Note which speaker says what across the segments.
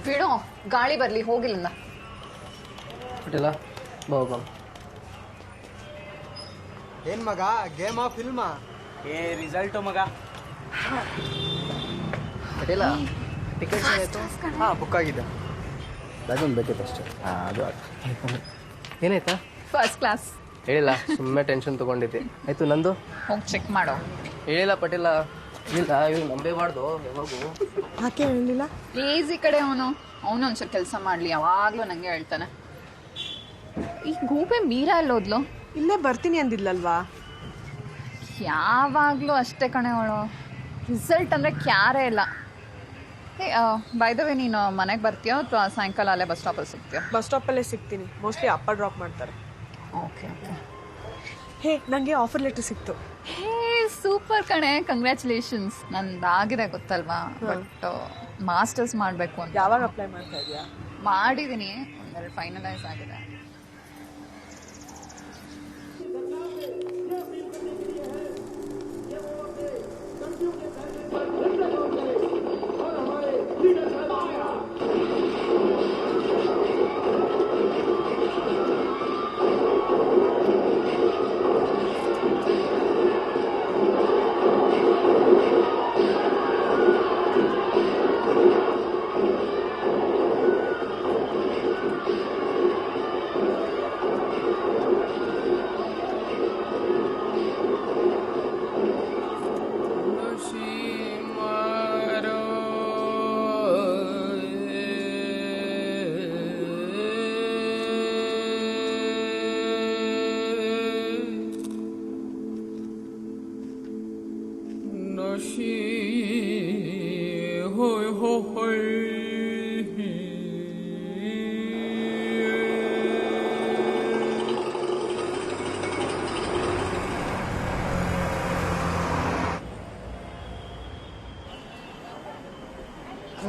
Speaker 1: ಬಿಡೋ, ಗಾಳಿ ಬರ್ಲಿ, ಹೋಗಿಲ್ಲ
Speaker 2: ಪಟೇಲ ಹೋಗ.
Speaker 3: ಏನ್ ಮಗ, ಗೇಮಾ ಫಿಲ್ಮಾ?
Speaker 4: ರಿಸಲ್ಟು ಮಗ.
Speaker 2: ಪಟೇಲ ಟಿಕೆಟ್ಸ್ ಆಯಿತು?
Speaker 3: ಹಾಂ, ಬುಕ್ ಆಗಿದೆ.
Speaker 2: ಅದೊಂದು ಬೇಕಿತ್ತು ಅಷ್ಟೇ. ಅದು ಏನಾಯ್ತಾ?
Speaker 1: First class.
Speaker 2: ಹೇಳಿಲ್ಲ, ಸುಮ್ಮನೆ ಟೆನ್ಷನ್ ತೊಗೊಂಡಿದ್ದೆ. ಆಯಿತು, ನಂದು
Speaker 1: ಹೋಗಿ ಚೆಕ್ ಮಾಡೋ.
Speaker 2: ಹೇಳಿಲ್ಲ ಪಟೇಲ. ಇಲ್ಲ, ಇವ್ರು ನಂಬೇಬಾರ್ದು ಯಾವಾಗೂ.
Speaker 5: ಯಾಕೆ ಹೇಳಿಲ್ಲ?
Speaker 1: ಈಸಿ ಕಡೆ ಅವನು ಒಂಚೂರು ಕೆಲಸ ಮಾಡಲಿ, ಯಾವಾಗಲೂ ನನಗೆ ಹೇಳ್ತಾನೆ. ಈ ಗೂಬೆ ಮೀರಾ ಎಲ್ಲೋದ್ಲು?
Speaker 5: ಇಲ್ಲೇ ಬರ್ತೀನಿ ಅಂದಿಲ್ಲಲ್ವಾ?
Speaker 1: ಯಾವಾಗಲೂ ಅಷ್ಟೇ ಕಣೆ ಅವಳು. ರಿಸಲ್ಟ್ ಅಂದರೆ ಕ್ಯಾರೇ ಇಲ್ಲ. ಬೈ ದ ವೇ, ನೀನು ಮನೆಗೆ ಬರ್ತೀಯೋ ಅಥವಾ ಸಾಯಂಕಾಲ ಅಲ್ಲೇ ಬಸ್ ಸ್ಟಾಪಲ್ಲಿ ಸಿಗ್ತೀಯೋ?
Speaker 5: ಬಸ್ ಸ್ಟಾಪಲ್ಲೇ ಸಿಗ್ತೀನಿ. ಮೋಸ್ಟ್ಲಿ ಅಪ್ಪ ಡ್ರಾಪ್ ಮಾಡ್ತಾರೆ.
Speaker 1: Okay okay.
Speaker 5: ಹೇ, ನನಗೆ ಆಫರ್ ಲೆಟರ್ ಸಿಕ್ತು.
Speaker 1: ಹೇ ಸೂಪರ್ ಕಣೆ, ಕಂಗ್ರ್ಯಾಚುಲೇಷನ್ಸ್. ನಂದಾಗಿದೆ ಗೊತ್ತಲ್ವಾ, ಬಟ್ ಮಾಸ್ಟರ್ಸ್ ಮಾಡಬೇಕು ಅಂತ.
Speaker 5: ಯಾವಾಗ ಅಪ್ಲೈ ಮಾಡ್ತಾ ಇದೆಯಾ?
Speaker 1: ಮಾಡಿದ್ದೀನಿ, ಒಂದೆರಡು ಫೈನಲೈಸ್ ಆಗಿದೆ.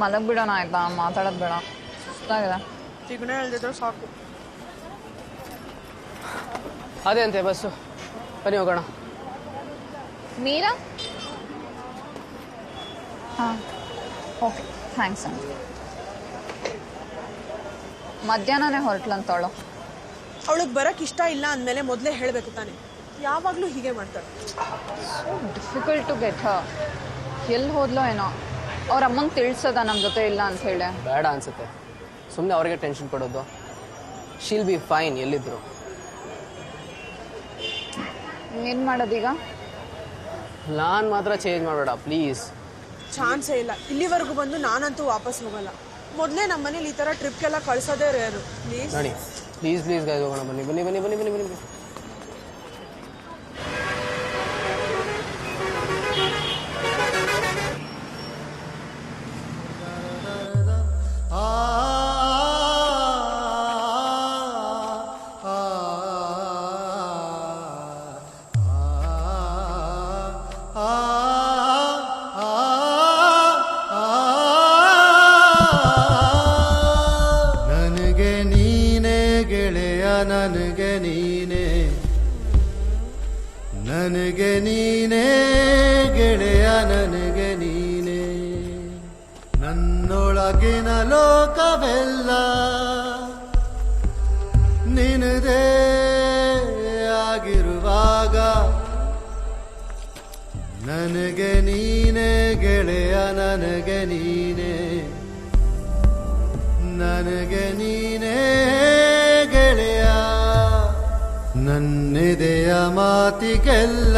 Speaker 1: ಮಲಗ್ ಬಿಡೋಣ ಆಯ್ತಾ, ಮಾತಾಡೋದು ಬೇಡ, ಸುಸ್ತಾಗಿದೆ.
Speaker 5: ಸಿಗ್ನಲ್ ಹೇಳ್ದಿದ್ರೆ ಸಾಕು.
Speaker 2: ಅದೇ ಅಂತೆ ಬಸ್ಸು, ಬನ್ನಿ ಹೋಗೋಣ.
Speaker 1: ಮೀರಾ? ಹಾಂ, ಓಕೆ, ಥ್ಯಾಂಕ್ಸ್ ಅಂತ. ಮಧ್ಯಾಹ್ನನೇ ಹೊರಟ್ಲಂತವಳು.
Speaker 5: ಅವಳಿಗೆ ಬರಕ್ಕೆ ಇಷ್ಟ ಇಲ್ಲ ಅಂದಮೇಲೆ ಮೊದಲೇ ಹೇಳಬೇಕು ತಾನೆ. ಯಾವಾಗಲೂ ಹೀಗೆ ಮಾಡ್ತಾಳೆ.
Speaker 1: ಸೊ ಡಿಫಿಕಲ್ಟ್ ಟು ಗೆಟ್ ಹರ್. ಎಲ್ಲಿ ಹೋದ್ಲೋ ಏನೋ. ಅವ್ರ ಅಮ್ಮಂಗೆ ತಿಳಿಸೋದ ನಮ್ಮ ಜೊತೆ ಇಲ್ಲ ಅಂತ ಹೇಳಿ?
Speaker 2: ಬೇಡ ಅನ್ಸುತ್ತೆ, ಸುಮ್ಮನೆ ಅವ್ರಿಗೆ ಟೆನ್ಷನ್ ಕೊಡೋದು. ಶೀಲ್ ಬಿ ಫೈನ್ ಎಲ್ಲಿದ್ರು.
Speaker 1: ಏನು ಮಾಡೋದೀಗ?
Speaker 2: ನಾನು ಮಾತ್ರ ಚೇಂಜ್ ಮಾಡಬೇಡ ಪ್ಲೀಸ್.
Speaker 5: ಚಾನ್ಸೇ ಇಲ್ಲ. ಇಲ್ಲಿವರೆಗೂ ಬಂದು ನಾನಂತೂ ವಾಪಸ್ ಹೋಗಲ್ಲ. ಮೊದಲೇ ನಮ್ಮ ಮನೇಲಿ ಈ ಥರ ಟ್ರಿಪ್ಗೆಲ್ಲ ಕಳ್ಸೋದೇ ರೇರು. ಪ್ಲೀಸ್
Speaker 2: ನೋಡಿ, ಪ್ಲೀಸ್ ಪ್ಲೀಸ್ ಗಾಯ್ಸ್, ಹೋಗೋಣ. ಬನ್ನಿ ಬನ್ನಿ ಬನ್ನಿ ಬನ್ನಿ ಬನ್ನಿ ಬನ್ನಿ.
Speaker 6: ನನಗೆ ನೀನೇ ಗೆಳೆಯ, ನನಗೆ ನೀನೇ, ನನಗೆ ನೀನೇ ಗೆಳೆಯ, ನನಗೆ ನೀನೇ. ನನ್ನೊಳಗಿನ ಲೋಕವೆಲ್ಲ ನಿನದೇ ಆಗಿರುವಾಗ ನನಗೆ ನೀನೇ ಗೆಳೆಯ, ನನಗೆ ನೀನೇ, ನನಗೆ ನೀನೇ ಗೆಳೆಯ. ನನ್ನೆದೆಯ ಮಾತಿಗೆಲ್ಲ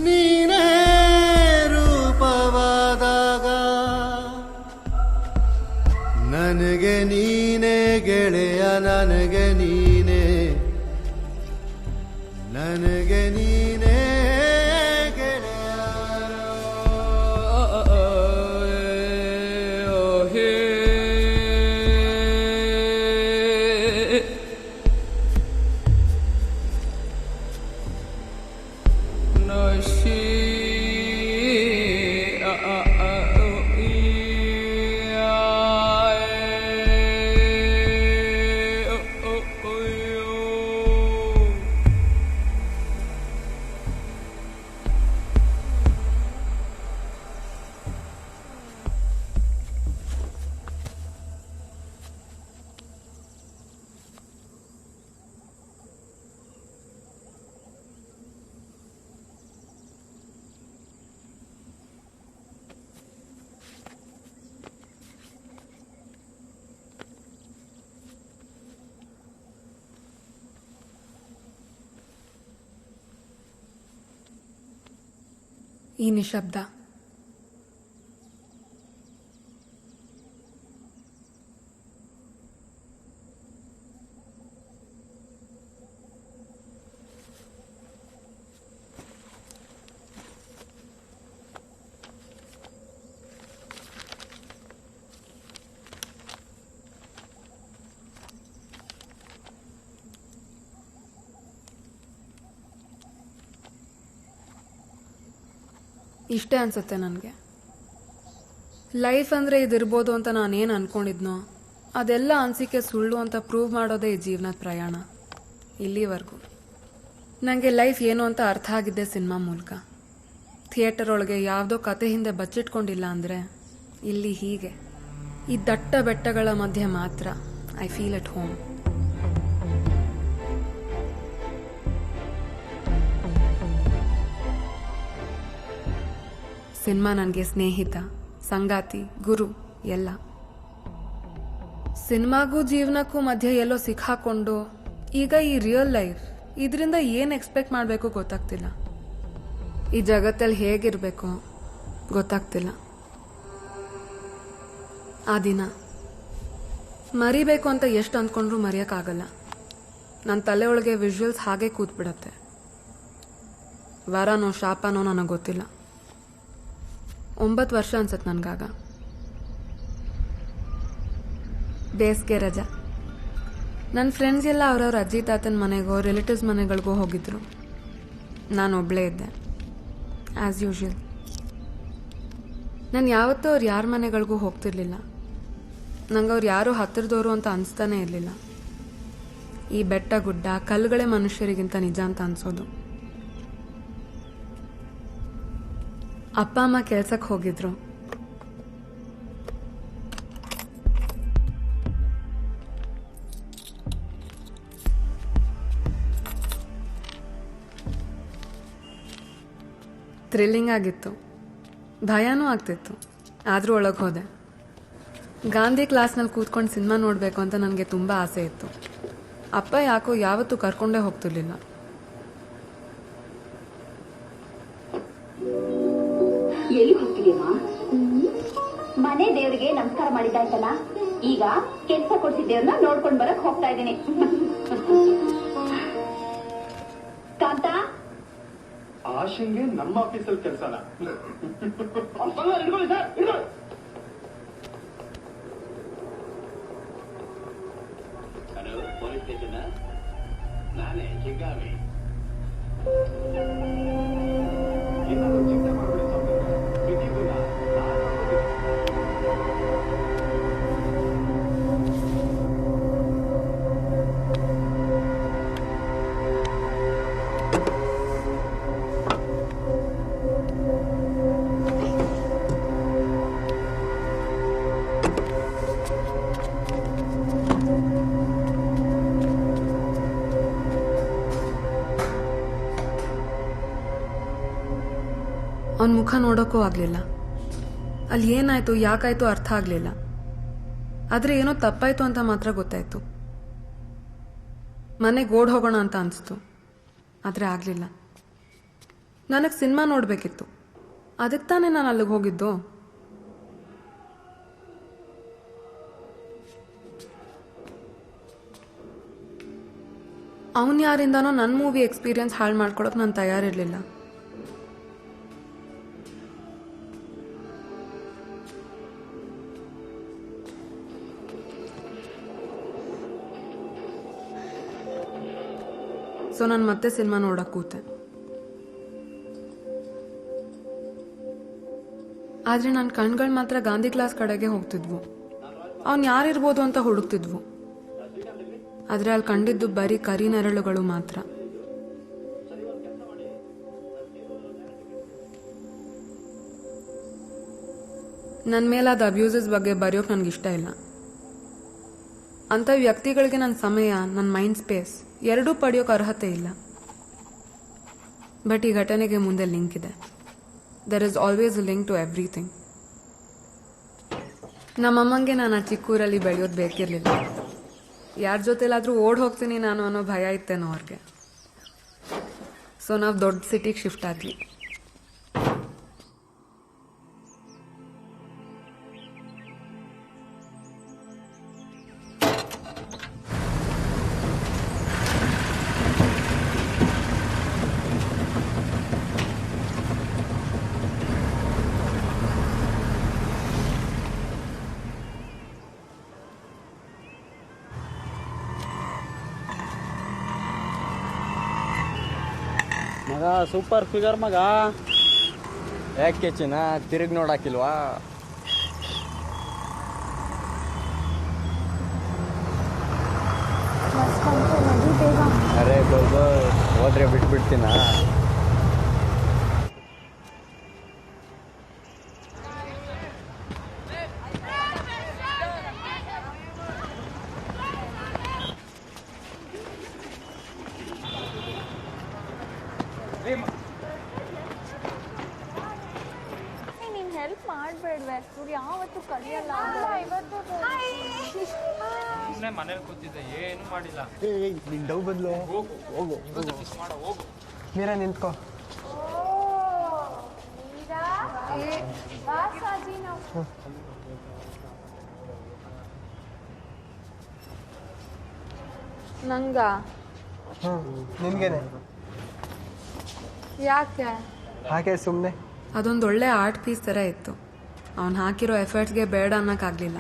Speaker 6: ನೀನೇ ರೂಪವಾದಾಗ ನನಗೆ ನೀನೇ ಗೆಳೆಯ, ನನಗೆ ನೀನೇ, ನನಗೆ ನೀನೇ ಗೆಳೆಯ.
Speaker 7: ಈ ನಿಶಬ್ದ, ಇಷ್ಟೇ ಅನ್ಸುತ್ತೆ ನನಗೆ. ಲೈಫ್ ಅಂದರೆ ಇದಿರ್ಬೋದು ಅಂತ ನಾನೇನು ಅನ್ಕೊಂಡಿದ್ನೋ ಅದೆಲ್ಲ ಅನಿಸಿಕೆ ಸುಳ್ಳು ಅಂತ ಪ್ರೂವ್ ಮಾಡೋದೇ ಈ ಜೀವನದ ಪ್ರಯಾಣ. ಇಲ್ಲಿವರೆಗೂ ನನಗೆ ಲೈಫ್ ಏನು ಅಂತ ಅರ್ಥ ಆಗಿದ್ದೆ ಸಿನಿಮಾ ಮೂಲಕ. ಥಿಯೇಟರ್ ಒಳಗೆ ಯಾವುದೋ ಕತೆ ಹಿಂದೆ ಬಚ್ಚಿಟ್ಕೊಂಡಿಲ್ಲ ಅಂದರೆ ಇಲ್ಲಿ ಹೀಗೆ ಈ ದಟ್ಟ ಬೆಟ್ಟಗಳ ಮಧ್ಯೆ ಮಾತ್ರ I feel at home. Cinema ನನಗೆ ಸ್ನೇಹಿತ, ಸಂಗಾತಿ, ಗುರು ಎಲ್ಲ. ಸಿನಿಮಾಗೂ ಜೀವನಕ್ಕೂ ಮಧ್ಯೆ ಎಲ್ಲೋ ಸಿಕ್ಕಾಕೊಂಡು ಈಗ ಈ ರಿಯಲ್ ಲೈಫ್, ಇದರಿಂದ ಏನು ಎಕ್ಸ್ಪೆಕ್ಟ್ ಮಾಡಬೇಕು ಗೊತ್ತಾಗ್ತಿಲ್ಲ. ಈ ಜಗತ್ತಲ್ಲಿ ಹೇಗಿರಬೇಕು ಗೊತ್ತಾಗ್ತಿಲ್ಲ. ಆ ದಿನ ಮರಿಬೇಕು ಅಂತ ಎಷ್ಟು ಅಂದ್ಕೊಂಡ್ರೂ ಮರೆಯೋಕ್ಕಾಗಲ್ಲ. ನನ್ನ ತಲೆ ಒಳಗೆ ವಿಜುವಲ್ಸ್ ಹಾಗೆ ಕೂತ್ಬಿಡತ್ತೆ. ವರನೋ ಶಾಪನೋ ನನಗೆ ಗೊತ್ತಿಲ್ಲ. 9 ವರ್ಷ ಅನ್ಸತ್ತೆ ನನಗಾಗ. ಬೇಸಿಗೆ ರಜಾ. ನನ್ನ ಫ್ರೆಂಡ್ಸ್ ಎಲ್ಲ ಅವ್ರವ್ರ ಅಜ್ಜಿ ತಾತನ ಮನೆಗೋ ರಿಲೇಟಿವ್ಸ್ ಮನೆಗಳಿಗೋ ಹೋಗಿದ್ರು. ನಾನು ಒಬ್ಬಳೇ ಇದ್ದೆ ಆ್ಯಸ್ ಯೂಶುವಲ್. ನಾನು ಯಾವತ್ತೂ ಅವ್ರು ಯಾರ ಮನೆಗಳಿಗೂ ಹೋಗ್ತಿರ್ಲಿಲ್ಲ. ನಂಗೆ ಅವ್ರು ಯಾರೂ ಹತ್ತಿರದವರು ಅಂತ ಅನಿಸ್ತಾನೆ ಇರಲಿಲ್ಲ. ಈ ಬೆಟ್ಟ ಗುಡ್ಡ ಕಲ್ಲುಗಳೇ ಮನುಷ್ಯರಿಗಿಂತ ನಿಜ ಅಂತ ಅನ್ಸೋದು. ಅಪ್ಪ ಅಮ್ಮ ಕೆಲ್ಸಕ್ಕೆ ಹೋಗಿದ್ರು. ಥ್ರಿಲ್ಲಿಂಗ್ ಆಗಿತ್ತು, ಭಯನೂ ಆಗ್ತಿತ್ತು. ಆದರೂ ಒಳಗೆ ಹೋದೆ. ಗಾಂಧಿ ಕ್ಲಾಸ್ನಲ್ಲಿ ಕೂತ್ಕೊಂಡು ಸಿನಿಮಾ ನೋಡಬೇಕು ಅಂತ ನನಗೆ ತುಂಬ ಆಸೆ ಇತ್ತು. ಅಪ್ಪ ಯಾಕೋ ಯಾವತ್ತೂ ಕರ್ಕೊಂಡೇ ಹೋಗ್ತಿರ್ಲಿಲ್ಲ.
Speaker 8: ಎಲ್ಲಿ ಹೋಗ್ತಿದೀಯಮ್ಮ? ಮನೆ ದೇವರಿಗೆ ನಮಸ್ಕಾರ ಮಾಡಿದ್ದಾಯ್ತಲ್ಲ, ಈಗ ಕೆಲಸ ಕೊಡ್ಸಿದ್ದೇವ್ರನ್ನ ನೋಡ್ಕೊಂಡ್ ಬರಕ್ ಹೋಗ್ತಾ ಇದ್ದೀನಿ. ಕಾಂತ,
Speaker 9: ಆಶಂಗೆ ನಮ್ಮ ಆಫೀಸಲ್ಲಿ ಕೆಲಸನ? Hello, police station? ನಾನೇ ಚಿಂಗಾವಿ. ಏನಾದ್ರು ಚಿಂತೆ ಮಾಡಬೇಡಿ ಸ್ವಾಮಿ, ಬಿಟ್ಟಿದ್ದೀನ
Speaker 7: ಅವನ ಮುಖ ನೋಡೋಕ್ಕೂ ಆಗಲಿಲ್ಲ. ಅಲ್ಲಿ ಏನಾಯ್ತು ಯಾಕಾಯ್ತು ಅರ್ಥ ಆಗಲಿಲ್ಲ. ಆದರೆ ಏನೋ ತಪ್ಪಾಯ್ತು ಅಂತ ಮಾತ್ರ ಗೊತ್ತಾಯ್ತು. ಮನೆಗೆ ಓಡ್ ಹೋಗೋಣ ಅಂತ ಅನಿಸ್ತು, ಆದರೆ ಆಗಲಿಲ್ಲ. ನನಗೆ ಸಿನಿಮಾ ನೋಡಬೇಕಿತ್ತು, ಅದಕ್ಕೆ ತಾನೇ ನಾನು ಅಲ್ಲಿಗೆ ಹೋಗಿದ್ದು. ಅವನು ಯಾರಿಂದನೋ ನನ್ನ ಮೂವಿ ಎಕ್ಸ್ಪೀರಿಯನ್ಸ್ ಹಾಳು ಮಾಡ್ಕೊಳಕ್ಕೆ ನಾನು ತಯಾರಿರಲಿಲ್ಲ. ಸೊ ನಾನು ಮತ್ತೆ ಸಿನಿಮಾ ನೋಡಕ್ ಕೂತೆ. ಆದ್ರೆ ನನ್ನ ಕಣ್ಗಳು ಮಾತ್ರ ಗಾಂಧಿ ಕ್ಲಾಸ್ ಕಡೆಗೆ ಹೋಗ್ತಿದ್ವು. ಅವನ್ ಯಾರಿರ್ಬೋದು ಅಂತ ಹುಡುಕ್ತಿದ್ವು. ಆದ್ರೆ ಅಲ್ಲಿ ಕಂಡಿದ್ದು ಬರೀ ಕರಿ ನೆರಳುಗಳು ಮಾತ್ರ. ನನ್ನ ಮೇಲಾದ ಅಬ್ಯೂಸಸ್ ಬಗ್ಗೆ ಬರೆಯೋಕೆ ನನಗಿಷ್ಟ ಇಲ್ಲ. ಅಂಥ ವ್ಯಕ್ತಿಗಳಿಗೆ ನನ್ನ ಸಮಯ, ನನ್ನ ಮೈಂಡ್ ಸ್ಪೇಸ್ ಎರಡೂ ಪಡೆಯೋಕೆ ಅರ್ಹತೆ ಇಲ್ಲ. ಬಟ್ ಈ ಘಟನೆಗೆ ಮುಂದೆ ಲಿಂಕ್ ಇದೆ. There is always a link to everything. ನಮ್ಮಮ್ಮಂಗೆ ನಾನು ಆ ಚಿಕ್ಕೂರಲ್ಲಿ ಬೆಳೆಯೋದು ಬೇಕಿರಲಿಲ್ಲ. ಯಾರ ಜೊತೆಲಾದರೂ ಓಡ್ ಹೋಗ್ತೀನಿ ನಾನು ಅನ್ನೋ ಭಯ ಇತ್ತೇನೋ ಅವ್ರಿಗೆ. ಸೊ ನಾವು ದೊಡ್ಡ ಸಿಟಿಗೆ ಶಿಫ್ಟ್ ಆದ್ವಿ.
Speaker 3: ಮಗ ಸೂಪರ್ ಫಿಗರ್ ಮಗ. ಯಾಕೆ ಚಿನ್ನ ತಿರುಗಿ ನೋಡಾಕಿಲ್ವಾ? ಅರೆ ಗೋಲ್ಗೋ ಹೋದ್ರೆ ಬಿಟ್ಬಿಡ್ತೀನ.
Speaker 1: ನೀನ್ ಹೆಲ್ಪ್ ಮಾಡ್ಬೇಡ್ವೆ, ಇವ್ರು ಯಾವತ್ತೂ ಕಲಿಯಲ್ಲ.
Speaker 4: ಸುಮ್ಮನೆ ಮನೇಲಿ ಕೂತಿದ್ದೆ, ಏನು ಮಾಡಿಲ್ಲ.
Speaker 3: ನಿನ್ ಡವ್ ಬದಲು ಹೋಗು ಮೀರಾ ನಿಂತ್ಕೋ.
Speaker 7: ನಂಗ
Speaker 3: ನಿನ್ಗೇನೆ
Speaker 7: ಯಾಕೆ?
Speaker 3: ಹಾಗೆ ಸುಮ್ಮನೆ.
Speaker 7: ಅದೊಂದು ಒಳ್ಳೆ ಆರ್ಟ್ ಪೀಸ್ ಥರ ಇತ್ತು. ಅವ್ನು ಹಾಕಿರೋ ಎಫರ್ಟ್ಸ್ಗೆ ಬೇಡ ಅನ್ನೋಕ್ಕಾಗಲಿಲ್ಲ.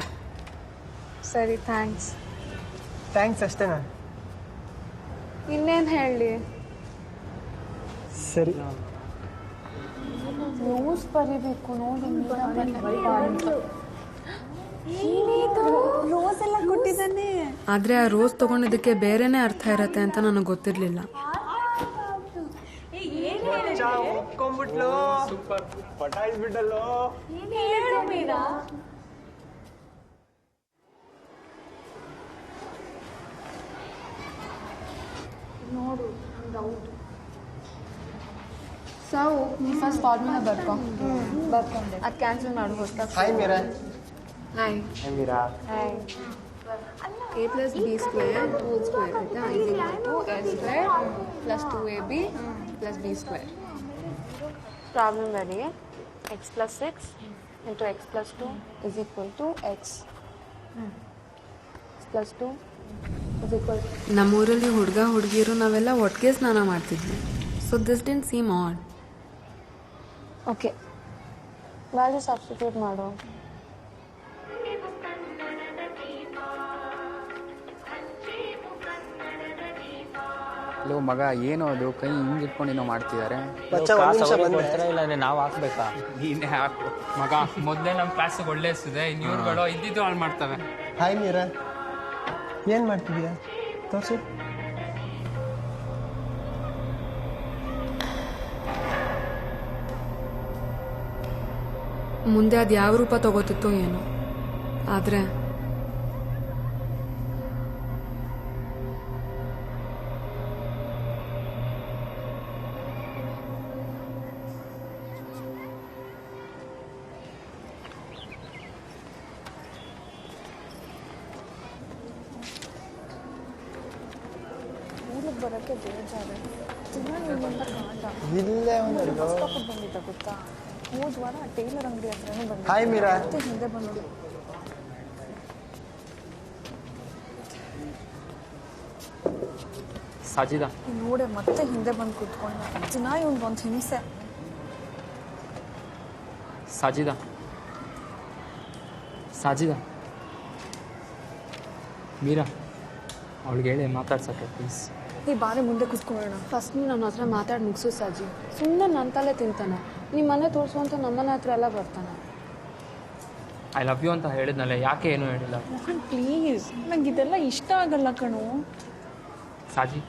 Speaker 7: ಸರಿ, ಥ್ಯಾಂಕ್ಸ್.
Speaker 3: ಥ್ಯಾಂಕ್ಸ್ ಅಷ್ಟೇನಾ?
Speaker 7: ಇನ್ನೇನು ಹೇಳಿ?
Speaker 3: ಸರಿ.
Speaker 7: ನ್ಯೂಸ್ ಬರೀಬೇಕು ನೋಡಿ.
Speaker 5: ರೋಸ್ ಎಲ್ಲ ಕೊಟ್ಟಿದ್ದಾನೆ.
Speaker 7: ಆದರೆ ಆ ರೋಸ್ ತಗೊಂಡಿದ್ದಕ್ಕೆ ಬೇರೆನೇ ಅರ್ಥ ಇರತ್ತೆ ಅಂತ ನನಗೆ ಗೊತ್ತಿರಲಿಲ್ಲ.
Speaker 3: ಒಪ್ಕೊಂಡ್ಬಿಟ್ಲು. ಸೂಪರ್ ಪಟಾಯಿಸ್ಬಿಟ್ಟಲ್ಲೋ.
Speaker 7: ನೋಡು, ಸಾವು ನೀ ಫಸ್ಟ್ ಫಾರ್ಮುಲಾ ಬರ್ಕೊಂಡೆ. ಅದು ಕ್ಯಾನ್ಸಲ್ ಮಾಡು. ಹೊಸ್ದಾಗಿ
Speaker 3: hi Meera.
Speaker 7: Hi
Speaker 3: Meera.
Speaker 7: Hi. a plus b square whole square ಆಯ್ತಾ, is equal to a square plus 2ab plus b square. Problem ready. X plus 6 into x plus 2 is equal to x plus 2 is equal to. ನಮ್ಮೂರಲ್ಲಿ ಹುಡುಗ ಹುಡುಗಿರು ನಾವೆಲ್ಲ ಒಟ್ಟಿಗೆ ಸ್ನಾನ ಮಾಡ್ತಿದ್ವಿ. So this didn't seem odd. Okay, value substitute ಮಾಡು.
Speaker 10: ಲೋ ಮಗ, ಏನೋ ಅದು ಕೈ ಹಿಂಗೆ ಇಟ್ಕೊಂಡು ಮಾಡ್ತಿದ್ದಾರೆ.
Speaker 2: ಇಲ್ಲ ನಾವು ಹಾಕ್ಬೇಕಾ?
Speaker 10: ನೀನೇ ಹಾಕು ಮಗ. ಮೊದಲೇ ನಮ್ಮ ಕ್ಲಾಸಿಗೆ ಒಳ್ಳೆ ಹೆಸರಿದೆ, ಇನ್ನು ಇವ್ರುಗಳು ಇದ್ದಿದ್ದು ಹಾಳು ಮಾಡ್ತವೆ.
Speaker 3: ಹಾಯ್ ಮೀರಾ, ಏನು ಮಾಡ್ತಿದ್ಯಾ? ತೋರಿಸು.
Speaker 7: ಮುಂದೆ ಅದು ಯಾವ ರೂಪ ತಗೋತಿತ್ತೋ ಏನೋ. ಆದರೆ
Speaker 1: ಬರೋಕ್ಕೆ ಬೇಜಾರು.
Speaker 3: ಇಲ್ಲೇ
Speaker 1: ಬಂದಿದ್ದ ಗೊತ್ತಾ? ಹೋದ ವಾರ ಟೈಲರ್ ಅಂಗಡಿ ಹತ್ರನೂ ಬಂದಿದ್ದ.
Speaker 3: ಹಾಯ್ ಮೀರಾ.
Speaker 1: ಹಿಂದೆ ಬಂದು
Speaker 10: ಸಾಜಿದ
Speaker 1: ನೋಡೆ ಮತ್ತೆ ಹಿಂದೆ ಬಂದು ಕೂತ್ಕೊಂಡ. ದಿನ ಇವ್ನು ಒಂದು ಹಿಂಸೆ.
Speaker 10: ಸಾಜಿದ ಸಾಜಿದ ಮೀರಾ, ಅವಳಿಗೆ ಹೇಳಿ ಮಾತಾಡ್ಸಕ್ಕೆ ಪ್ಲೀಸ್.
Speaker 1: ಈ ಬಾರಿ ಮುಂದೆ ಕೂತ್ಕೊಳ್ಳೋಣ.
Speaker 7: ಫಸ್ಟ್ ನೀನು ನನ್ನ ಹತ್ರ ಮಾತಾಡಿ ಮುಗಿಸು ಸಾಜಿ. ಸುಮ್ಮನೆ ನನ್ನ ತಲೆ ತಿಂತಾನೆ. ನಿಮ್ಮ ಮನೆ ತೋರಿಸು ಅಂತ ನಮ್ಮನೆ ಹತ್ರ ಎಲ್ಲ ಬರ್ತಾನೆ.
Speaker 10: ಐ ಲವ್ ಯು ಅಂತ ಹೇಳಿದ್ನಲ್ಲ, ಯಾಕೆ ಏನೂ ಹೇಳಿಲ್ಲ?
Speaker 1: ಮೋಹನ್ ಪ್ಲೀಸ್, ನಂಗೆ ಇದೆಲ್ಲ ಇಷ್ಟ ಆಗಲ್ಲ ಕಣು.
Speaker 10: ಸಾಜಿ,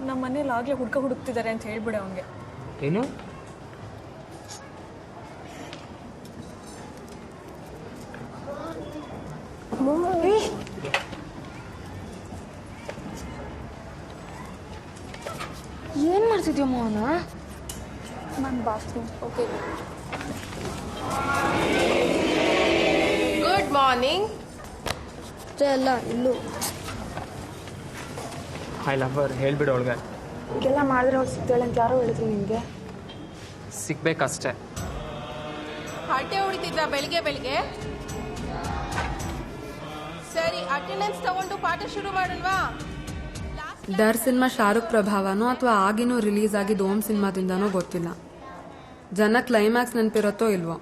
Speaker 1: ನಮ್ಮ ಮನೇಲಿ ಆಗಲೇ ಹುಡುಕ್ತಿದ್ದಾರೆ ಅಂತ ಹೇಳ್ಬಿಡೆ ಅವನಿಗೆ.
Speaker 10: ಏನು?
Speaker 7: ಏನು ಮಾಡ್ತಿದ್ಯೋ ಮೋಹನ?
Speaker 1: ನನ್ನ ಬಾತ್ರೂಮ್. Okay,
Speaker 11: good morning.
Speaker 7: ಅಲ್ಲ ಇಲ್ಲೂ
Speaker 10: ಐ ಲವ್ ಹರ್ ಹೇಳ್ಬಿಡು ಅವಳಿಗೆ.
Speaker 7: ಹೀಗೆಲ್ಲ ಮಾಡಿದ್ರೆ ಅವ್ಳು ಸಿಗ್ತಾಳೆ ಅಂತ ಯಾರೋ ಹೇಳಿದ್ರು ನಿಮಗೆ?
Speaker 10: ಸಿಗ್ಬೇಕಷ್ಟೇ.
Speaker 11: ಹರಟೆ ಹೊಡಿತಿದ್ರ ಬೆಳಿಗ್ಗೆ ಬೆಳಿಗ್ಗೆ? ಸರಿ, ಅಟೆಂಡೆನ್ಸ್ ತಗೊಂಡು ಪಾಠ ಶುರು ಮಾಡಲ್ವಾ?
Speaker 7: ಡರ್ ಸಿನಿಮಾ ಶಾರುಖ್ ಪ್ರಭಾವನೋ ಅಥವಾ ಆಗಿನೂ ರಿಲೀಸ್ ಆಗಿದ್ದು ಓಮ್ ಸಿನಿಮಾದಿಂದನೋ ಗೊತ್ತಿಲ್ಲ. ಜನ ಕ್ಲೈಮ್ಯಾಕ್ಸ್ ನೆನಪಿರತ್ತೋ ಇಲ್ವೋ,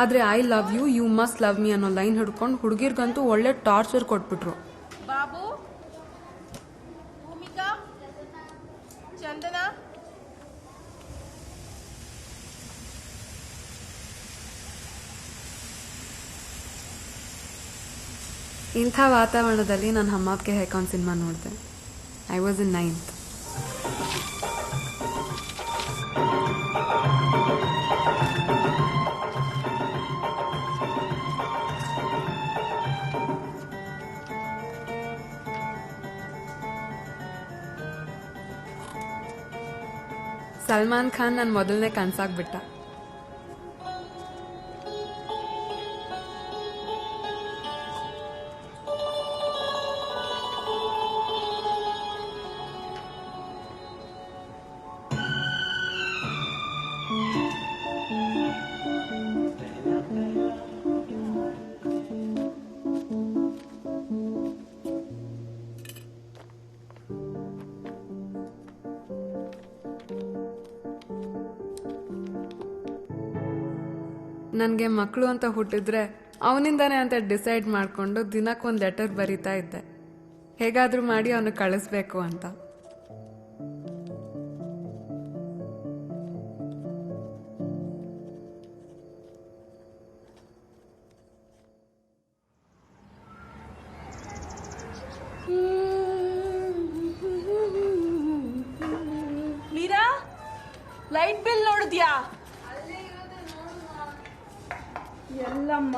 Speaker 7: ಆದರೆ I love you, you must love me ಅನ್ನೋ ಲೈನ್ ಹಿಡ್ಕೊಂಡು ಹುಡುಗಿರ್ಗಂತೂ ಒಳ್ಳೆ ಟಾರ್ಚರ್ ಕೊಟ್ಬಿಟ್ರು.
Speaker 11: ಬಾಬು, ಭೂಮಿಕಾ, ಚಂದನ,
Speaker 7: ಇಂಥ ವಾತಾವರಣದಲ್ಲಿ ನಾನು ಹಮ್ಮಾಪ್ಕೆ ಹೇಕಾನ್ ಸಿನಿಮಾ ನೋಡಿದೆ. I was in 9th. Salman Khan ನನ್ನ ಮೊದಲನೇ ಕನ್ಸಾಗ್ಬಿಟ್ಟ. ನನಗೆ ಮಕ್ಕಳು ಅಂತ ಹುಟ್ಟಿದ್ರೆ ಅವನಿಂದಾನೆ ಅಂತ ಡಿಸೈಡ್ ಮಾಡಿಕೊಂಡು ದಿನಕ್ಕೊಂದು ಲೆಟರ್ ಬರೀತಾ ಇದ್ದೆ, ಹೇಗಾದರೂ ಮಾಡಿ ಅವನು ಕಳಿಸ್ಬೇಕು ಅಂತ.
Speaker 5: ಮೀರಾ, ಲೈಟ್ ಬಿಲ್ ನೋಡಿದ್ಯಾ? ಎಲ್ಲಮ್ಮ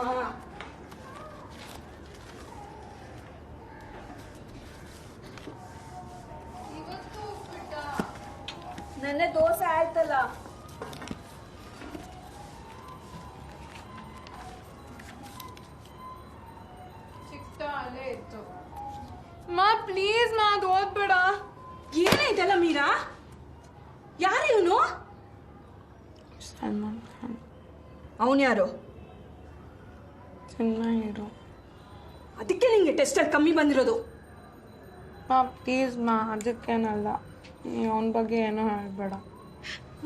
Speaker 5: ನೆನ್ನೆ ದೋಸೆ ಆಯ್ತಲ್ಲ.
Speaker 7: ಅಲ್ಲೇ ಇತ್ತು. ಮಾ ಪ್ಲೀಸ್ ಮಾ, ಅದು ಓದ್ಬೇಡ.
Speaker 5: ಏನಾಯ್ತಲ್ಲ ಮೀರಾ? ಯಾರು ಇವನು?
Speaker 7: ಸಲ್ಮಾನ್ ಖಾನ್.
Speaker 5: ಅವನು ಯಾರು?
Speaker 7: Cinema hero.
Speaker 5: ಅದಕ್ಕೆ ನಿಂಗೆ ಟೆಸ್ಟಲ್ಲಿ ಕಮ್ಮಿ ಬಂದಿರೋದು.
Speaker 7: ಮಾ ಪ್ಲೀಸ್ ಮಾ, ಅದಕ್ಕೇನಲ್ಲ. ಅವನ ಬಗ್ಗೆ ಏನೋ ಹೇಳ್ಬೇಡ.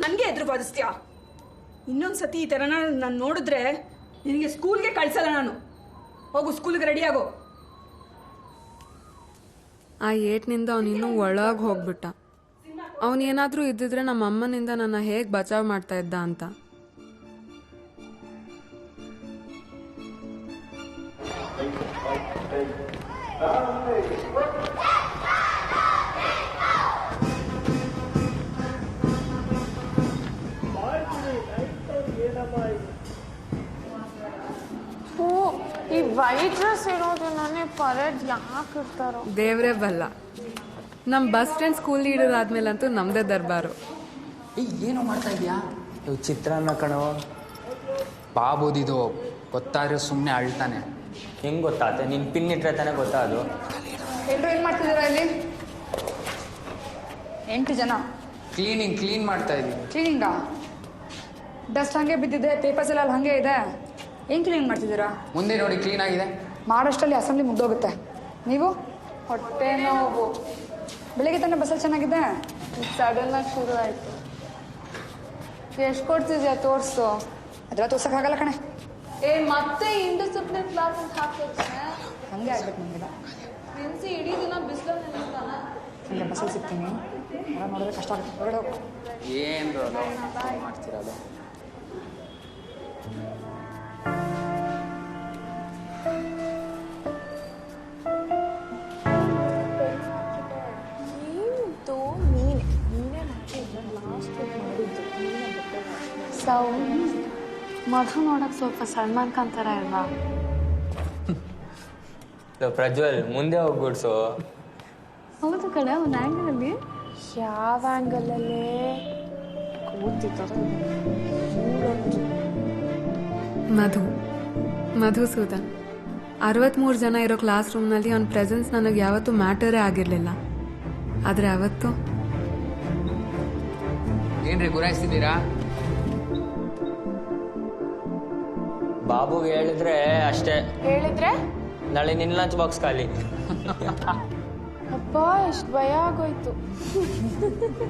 Speaker 5: ನನಗೆ ಎದುರು ಬಾಧಿಸ್ತೀಯಾ? ಇನ್ನೊಂದ್ಸತಿ ಈ ಥರನ ನಾನು ನೋಡಿದ್ರೆ ನಿನಗೆ ಸ್ಕೂಲ್ಗೆ ಕಳ್ಸಲ್ಲ ನಾನು. ಹೋಗು, ಸ್ಕೂಲ್ಗೆ ರೆಡಿ ಆಗೋ.
Speaker 7: ಆ ಏಟ್ನಿಂದ ಅವನಿನ್ನೂ ಒಳಗೆ ಹೋಗ್ಬಿಟ್ಟ. ಅವನೇನಾದರೂ ಇದ್ದಿದ್ರೆ ನಮ್ಮ ಅಮ್ಮನಿಂದ ನನ್ನ ಹೇಗೆ ಬಚಾವ್ ಮಾಡ್ತಾ ಇದ್ದ ಅಂತ.
Speaker 11: ಈ ವೈಟ್ ಡ್ರೆಸ್ ಇರೋದು ನಾನೇ ಪರೇಡ್ ಯಾಕೆ ಇರ್ತಾರೋ
Speaker 7: ದೇವ್ರೇ ಬಲ್ಲ. ನಮ್ಮ ಬಸ್ ಸ್ಟ್ಯಾಂಡ್ ಸ್ಕೂಲ್ ಲೀಡರ್ ಆದ್ಮೇಲಂತೂ ನಮ್ದೇ ದರ್ಬಾರು.
Speaker 10: ಏನೋ ಮಾಡ್ತಾ ಇದೆಯಾ? ಚಿತ್ರಾನ್ನ ಕಣೋ. ಬಾಬುದಿದು ಗೊತ್ತಾದ್ರೆ ಸುಮ್ಮನೆ ಅಳ್ತಾನೆ.
Speaker 3: ಹೆಂಗೆ ಗೊತ್ತಾಗುತ್ತೆ? ನೀನು ಪಿನ್ ಇಟ್ಟರೆ ತಾನೇ ಗೊತ್ತಾದು.
Speaker 1: ಎಲ್ಲರೂ ಏನು ಮಾಡ್ತಿದ್ದೀರಾ ಇಲ್ಲಿ? 8 ಜನ
Speaker 10: ಕ್ಲೀನ್ ಮಾಡ್ತಾ ಇದ್ದೀನಿ.
Speaker 1: ಕ್ಲೀನಿಂಗಾ? ಡಸ್ಟ್ ಹಾಗೆ ಬಿದ್ದಿದೆ, ಪೇಪರ್ಸ್ ಎಲ್ಲ ಅಲ್ಲಿ ಹಾಗೆ ಇದೆ. ಏನು ಕ್ಲೀನ್ ಮಾಡ್ತಿದ್ದೀರಾ?
Speaker 10: ಮುಂದೆ ನೋಡಿ, ಕ್ಲೀನ್ ಆಗಿದೆ.
Speaker 1: ಮಾಡೋಷ್ಟರಲ್ಲಿ ಅಸೆಂಬ್ಲಿ ಮುಗ್ದೋಗುತ್ತೆ. ನೀವು? ಹೊಟ್ಟೆ ನೋವು. ಬೆಳಿಗ್ಗೆ ತಾನೇ ಬಸ್ಸಲ್ಲಿ ಚೆನ್ನಾಗಿದೆ,
Speaker 11: ಸಡನ್ನಾಗಿ ಶುರು ಆಯಿತು.
Speaker 7: ಎಷ್ಟು ಕೊಡ್ತಿದ್ಯಾ? ತೋರಿಸು.
Speaker 1: ಅದೆಲ್ಲ ತೋರ್ಸೋಕ್ಕಾಗಲ್ಲ ಕಣೆ.
Speaker 11: ಮತ್ತೆ ಇಂಡಿಸಿಪ್ಲಿನ್ ಕ್ಲಾಸ್ ಅಂತ ಹಾಕ್ತಿರ್ತಾನೆ.
Speaker 1: ಹಂಗೆ ಆಗ್ಬೇಕು ನಮಗೆಲ್ಲ.
Speaker 11: ನೆನ್ಸಿ ಇಡೀ ದಿನ ಬಿಸಿಲಲ್ಲಿ ನಿಲ್ತಾನ.
Speaker 1: ಹಂಗೆ ಬಸ್ಸಲ್ಲಿ ಸಿಗ್ತೀನಿ, ಎಲ್ಲ ನೋಡಿದ್ರೆ ಕಷ್ಟ ಆಗುತ್ತೆ. ಹೊರಗಡೆ ಹೋಗು.
Speaker 10: ಏನು ಮಾಡ್ತಿರೋದು?
Speaker 11: ಮಧು ನೋಡಕ್ ಸ್ವಲ್ಪ ಸಲ್ಮಾನ್ ಖಾನ್ ಥರ ಇಲ್ವಾ?
Speaker 3: ಪ್ರಜ್ವಲ್, ಮುಂದೆ ಹೋಗ್ಬಿಡ್ಸು.
Speaker 11: ಹೌದು ಕಡೆ ಒಂದು ಆ್ಯಂಗಲಲ್ಲಿ. ಯಾವ ಆ್ಯಂಗಲಲ್ಲಿ?
Speaker 7: ಮಧುಸೂದನ್ 63 ಜನ ಇರೋ ಕ್ಲಾಸ್ ರೂಮ್ನಲ್ಲಿ ಅವನ ಪ್ರೆಸೆನ್ಸ್ ನನಗೆ ಯಾವತ್ತೂ ಮ್ಯಾಟರೇ ಆಗಿರಲಿಲ್ಲ. ಆದರೆ ಅವತ್ತು
Speaker 10: ಏನ್ರಿ ಗುರಾಯಿಸ್ತಿದ್ದೀರಾ?
Speaker 3: ಬಾಬುಗೆ ಹೇಳಿದ್ರೆ ಅಷ್ಟೇ.
Speaker 11: ಹೇಳಿದ್ರೆ
Speaker 3: ನಾಳೆ ನಿನ್ನ ಲಂಚ್ ಬಾಕ್ಸ್ ಖಾಲಿ.
Speaker 11: ಅಪ್ಪ, ಎಷ್ಟು ಭಯ ಆಗೋಯ್ತು.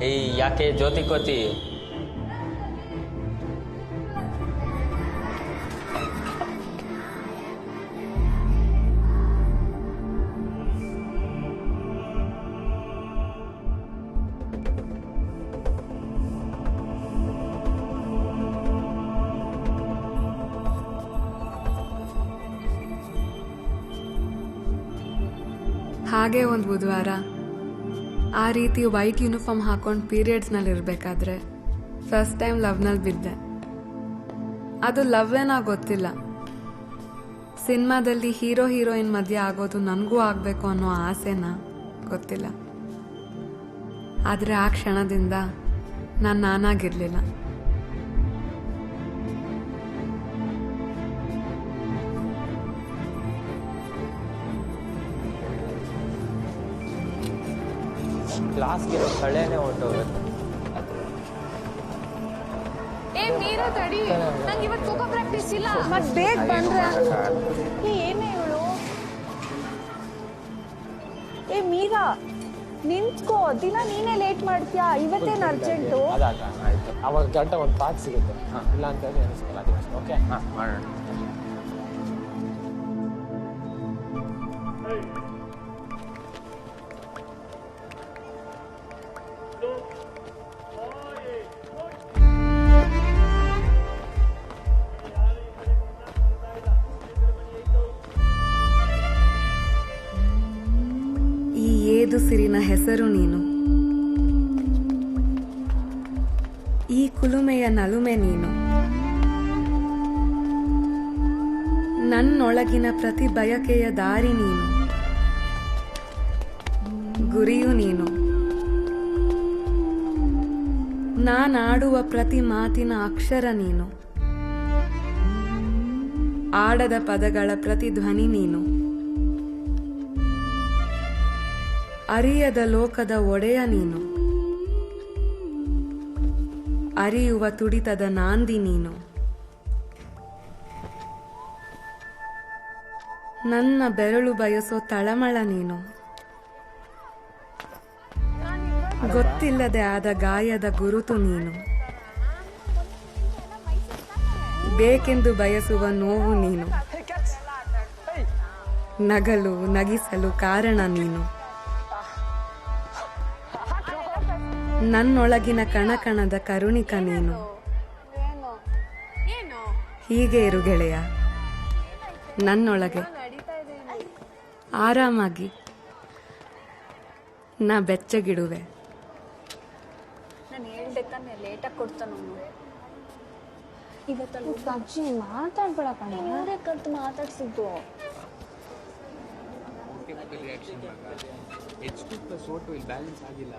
Speaker 3: ಏಯ್, ಯಾಕೆ ಜ್ಯೋತಿ ಕೋತಿ?
Speaker 7: ಹಾಗೆ ಒಂದು ಬುಧವಾರ ಆ ರೀತಿ ವೈಟ್ ಯೂನಿಫಾರ್ಮ್ ಹಾಕೊಂಡು ಪೀರಿಯಡ್ಸ್ನಲ್ಲಿ ಇರಬೇಕಾದ್ರೆ ಫಸ್ಟ್ ಟೈಮ್ ಲವ್ನಲ್ಲಿ ಬಿದ್ದೆ. ಅದು ಲವ್ ಏನೋ ಗೊತ್ತಿಲ್ಲ. ಸಿನಿಮಾದಲ್ಲಿ ಹೀರೋ ಹೀರೋಯಿನ್ ಮಧ್ಯೆ ಆಗೋದು ನನಗೂ ಆಗಬೇಕು ಅನ್ನೋ ಆಸೆನ ಗೊತ್ತಿಲ್ಲ. ಆದರೆ ಆ ಕ್ಷಣದಿಂದ ನಾನು ನಾನಾಗಿರಲಿಲ್ಲ.
Speaker 3: ಕ್ಲಾಸ್ಗಿರೋ ಕಳೆನೇ ಹೊರಟೋಗುತ್ತೆ.
Speaker 1: ಏ ಮೀರಾ ತಡಿ, ನಂಗೆ ಇವತ್ತು ಖೋಖೋ ಪ್ರಾಕ್ಟೀಸ್ ಇಲ್ಲ.
Speaker 11: ಮತ್ ಬೇಗ ಬಂದ್ರೆ ಏನೇ ಇವಳು. ಏ ಮೀರಾ ನಿಂತ್ಕೋ, ದಿನ ನೀನೇ ಲೇಟ್ ಮಾಡ್ತೀಯಾ, ಇವತ್ತೇನು ಅರ್ಜೆಂಟು?
Speaker 3: ಅದಾಗ ಆಯ್ತು, ಅವಾಗ ಕರೆಕ್ಟಾಗಿ ಒಂದು ಪಾಠ ಸಿಗುತ್ತೆ. ಇಲ್ಲ ಅಂತ ಹೇಳಿ ಅನಿಸ್ಕೊಳ್ಳ. ಓಕೆ ಮಾಡೋಣ.
Speaker 7: ಈ ಏದು ಸಿರಿನ ಹೆಸರು ನೀನು, ಈ ಕುಲುಮೆಯ ನಲುಮೆ ನೀನು, ನನ್ನೊಳಗಿನ ಪ್ರತಿ ಬಯಕೆಯ ದಾರಿ ನೀನು, ಗುರಿಯು ನೀನು, ನಾನಾಡುವ ಪ್ರತಿ ಮಾತಿನ ಅಕ್ಷರ ನೀನು, ಆಡದ ಪದಗಳ ಪ್ರತಿ ಧ್ವನಿ ನೀನು, ಅರಿಯದ ಲೋಕದ ಒಡೆಯ ನೀನು, ಅರಿಯುವ ತುಡಿತದ ನಾಂದಿ ನೀನು, ನನ್ನ ಬೆರಳು ಬಯಸೋ ತಳಮಳ ನೀನು, ಗೊತ್ತಿಲ್ಲದೆ ಆದ ಗಾಯದ ಗುರುತು ನೀನು, ಬೇಕೆಂದು ಬಯಸುವ ನೋವು ನೀನು, ನಗಲು ನಗಿಸಲು ಕಾರಣ ನೀನು, ನನ್ನೊಳಗಿನ ಕಣಕಣದ ಕರುಣಿಕ ನೀನು. ಹೀಗೆ ಇರು ಗೆಳೆಯ, ನನ್ನೊಳಗೆ ಆರಾಮಾಗಿ ನಾ ಬೆಚ್ಚಗಿಡುವೆ.
Speaker 11: ನಾನು ಹೇಳ್ದೆ ತಾನೆ ಲೇಟಾಗಿ ಕೊಡ್ತಾನು ಇವತ್ತಲ್ಲಿ ಅಜ್ಜಿ ಮಾತಾಡ್ಬೇಡ ಕಣ. ಯಾರೇ ಕಲ್ತು ಮಾತಾಡ್ಸಿದ್ದು.
Speaker 10: H2+O2 ಇಲ್ಲಿ ಬ್ಯಾಲೆನ್ಸ್ ಆಗಿಲ್ಲ.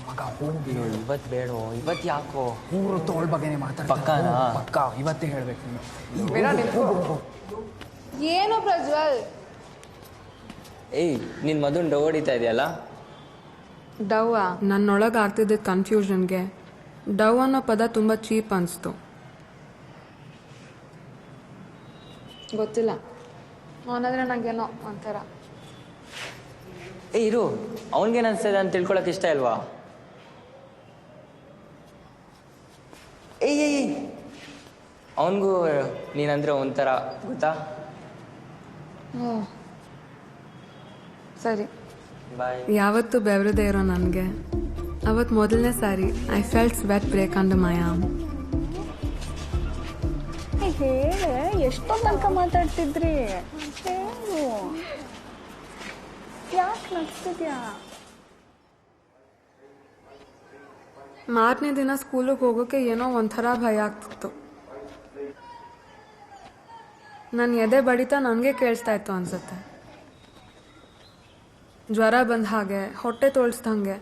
Speaker 2: ಮಗ ಹೋಗ್ಬಿಡು, ಇವತ್ತು ಬೇಡ, ಇವತ್ತು ಯಾಕೋ
Speaker 12: ಊರು ತೋಳ್ ಬಗ್ಗೆನೇ
Speaker 2: ಪಕ್ಕಾನಾ?
Speaker 12: ಪಕ್ಕ ಇವತ್ತೇ ಹೇಳ್ಬೇಕು ನೀನು.
Speaker 11: ಏನು ಪ್ರಜ್ವಲ್?
Speaker 2: ಏಯ್, ನಿನ್ ಮದುವೆ ಡವ್ ಹೊಡಿತಾ ಇದೆಯಲ್ಲ?
Speaker 7: ಡವ್ ನನ್ನೊಳಗೆ ಆಗ್ತಿದ್ದ ಕನ್ಫ್ಯೂಷನ್ಗೆ ಡವ್ ಅನ್ನೋ ಪದ ತುಂಬ ಚೀಪ್ ಅನಿಸ್ತು. ಗೊತ್ತಿಲ್ಲ, ಅವನಾದ್ರೆ ನಂಗೇನೋ ಒಂಥರ.
Speaker 2: ಏ ಇರು, ಅವನಿಗೇನು ಅನ್ಸ್ತದೆ ಅಂತ ತಿಳ್ಕೊಳಕ್ ಇಷ್ಟ ಇಲ್ವಾ? ಏಯ್ ಅವನಿಗೂ ನೀನಂದ್ರೆ ಒಂಥರ ಗೊತ್ತಾ?
Speaker 7: ಸರಿ
Speaker 2: ಬಾಯ್.
Speaker 7: ಯಾವತ್ತೂ ಬೆವರದೇ ಇರೋ ನನಗೆ ಅವತ್ತು ಮೊದಲನೇ ಸಾರಿ I felt sweat break under my arm.
Speaker 11: ಹೇಳೆ, ಎಷ್ಟೊಂದು ತನಕ ಮಾತಾಡ್ತಿದ್ರಿ? ಹೇಳು, ಯಾಕೆ ನಗ್ತಿದ್ಯಾ?
Speaker 7: ಮಾರನೇ ದಿನ ಸ್ಕೂಲಿಗೆ ಹೋಗೋಕೆ ಏನೋ ಒಂಥರ ಭಯ ಆಗ್ತಿತ್ತು. ನನ್ನ ಎದೆ ಬಡಿತ ನನಗೆ ಕೇಳಿಸ್ತಾ ಇತ್ತು ಅನ್ಸುತ್ತೆ. ಜ್ವರ ಬಂದ ಹಾಗೆ, ಹೊಟ್ಟೆ ತೋಳಿಸ್ದಂಗೆ,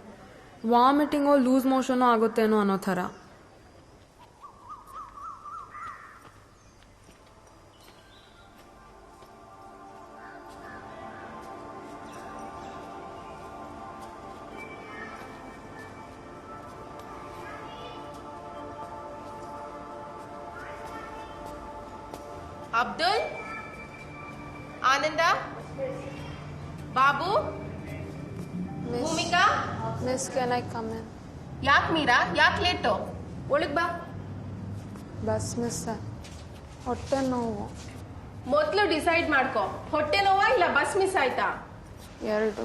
Speaker 7: ವಾಮಿಟಿಂಗೋ ಲೂಸ್ ಮೋಷನೋ ಆಗುತ್ತೇನೋ ಅನ್ನೋ ಥರ.
Speaker 13: Abdul, Ananda, Babu, Bhoomika.
Speaker 7: Miss can I come in?
Speaker 13: ಯಾಕೆ ಮೀರಾ, ಯಾಕೆ ಲೇಟು? ಒಳಗ್ ಬಾ.
Speaker 7: ಬಸ್ ಮಿಸ್, ಹೊಟ್ಟೆ ನೋವು.
Speaker 13: ಮೊದಲು ಡಿಸೈಡ್ ಮಾಡ್ಕೊ, ಹೊಟ್ಟೆ ನೋವಾ ಇಲ್ಲ ಬಸ್ ಮಿಸ್ ಆಯ್ತಾ?
Speaker 7: ಎರಡು.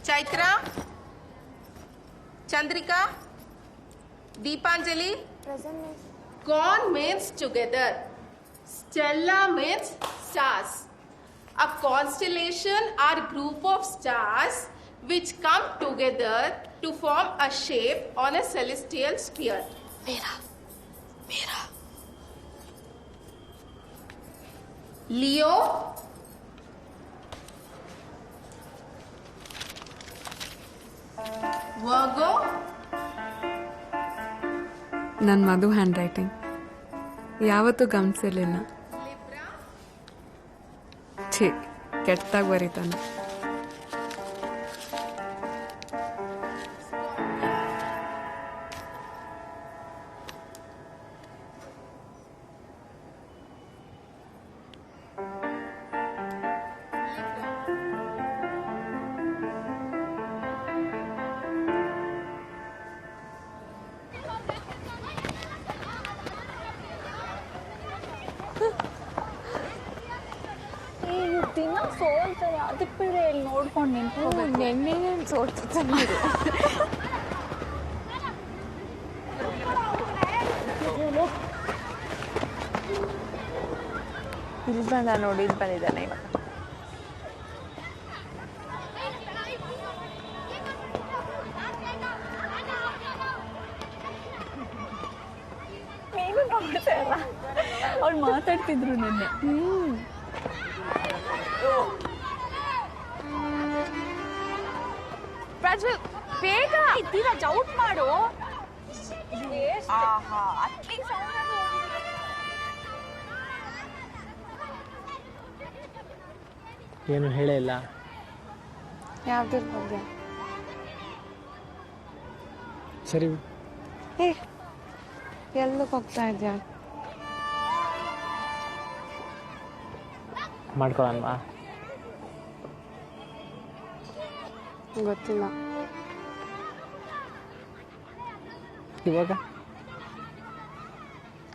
Speaker 13: Chaitra, Chandrika, Deepanjali. Gone means together. Stella means stars. A constellation are group of stars which come together to form a shape on a celestial sphere. Mera. Leo, Virgo.
Speaker 7: ನನ್ನ ಮಧು hand writing ಯಾವತ್ತೂ ಗಮನಿಸಿರ್ಲಿಲ್ಲ. ಛೀ, ಕೆಟ್ಟಾಗಿ ಬರೀತಾನೆ.
Speaker 11: ದಿನ ಸೋಲ್ತಾರೆ, ಅದಕ್ಕೆ ಬಿಡ್ರೆ ಇಲ್ಲಿ ನೋಡ್ಕೊಂಡು ನಿಂತ್ಕೋಬೇಕು. ನೆನ್ನೆ ಸೋಲ್ತಿರ್ತಾರೆ. ಇಲ್ಲಿ ಬಂದ ನೋಡಿ, ಇಲ್ಲಿ ಬಂದಿದ್ದಾನೆ ಇವಾಗ. ನೀನು ನೋಡ್ತಾ ಇಲ್ಲ, ಅವ್ಳು ಮಾತಾಡ್ತಿದ್ರು ನಿನ್ನೆ. ಪ್ರಜ್ವಲ್, ಬೇಗ ಧೀರಜ್ ಔಟ್ ಮಾಡು.
Speaker 3: ಏನು ಹೇಳೇ ಇಲ್ಲ.
Speaker 7: ಯಾವ್ದ್ರ ಬಗ್ಗೆ?
Speaker 3: ಸರಿ,
Speaker 7: ಎಲ್ಲಕ್ಕೆ ಹೋಗ್ತಾ ಇದ್ಯಾ?
Speaker 3: ಮಾಡ್ಕೊಳಲ್ವಾ?
Speaker 7: ಗೊತ್ತಿಲ್ಲ.
Speaker 3: ಇವಾಗ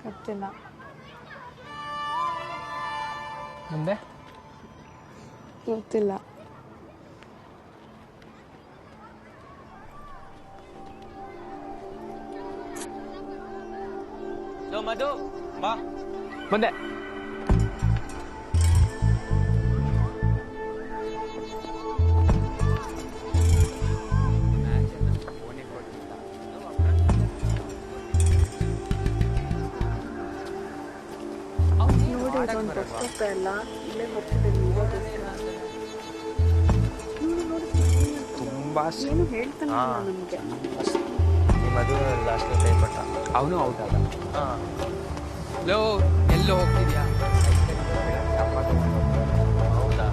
Speaker 7: ಗೊತ್ತಿಲ್ಲ.
Speaker 3: ಮುಂದೆ
Speaker 7: ಗೊತ್ತಿಲ್ಲ.
Speaker 3: ಮಧು ಬಾ ಮುಂದೆ.
Speaker 14: ತುಂಬಾ
Speaker 7: ಏನು ಹೇಳ್ತಾನೆ ನಮಗೆ.
Speaker 14: ಮದುವೆ ಲಾಸ್ಟ್ ಟೈಮ್ ಪಟ್ಟ ಅವನು ಔಟ್ ಆದ.
Speaker 10: ಲೋ ಎಲ್ಲೋ ಹೋಗ್ತಿದ್ಯಾ?
Speaker 14: ಹೌದಾ?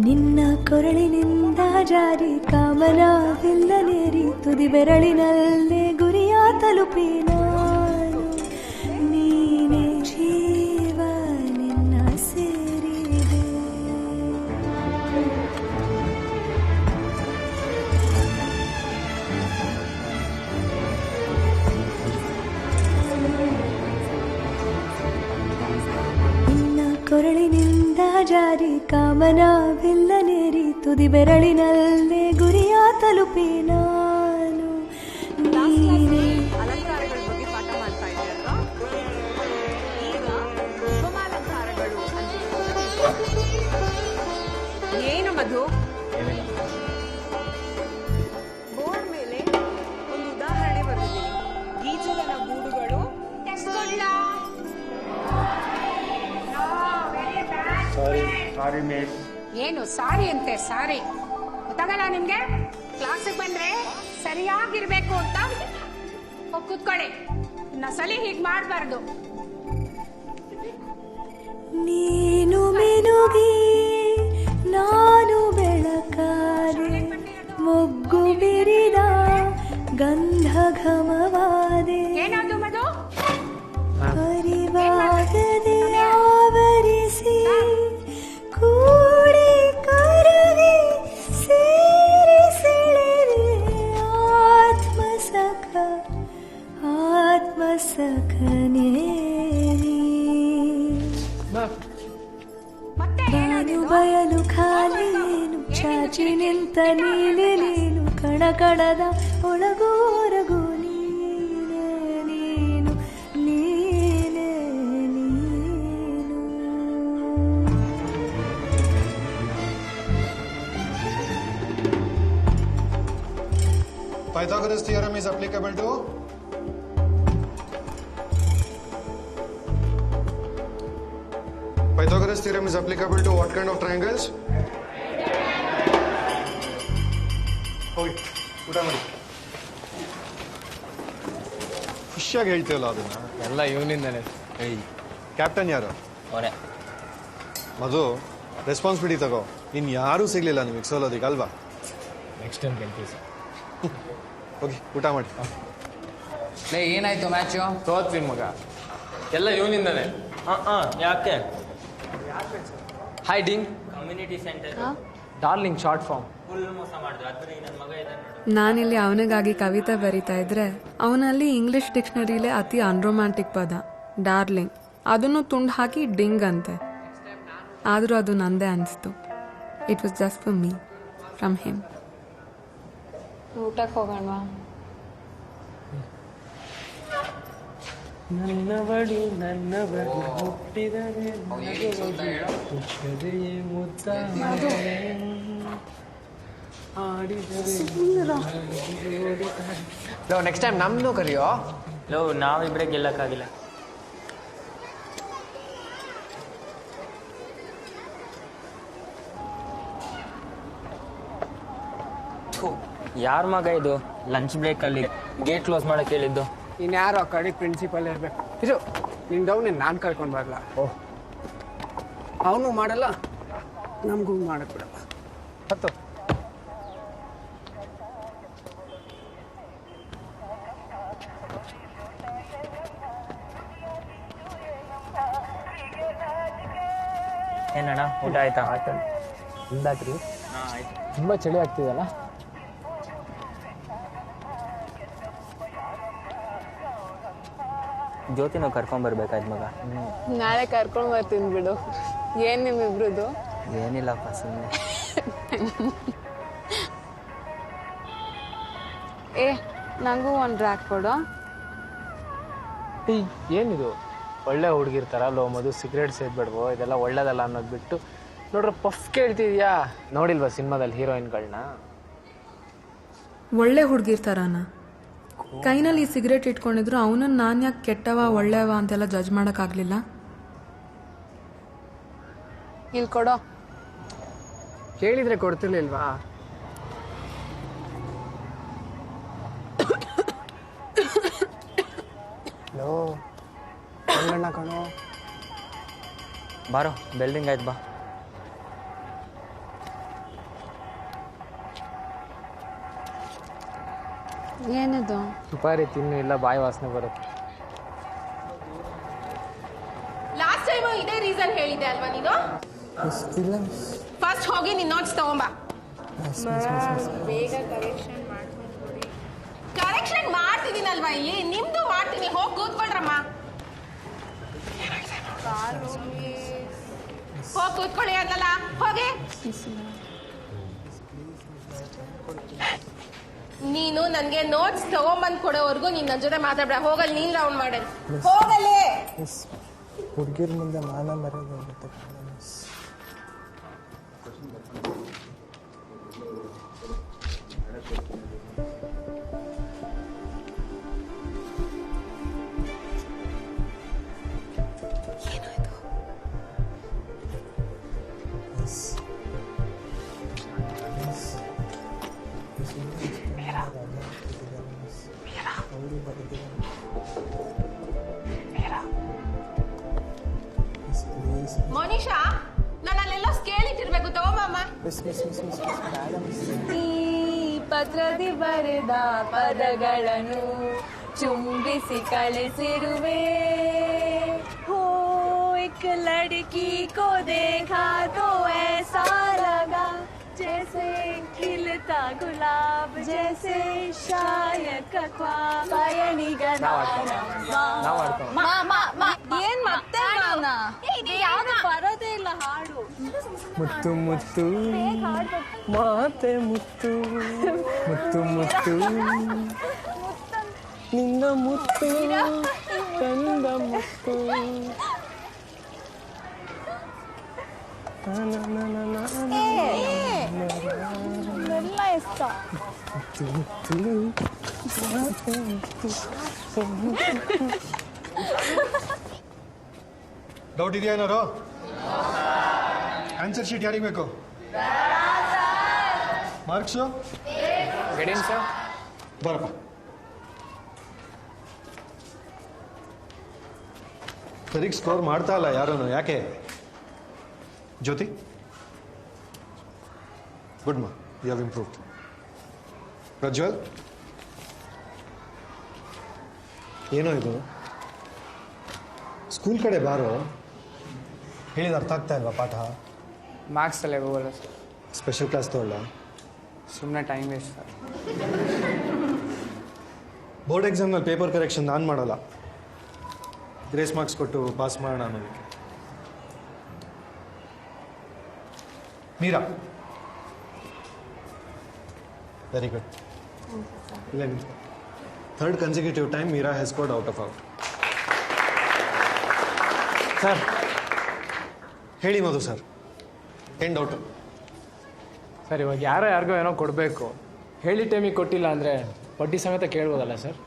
Speaker 15: ನಿನ್ನ ಕೊರಳಿನಿಂದ ಜಾರಿ ಕಾಮನವಿಲ್ಲನೇರಿ ತುದಿ ಬೆರಳಿನಲ್ಲೇ ಗುರಿಯ ತಲುಪಿ ನಾನು ನೀನೇ ಜೀವ ನಿನ್ನ ಸೇರಿದೆ. ನಿನ್ನ ಕೊರಳಿನಿಂದ ಜಾರಿ ಕಾಮನವಿಲ್ಲನೇರಿ ತುದಿ ಬೆರಳಿನಲ್ಲೇ ಗುರಿಯ ತಲುಪಿ ನಾನು ನೀನೇ.
Speaker 1: ಅಲಂಕಾರಗಳ ಬಗ್ಗೆ ಪಾಠ ಮಾಡ್ತಾ ಇದ್ದೀರಲ್ವಾ? ಈಗ ಉಪಮಾಲಂಕಾರಗಳು ಅಂತ ಏನು ಮಧು?
Speaker 16: Sorry miss.
Speaker 17: ಏನು ಸಾರಿ ಅಂತೆ ಸಾರಿ ಗೊತ್ತಾಗಲ್ಲ ನಿಮ್ಗೆ? ಕ್ಲಾಸಿಗೆ ಬಂದ್ರೆ ಸರಿಯಾಗಿರ್ಬೇಕು ಅಂತ ಹೋಗ್ ಕೂತ್ಕೊಳ್ಳಿ. ಸಲಿ ಹೀಗ್ ಮಾಡ್ಬಾರ್ದು.
Speaker 15: ನೀನು ಮಿನುಗಿ ನಾನು ಬೆಳಕಾದೆ, ಮೊಗ್ಗು ಬಿರಿದ ಗಂಧ ಘಮವಾದೆ,
Speaker 17: ಏನದು ಮಧು?
Speaker 15: ಪರಿವಾಗದೆ ಆವರಿಸಿ ಕೂಡಿ ಕರಗಿ ಸೇರಿ ಸೆಳೆದೆ ಆತ್ಮಸಖನೇ ನಾನು ಬಯಲು ಖಾಲಿಯೇನು ಚಾಚಿ ನಿಂತ ನೀನು ಕಣಕಣದ ಒಳಗು ಹೊರಗು ನೀನೇ ನೀನು ನೀನೇ ನೀನು.
Speaker 6: Pythagoras theorem is applicable to Pythagoras theorem is applicable to what kind of triangles? ಹೋಗಿ ಊಟ ಮಾಡಿ. ಖುಷಿಯಾಗಿ ಹೇಳ್ತೀವಲ್ಲ ಅದನ್ನ.
Speaker 3: ಎಲ್ಲ ಇವನಿಂದಾನೆ.
Speaker 6: ಕ್ಯಾಪ್ಟನ್ ಯಾರು?
Speaker 3: ಅವನೇ.
Speaker 6: ಮಧು, ರೆಸ್ಪಾನ್ಸಿಬಿಲಿಟಿ ತಗೋ. ಇನ್ ಯಾರೂ ಸಿಗ್ಲಿಲ್ಲ ನಿಮಗೆ ಸೋಲೋದಿಕ್ಕೆ ಅಲ್ವಾ?
Speaker 3: ನೆಕ್ಸ್ಟ್ ಟೈಮ್ ಗೆಲ್ತೀವಿ ಸರ್.
Speaker 6: ಹೋಗಿ ಊಟ ಮಾಡಿ.
Speaker 12: ಏನಾಯ್ತು ಮ್ಯಾಚು?
Speaker 3: ತೋತ್ವಿ ಮಗ. ಎಲ್ಲ ಇವನಿಂದಾನೆ.
Speaker 14: ಯಾಕೆ?
Speaker 3: ಹಾಯ್ ಡಿಂಗ್.
Speaker 14: Community center
Speaker 3: darling short form.
Speaker 14: Full ಮೋಸ ಮಾಡಿದ್ರು. ಅದ್ರ ನನ್ನ ಮಗ ಇದ್ದಾನೆ.
Speaker 7: ನಾನಿಲ್ಲಿ ಅವನಿಗಾಗಿ ಕವಿತೆ ಬರಿತಾ ಇದ್ರೆ ಅವನಲ್ಲಿ ಇಂಗ್ಲಿಷ್ ಡಿಕ್ಷನರಿಲೇ ಅತಿ ಅನ್ರೊಮ್ಯಾಂಟಿಕ್ ಪದ ಡಾರ್ಲಿಂಗ್, ಅದನ್ನು ತುಂಡು ಹಾಕಿ ಡಿಂಗ್ ಅಂತೆ. ಆದರೂ ಅದು ನಂದೇ ಅನಿಸ್ತು. It was just for me from him. ಊಟಕ್ಕೆ ಹೋಗೋಣವಾ?
Speaker 3: ನನ್ನವಳು ಹುಟ್ಟಿದರೆ ನೆಕ್ಸ್ಟ್ ಟೈಮ್ ನಮ್ದು ಕರಿಯೋ.
Speaker 14: ನಾವಿಬ್ರೆ ಗೆಲ್ಲಕ್ಕಾಗಿಲ್ಲ. ಯಾರ ಮಗ ಇದು ಲಂಚ್ ಬ್ರೇಕ್ ಅಲ್ಲಿ ಗೇಟ್ ಕ್ಲೋಸ್ ಮಾಡಕ್ ಹೇಳಿದ್ದು?
Speaker 12: ಇನ್ಯಾರು ಆ ಕಡೆ ಪ್ರಿನ್ಸಿಪಲ್ ಇರ್ಬೇಕು. ಇದು ನಿನ್ ಡೌನ್ ನಾನು ಕರ್ಕೊಂಡು ಬರಲ್ಲ. ಓಹ್, ಅವನು ಮಾಡಲ್ಲ, ನಮಗೂ ಮಾಡಕ್ ಬಿಡಲ್ಲ. ಹತ್ತು
Speaker 14: ಏನಣ್ಣ ಊಟ ಆಯ್ತಾ?
Speaker 3: ಆಯ್ತು. ನಿಮ್ದಾಯ್ತು?
Speaker 14: ಆಯ್ತು.
Speaker 3: ತುಂಬ ಚಳಿ ಆಗ್ತಿದೆಯಲ್ಲ?
Speaker 14: ಜ್ಯೋತಿನೂ ಕರ್ಕೊಂಬರ್ಬೇಕಾಯ್ತು ಮಗ.
Speaker 7: ನಾಳೆ ಕರ್ಕೊಂಡು ಬರ್ತೀನಿ ಬಿಡು. ಏನ್ ನಿಮ್ಮಿಬ್ರದ್ದು?
Speaker 14: ಏನಿಲ್ಲಪ್ಪ ಸುಮ್ಮನೆ.
Speaker 7: ಏ ನಂಗೂ ಒಂದು ರ್ಯಾಕ್ ಕೊಡು.
Speaker 3: ಏನಿದು ಒಳ್ಳೆ ಹುಡುಗಿರ್ತಾರ ಲೋ ಮಧು, ಸಿಗರೇಟ್ ಸೇದ್ಬೇಡ್ವೋ, ಇದೆಲ್ಲ ಒಳ್ಳೇದಲ್ಲ ಅನ್ನೋದು ಬಿಟ್ಟು ನೋಡ್ರ ಪಫ್ ಕೇಳ್ತಿದ್ಯಾ? ನೋಡಿಲ್ವಾ ಸಿನಿಮಾದಲ್ಲಿ ಹೀರೋಯಿನ್ಗಳನ್ನ?
Speaker 7: ಒಳ್ಳೆ ಹುಡುಗಿರ್ತಾರನ ಕೈನಲ್ಲಿ ಸಿಗರೇಟ್ ಇಟ್ಕೊಂಡಿದ್ರು ಅವನನ್ನ ನಾನು ಯಾಕೆ ಕೆಟ್ಟವ ಒಳ್ಳೆವ ಅಂತೆಲ್ಲ ಜಡ್ಜ್ ಮಾಡೋಕ್ಕಾಗಲಿಲ್ಲ? ಇಲ್ಲಿ ಕೊಡೋ.
Speaker 12: ಕೇಳಿದ್ರೆ ಕೊಡ್ತಿರ್ಲಿಲ್ವಾ? ಲೋ ಕಣ್ಣಣ್ಣ ಕಣೋ.
Speaker 14: ಬಾರೋ ಬೆಲ್ಡಿಂಗ್ ಆಯ್ತು ಬಾ.
Speaker 7: ಏನಿದು?
Speaker 3: ಸುಪಾರಿ ತಿನ್ನು, ಇಲ್ಲ ಬಾಯಿ ವಾಸನೆ ಬರುತ್ತೆ.
Speaker 13: ಲಾಸ್ಟ್ ಟೈಮ್ ಇದೇ ರೀಸನ್ ಹೇಳಿದೆ ಅಲ್ವಾ ನೀನು? ಫಸ್ಟ್ ಹೋಗಿ ನಿನ್ನ ನೋಟ್ಸ್ ತಗೊಂಬಾ. ಬೇಗ ಕರೆಕ್ಷನ್ ಮಾಡ್ಕೊಂಡು ಕರೆಕ್ಷನ್ ಮಾಡ್ತಿದ್ದೀನಲ್ವಾ ಇಲ್ಲಿ, ನಿಮ್ದು ಮಾಡ್ತೀನಿ. ಹೋಗಿ ಕೂತ್ಕೊಳ್ರಮ್ಮ. ಹೋಗಿ ಕೂತ್ಕೊಳ್ಳಿ ಅನ್ನಲ್ಲ, ಹೋಗಿ. ನೀನು ನನಗೆ ನೋಟ್ಸ್ ತಗೊಂಬಂದ್ ಕೊಡೋವರೆಗೂ ನೀನ್ ನನ್ನ ಜೊತೆ ಮಾತಾಡ್ಬೇಡ. ಹೋಗಲ್ಲಿ ನೀನ್ ರೌಂಡ್ ಮಾಡಲ್, ಹೋಗಲ್ಲೇ.
Speaker 12: ಹುಡುಗಿರ ಮುಂದೆ ಮಾನ ಮರ್ಯಾದೆ.
Speaker 13: ಮೋನಿಶಾ ನಾನಲ್ಲೆಲ್ಲ ಸ್ಕೇಲ್ ಇಟ್ಟಿರ್ಬೇಕು ತಗೋಮ್ಮ.
Speaker 15: ಈ ಪತ್ರದಿ ಬರೆದ ಪದಗಳನ್ನು ಚುಂಬಿಸಿ ಕಳಿಸಿರುವೆ. ಹೋ एक लड़की को देखा तो ऐसा लगा जैसे खिलता गुलाब जैसे शायद का ख्वाब ಪಯಣಿಗನ
Speaker 1: ಏನ್ ಮತ್ತೆ
Speaker 15: ಯಾವ್ದು ಬರೋದೇ ಇಲ್ಲ ಹಾಡು.
Speaker 3: ಮುತ್ತು ಮುತ್ತು ಮಾತೆ ಮುತ್ತು ಮುತ್ತು ಮುತ್ತು ನಿನ್ನ ಮುತ್ತು ಚಂದ ಮುತ್ತು
Speaker 11: ಎಲ್ಲ ಇಷ್ಟ.
Speaker 6: ಡೌಟ್ ಇದೆಯಾ ಏನಾರು? ಆನ್ಸರ್ ಶೀಟ್ ಯಾರಿಗೆ ಬೇಕು? Marks
Speaker 3: guidance sir.
Speaker 6: ಬರಪ್ಪ. ಸರಿಗೆ ಸ್ಕೋರ್ ಮಾಡ್ತಾ ಇಲ್ಲ ಯಾರೂ. ಯಾಕೆ? ಜ್ಯೋತಿ, ಗುಡ್ ಮಾ, ಯು ಹ್ಯಾವ್ ಇಂಪ್ರೂವ್ಡ್. ಪ್ರಜ್ವಲ್, ಏನೋ ಇದು? ಸ್ಕೂಲ್ ಕಡೆ ಬಾರೋ. ಹೇಳಿದ ಅರ್ಥ ಆಗ್ತಾ ಇಲ್ವಾ ಪಾಠ?
Speaker 12: ಮಾರ್ಕ್ಸ್ ಅಲ್ಲೇ ಹೋಗಲ್ಲ ಸರ್.
Speaker 6: ಸ್ಪೆಷಲ್ ಕ್ಲಾಸ್ ತಗೊಳ್ಳ?
Speaker 12: ಸುಮ್ಮನೆ ಟೈಮ್ ವೇಸ್ಟ್ ಸರ್.
Speaker 6: ಬೋರ್ಡ್ ಎಕ್ಸಾಮ್ನಲ್ಲಿ ಪೇಪರ್ ಕರೆಕ್ಷನ್ ನಾನು ಮಾಡಲ್ಲ. ಗ್ರೇಸ್ ಮಾರ್ಕ್ಸ್ ಕೊಟ್ಟು ಪಾಸ್ ಮಾಡೋಣ ಅನ್ನೋದಕ್ಕೆ. Meera, very good. ಇಲ್ಲ, third consecutive time Meera has scored out of out. Sir ಹೇಳಿ ಮಧು ಸರ್, ಏನು ಡೌಟು?
Speaker 3: ಸರ್ ಇವಾಗ ಯಾರಿಗೋ ಏನೋ ಕೊಡಬೇಕು, ಹೇಳಿ ಟೈಮಿಗೆ ಕೊಟ್ಟಿಲ್ಲ ಅಂದರೆ ಬಡ್ಡಿ ಸಮೇತ ಕೇಳ್ಬೋದಲ್ಲ ಸರ್?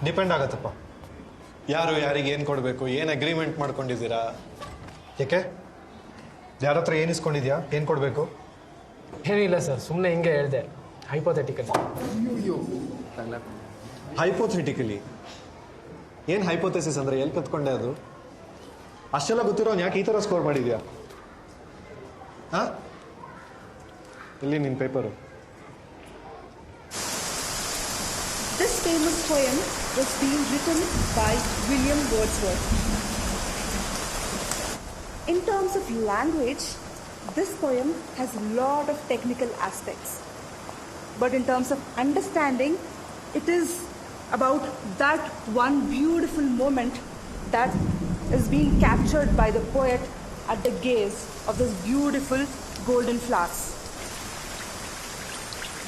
Speaker 6: ಡಿಪೆಂಡ್ ಆಗತ್ತಪ್ಪ, ಯಾರು ಯಾರಿಗೆ ಏನು ಕೊಡಬೇಕು, ಏನು ಅಗ್ರಿಮೆಂಟ್ ಮಾಡ್ಕೊಂಡಿದ್ದೀರಾ. ಯಾಕೆ ಯಾರ ಹತ್ರ ಏನು ಇಸ್ಕೊಂಡಿದ್ಯಾ, ಏನು ಕೊಡಬೇಕು?
Speaker 3: ಏನಿಲ್ಲ ಸರ್, ಸುಮ್ಮನೆ ಹಿಂಗೆ ಹೇಳಿದೆ, ಹೈಪೋಥೆಟಿಕಲ್.
Speaker 6: ಹೈಪೋಥೆಟಿಕಲಿ ಏನು ಹೈಪೋಥೆಸಿಸ್ ಅಂದರೆ ಎಲ್ಲಿ ಕತ್ಕೊಂಡೆ ಅದು? ಅಷ್ಟೆಲ್ಲ ಗೊತ್ತಿರೋ ಯಾಕೆ ಈ ಥರ ಸ್ಕೋರ್ ಮಾಡಿದ್ಯಾ? ಹಾಂ, ಇಲ್ಲಿ ನಿನ್ನ paper.
Speaker 16: This famous poem was being written by William Wordsworth. In terms of language, this poem has a lot of technical aspects. But in terms of understanding, it is about that one beautiful moment that is being captured by the poet at the gaze of those beautiful golden flowers.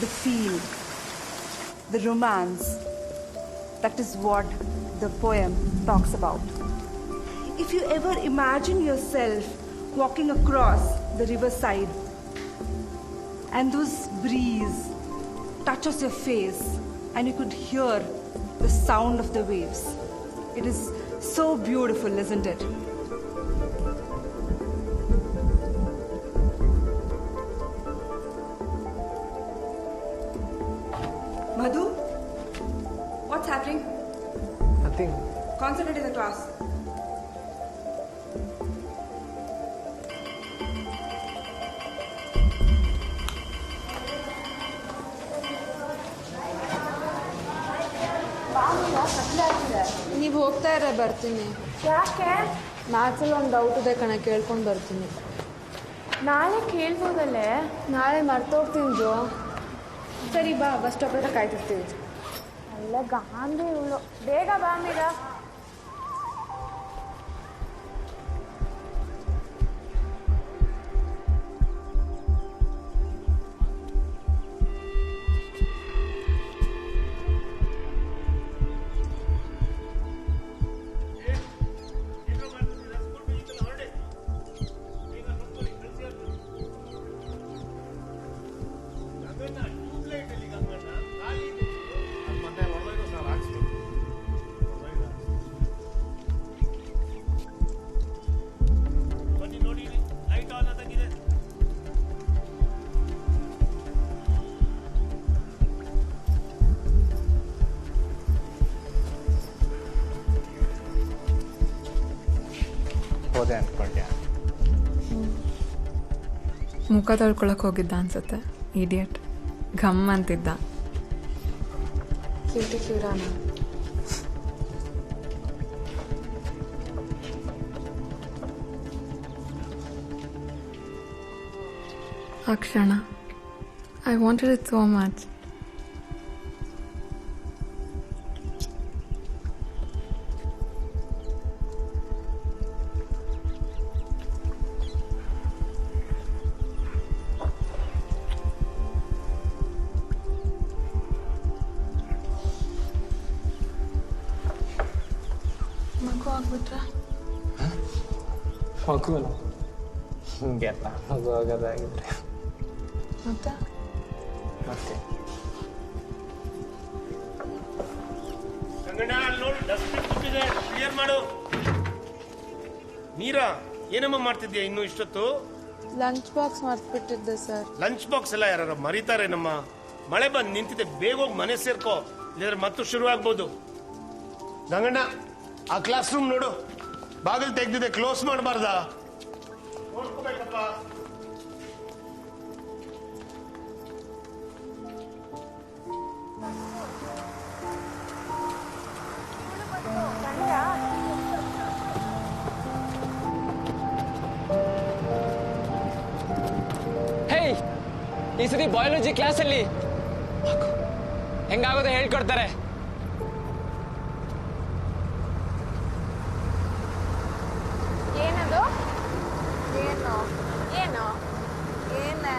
Speaker 16: The feel, the romance, that is what the poem talks about. If you ever imagine yourself walking across the riverside and those breeze touches your face and you could hear the sound of the waves, it is so beautiful, isn't it? Madhu, what's happening?
Speaker 3: Nothing.
Speaker 16: Concentrate in the class.
Speaker 7: ನೀವು ಹೋಗ್ತಾ ಇರ, ಬರ್ತೀನಿ.
Speaker 11: ಯಾಕೆ?
Speaker 7: ಮ್ಯಾಥ್ಸಲ್ಲಿ ಒಂದು doubt ಇದೆ ಕಣ, ಕೇಳ್ಕೊಂಡು ಬರ್ತೀನಿ.
Speaker 11: ನಾಳೆ ಕೇಳ್ಬೋದಲ್ಲೇ?
Speaker 7: ನಾಳೆ ಮರ್ತೋಗ್ತೀನಿ ಜೋ.
Speaker 11: ಸರಿ ಬಾ, ಬಸ್ ಸ್ಟಾಪ್ ಹತ್ರ ಕಾಯ್ತಿರ್ತೀವಿ. ಅಲ್ಲ ಗಾಂಧಿ ಇವಳು, ಬೇಗ ಬಾ ಮೀರಾ.
Speaker 3: ಹೋದೆ ಅಂದ್ಕೊಂಡ್ಯಾ?
Speaker 7: ಮುಖ ತೊಳ್ಕೊಳಕ್ ಹೋಗಿದ್ದ ಅನ್ಸುತ್ತೆ. ಇಡಿಯಟ್ ಘಮ್ ಅಂತಿದ್ದ. ಕ್ಯೂಟಿ ಕ್ಯೂರಾನ. ಆ ಕ್ಷಣ I wanted it so much. ಮಗು ಆಗ್ಬಿಟ್ರೆ
Speaker 3: ಮಗು ಹಿಂಗೆಲ್ಲ ಮಗು ಆಗೋದಾಗಿದ್ರೆ
Speaker 7: ಮತ್ತೆ
Speaker 3: ಮತ್ತೆ
Speaker 18: ಗಂಗಣ್ಣ ಅಲ್ಲಿ ನೋಡು ಡಸ್ಟ್ಬಿನ್ ತುಂಬಿದೆ, ಕ್ಲಿಯರ್ ಮಾಡು. ಮೀರಾ ಏನಮ್ಮ ಮಾಡ್ತಿದ್ಯಾ ಇನ್ನು ಇಷ್ಟೊತ್ತು?
Speaker 15: ಲಂಚ್ ಬಾಕ್ಸ್ ಮರ್ತ್ಬಿಟ್ಟಿದ್ದೆ ಸರ್.
Speaker 18: ಲಂಚ್ ಬಾಕ್ಸ್ ಎಲ್ಲ ಯಾರು ಮರೀತಾರೆ ನಮ್ಮ. ಮಳೆ ಬಂದು ನಿಂತಿದೆ, ಬೇಗ ಹೋಗಿ ಮನೆ ಸೇರ್ಕೋ, ಇಲ್ಲಾಂದ್ರೆ ಮತ್ತೆ ಶುರು ಆಗ್ಬೋದು. ಗಂಗಣ್ಣ ಆ ಕ್ಲಾಸ್ ರೂಮ್ ನೋಡು, ಬಾಗಿಲು ತೆಗ್ದಿದೆ, ಕ್ಲೋಸ್ ಮಾಡಬಾರ್ದ? ನೋಡ್ಕೋಬೇಕಪ್ಪ.
Speaker 14: ಹೇ, ಈ ಸತಿ ಬಯಾಲಜಿ ಕ್ಲಾಸಲ್ಲಿ ಹೆಂಗಾಗೋದು ಹೇಳ್ಕೊಡ್ತಾರೆ.
Speaker 15: ಏನದು? ಏನು ಏನು ಏನೇ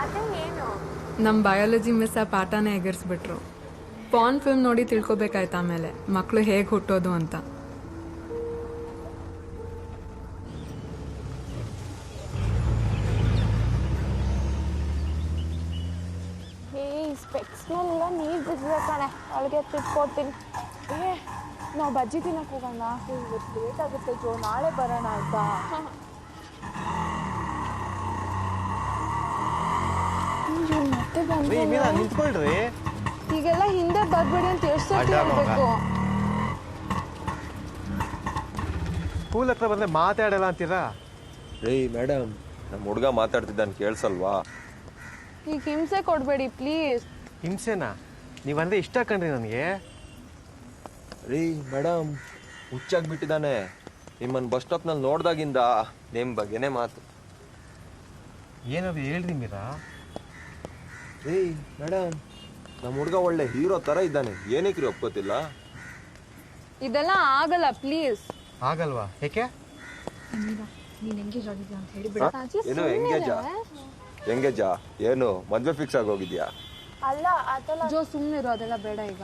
Speaker 15: ಅದೇ ಏನು?
Speaker 7: ನಮ್ಮ ಬಯಾಲಜಿ ಮಿಸ್ ಆ ಪಾಠನೇ ಎಗರ್ಸ್ಬಿಟ್ರು. ಪಾನ್ ಫಿಲ್ಮ್ ನೋಡಿ ತಿಳ್ಕೊಬೇಕಾಯ್ತು ಆಮೇಲೆ ಮಕ್ಕಳು ಹೇಗೆ ಹುಟ್ಟೋದು ಅಂತ.
Speaker 15: ಸ್ಪೆಕ್ಸ್ನೆಲ್ಲ ನೀರು ಬಿದ್ದಿದೆ ಕಣೆ, ಅವಳಿಗೆ ತಿಟ್ಕೊಡ್ತೀನಿ. ನಾವು ಬಜ್ಜಿ ತಿನ್ನಕ್ಕೆ ಹೋಗೋಣ. ಇವತ್ತು ಲೇಟ್ ಆಗುತ್ತೆ ಜೋ, ನಾಳೆ ಬರೋಣ ಆಯ್ತಾ? ಮತ್ತೆ
Speaker 6: ನಿಂತ್ಕೊಳ್ರಿ.
Speaker 15: ಈಗೆಲ್ಲ ಹಿಂದೆ ಬರ್ಬೇಡಿ ಅಂತ ಎಷ್ಟು ಸರ್ತಿ ಹೇಳ್ಬೇಕು?
Speaker 6: ಸ್ಕೂಲ್ ಹತ್ರ ಬಂದ್ರೆ ಮಾತಾಡಲ್ಲ ಅಂತೀರಾ?
Speaker 19: ರೀ ಮೇಡಮ್, ನಮ್ಮ ಹುಡುಗ ಮಾತಾಡ್ತಿದ್ದಾನೆ ಕೇಳಿಸಲ್ವಾ?
Speaker 15: ಈಗ ಹಿಂಸೆ ಕೊಡಬೇಡಿ ಪ್ಲೀಸ್.
Speaker 6: ಹಿಂಸೆನಾ? ನೀವಂದ್ರೆ ಇಷ್ಟ ಕಣ್ರಿ ನನಗೆ.
Speaker 19: ರೀ ಮೇಡಮ್, ಹುಚ್ಚಾಗ್ಬಿಟ್ಟಿದ್ದಾನೆ. ನಿಮ್ಮನ್ನು ಬಸ್ ಸ್ಟಾಪ್ನಲ್ಲಿ ನೋಡ್ದಾಗಿಂದ ನಿಮ್ಮ ಬಗ್ಗೆನೇ ಮಾತು.
Speaker 6: ಏನಾದ್ರು ಹೇಳ್ರಿ ಮೀರಾ.
Speaker 19: ರೀ ಮೇಡಮ್, ನಮ್ಮ ಹುಡುಗ ಒಳ್ಳೆ ಹೀರೋ ಥರ ಇದ್ದಾನೆ, ಏನಕ್ಕೆ ರೀ ಒಪ್ಕೋತಿಲ್ಲ?
Speaker 15: ಇದೆಲ್ಲ ಆಗಲ್ಲ ಪ್ಲೀಸ್.
Speaker 6: ಆಗಲ್ವಾ? ಏಕೆ?
Speaker 15: ನೀನ್ ಎಂಗೇಜ್ ಆಗಿದ್ಯಾ ಅಂತ ಹೇಳಿ
Speaker 19: ಏನು ಎಂಗೇಜಾ? ಏನು ಮದ್ವೆ ಫಿಕ್ಸ್ ಆಗೋಗಿದ್ಯಾ?
Speaker 15: ಅಲ್ಲ ಅದೆಲ್ಲ ಜೋ ಸುಮ್ಮನಿರು, ಅದೆಲ್ಲ ಬೇಡ ಈಗ.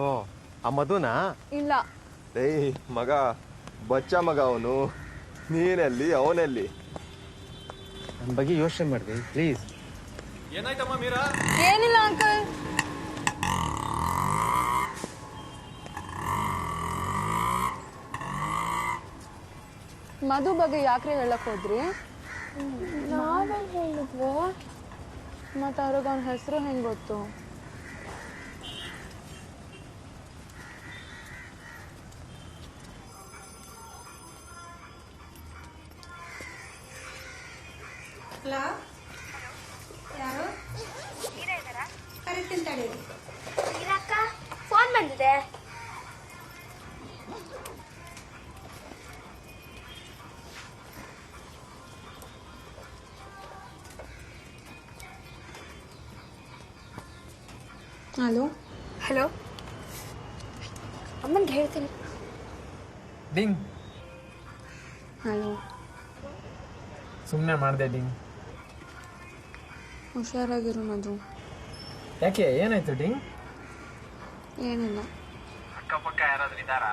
Speaker 6: ಓ, ಆ ಮಧುನಾ?
Speaker 15: ಇಲ್ಲ.
Speaker 19: ಏಯ್ ಮಗ, ಬಚ್ಚ ಮಗ ಅವನು. ನೀನೆಲ್ಲಿ ಅವನೆಲ್ಲಿ?
Speaker 6: ನನ್ನ ಬಗ್ಗೆ ಯೋಚನೆ ಮಾಡ್ರಿ ಪ್ಲೀಸ್.
Speaker 18: ಏನಾಯ್ತಮ್ಮ ಮೀರಾ?
Speaker 15: ಏನಿಲ್ಲ ಅಂಕಲ್. ಮಧು ಬಗ್ಗೆ ಯಾಕ್ರೆ ಹೇಳಕ್ ಹೋದ್ರಿ? ನಾವೇ ಹೇಳಿದ್ವಿ. ಮತ್ತೆ ಅವ್ರಿಗೆ ಅವನ ಹೆಸರು ಹೆಂಗ್ ಗೊತ್ತು?
Speaker 17: ಯಾರು ಕರೆಕ್ಟ್ ಅಂತ
Speaker 15: ಫೋನ್ ಬಂದಿದೆ.
Speaker 7: ಹಲೋ.
Speaker 15: ಹಲೋ, ಅಮ್ಮನ್ಗೆ ಹೇಳ್ತೀನಿ.
Speaker 3: ಡಿಂಗ್.
Speaker 7: ಹಲೋ.
Speaker 3: ಸುಮ್ಮನೆ ಮಾಡಿದೆ ಡಿಂಗ್.
Speaker 7: ಹುಷಾರಾಗಿರು ಮಧು.
Speaker 3: ಯಾಕೆ, ಏನಾಯ್ತು ಡಿಂಗ್?
Speaker 7: ಏನಿಲ್ಲ.
Speaker 3: ಅಕ್ಕಪಕ್ಕ ಯಾರಾದ್ರೂ ಇದ್ದಾರಾ?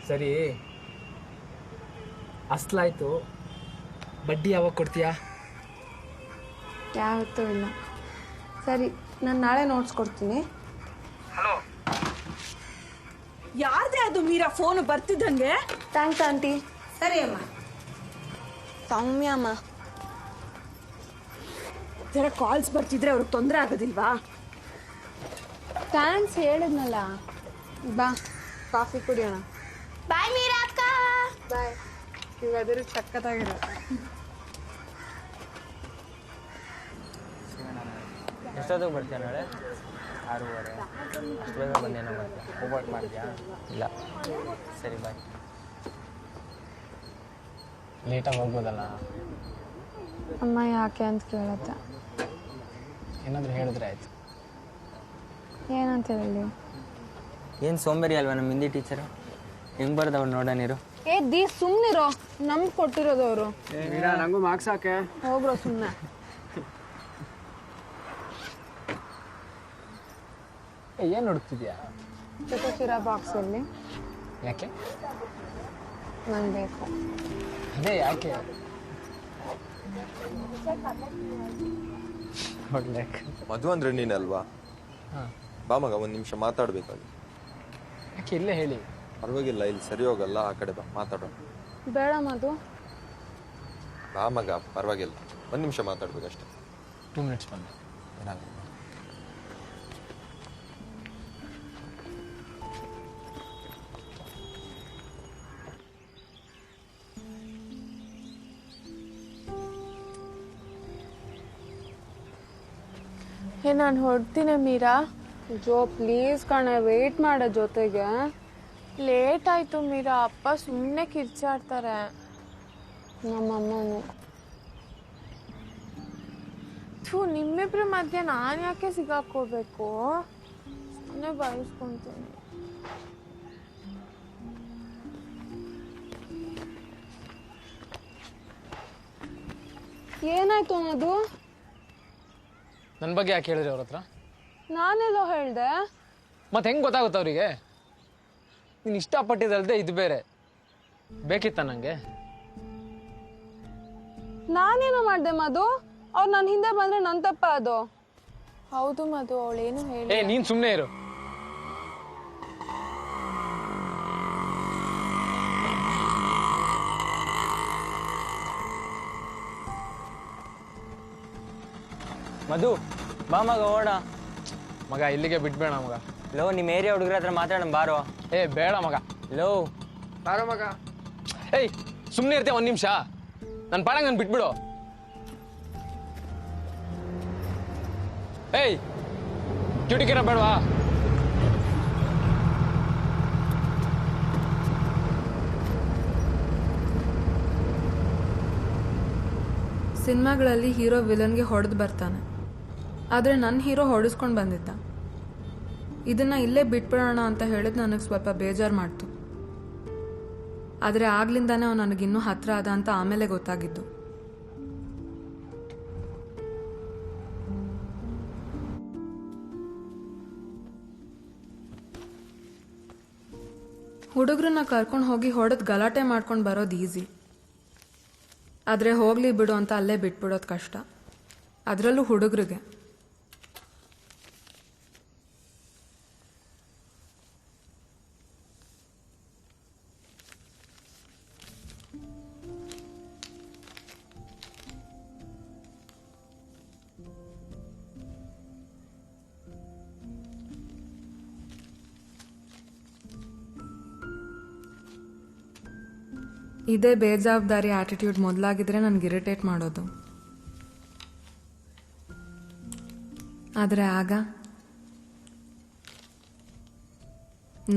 Speaker 3: ಸರಿ, ಅಸ್ಲಾಯ್ತು, ಬಡ್ಡಿ ಯಾವಾಗ ಕೊಡ್ತೀಯಾ?
Speaker 7: ಯಾವತ್ತೂ ಇಲ್ಲ. ಸರಿ, ನಾನು ನಾಳೆ ನೋಟ್ಸ್ ಕೊಡ್ತೀನಿ.
Speaker 3: ಹಲೋ.
Speaker 5: ಯಾರ್ದೇ ಅದು ಮೀರಾ ಫೋನ್ ಬರ್ತಿದ್ದಂಗೆ?
Speaker 7: Thanks aunty.
Speaker 5: ಸರಿ ಅಮ್ಮ.
Speaker 7: ಸೌಮ್ಯ ಅಮ್ಮ.
Speaker 5: ಜರ ಕಾಲ್ಸ್ ಬರ್ತಿದ್ರೆ ಅವ್ರಿಗೆ ತೊಂದರೆ ಆಗೋದಿಲ್ವಾ?
Speaker 7: ಥ್ಯಾಂಕ್ಸ್ ಹೇಳಿದ್ನಲ್ಲ. ಬಾ. ಕಾಫಿ ಕುಡಿಯೋಣ.
Speaker 15: ಬಾಯ್ ಮೀರಾ ಅಕ್ಕ.
Speaker 7: ಬಾಯ್. ಇವಾದ್ರೆ ಸಕ್ಕತ್ತಾಗಿರೋ.
Speaker 14: ಎಷ್ಟೊತ್ತಿಗೆ ಬರ್ತೀಯ ನಾಳೆ? 6:30. ಅಷ್ಟು ಬೇಗ ಬಂದೇನೋ ಬರ್ತೀಯ? ಹೋಮ್ವರ್ಕ್ ಮಾಡಿದ್ಯಾ? ಇಲ್ಲ. ಸರಿ ಬಾಯ್.
Speaker 3: ಲೇಟಾಗಿ ಹೋಗ್ಬೋದಲ್ಲ?
Speaker 7: ಅಮ್ಮ ಯಾಕೆ ಅಂತ ಕೇಳತ್ತೆ.
Speaker 3: ಏನಾದರೂ ಹೇಳಿದ್ರೆ ಆಯ್ತು.
Speaker 7: ಏನಂತ ಹೇಳಿ?
Speaker 14: ಏನು ಸೋಂಬೇರಿ ಅಲ್ವಾ ನಮ್ಮ ಹಿಂದಿ ಟೀಚರು? ಹೆಂಗೆ ಬರ್ದವ್ರು ನೋಡ ನೀರು?
Speaker 7: ಏ ದಿ ಸುಮ್ಮನಿರೋ, ನಮ್ಗೆ ಕೊಟ್ಟಿರೋದು ಅವರು.
Speaker 12: ನಂಗೂ ಮಾರ್ಕ್ಸ್ ಹಾಕೆ.
Speaker 7: ಹೋಗ್ರೋ ಸುಮ್ಮನೆ.
Speaker 3: ಏನು ಹುಡುಕ್ತಿದ್ಯಾ?
Speaker 7: ಚಿಕ್ಕ ಬಾಕ್ಸಲ್ಲಿ.
Speaker 3: ಯಾಕೆ?
Speaker 7: ನಂಗೆ ಬೇಕು.
Speaker 3: ಅದೇ ಯಾಕೆ?
Speaker 19: ಮಧು ಅಂದ್ರೆ ನೀನಲ್ವಾ? ಬಾ ಮಗ, ಒಂದು ನಿಮಿಷ ಮಾತಾಡ್ಬೇಕಾಗಿ.
Speaker 3: ಯಾಕೆ ಇಲ್ಲೇ ಹೇಳಿ?
Speaker 19: ಪರವಾಗಿಲ್ಲ, ಇಲ್ಲಿ ಸರಿ ಹೋಗಲ್ಲ, ಆ ಕಡೆ ಬಾ ಮಾತಾಡೋಣ.
Speaker 7: ಬೇಡ ಮಧು.
Speaker 19: ಬಾ ಮಗ, ಪರವಾಗಿಲ್ಲ, ಒಂದು ನಿಮಿಷ ಮಾತಾಡ್ಬೇಕಷ್ಟೆ.
Speaker 3: 2 ಮಿನಿಟ್ಸ್ ಬಂದೆ. ಏನಾಗಲ್ಲ.
Speaker 15: ನಾನು ಹೊರಡ್ತೀನಿ ಮೀರಾ.
Speaker 7: ಜೋ ಪ್ಲೀಸ್ ಕಣೆ, ವೇಟ್ ಮಾಡೋ ಜೊತೆಗೆ.
Speaker 15: ಲೇಟ್ ಆಯ್ತು ಮೀರಾ, ಅಪ್ಪ ಸುಮ್ಮನೆ ಕಿರ್ಚಾಡ್ತಾರೆ.
Speaker 7: ನಮ್ಮಮ್ಮನು.
Speaker 15: ನಿಮ್ಮಿಬ್ರ ಮಧ್ಯೆ ನಾನು ಯಾಕೆ ಸಿಗಾಕೋಬೇಕು? ಸುಮ್ಮನೆ ಬಯಸ್ಕೊಂತೀನಿ.
Speaker 7: ಏನಾಯ್ತು ಅನ್ನೋದು?
Speaker 3: ನನ್ನ ಬಗ್ಗೆ ಯಾಕೆ ಹೇಳಿದ್ರಿ ಅವ್ರ ಹತ್ರ?
Speaker 7: ನಾನೆಲ್ಲೋ ಹೇಳ್ದೆ.
Speaker 3: ಮತ್ತೆ ಹೆಂಗೆ ಗೊತ್ತಾಗುತ್ತೆ ಅವರಿಗೆ? ನೀನು ಇಷ್ಟಪಟ್ಟಿದ್ದಲ್ದೆ ಇದು ಬೇರೆ ಬೇಕಿತ್ತ ನನಗೆ?
Speaker 7: ನಾನೇನೋ ಮಾಡಿದೆ ಮಧು? ಅವ್ರು ನನ್ನ ಹಿಂದೆ ಬಂದ್ರೆ ನನ್ನ ತಪ್ಪ ಅದು?
Speaker 15: ಹೌದು ಮಧು, ಅವಳೇನು ಹೇಳಿ.
Speaker 3: ಏ ನೀನು ಸುಮ್ಮನೆ ಇರು.
Speaker 14: ಮಧು ಬಾ ಮಗ, ಓಡ
Speaker 3: ಮಗ. ಇಲ್ಲಿಗೆ ಬಿಟ್ಬೇಡ ಮಗ.
Speaker 14: ಲೋ, ನಿಮ್ಮ ಏರಿಯಾ ಹುಡುಗರ ಹತ್ರ ಮಾತಾಡೋಣ ಬಾರೋ.
Speaker 3: ಏ ಬೇಡ ಮಗ.
Speaker 14: ಲೋ
Speaker 12: ಬಾರೋ ಮಗ.
Speaker 3: ಏಯ್ ಸುಮ್ಮನೆ ಇರ್ತೀಯ ಒಂದು ನಿಮಿಷ? ನನ್ನ ಪಾಡಂಗೆ ನಾನು ಬಿಟ್ಬಿಡು. ಏಯ್ ಕ್ಯೂಟಿಕಿರ ಬೇಡವಾ?
Speaker 7: ಸಿನಿಮಾಗಳಲ್ಲಿ ಹೀರೋ ವಿಲನ್ಗೆ ಹೊಡೆದು ಬರ್ತಾನೆ, ಆದರೆ ನನ್ನ ಹೀರೋ ಹೊಡೆಸ್ಕೊಂಡು ಬಂದಿದ್ದ. ಇದನ್ನು ಇಲ್ಲೇ ಬಿಟ್ಬಿಡೋಣ ಅಂತ ಹೇಳಿದ್ ನನಗೆ ಸ್ವಲ್ಪ ಬೇಜಾರು ಮಾಡ್ತು. ಆದರೆ ಆಗ್ಲಿಂದಾನೇ ಅವನು ನನಗಿನ್ನೂ ಹತ್ರ ಆದ ಅಂತ ಆಮೇಲೆ ಗೊತ್ತಾಗಿದ್ದು. ಹುಡುಗರನ್ನ ಕರ್ಕೊಂಡು ಹೋಗಿ ಹೊಡೆದು ಗಲಾಟೆ ಮಾಡ್ಕೊಂಡು ಬರೋದು ಈಸಿ. ಆದರೆ ಹೋಗ್ಲಿ ಬಿಡು ಅಂತ ಅಲ್ಲೇ ಬಿಟ್ಬಿಡೋದು ಕಷ್ಟ, ಅದರಲ್ಲೂ ಹುಡುಗರಿಗೆ. ಇದೇ ಬೇಜವಾಬ್ದಾರಿ ಆಟಿಟ್ಯೂಡ್ ಮೊದಲಾಗಿದ್ರೆ ನನಗೆ ಇರಿಟೇಟ್ ಮಾಡೋದು. ಆದರೆ ಆಗ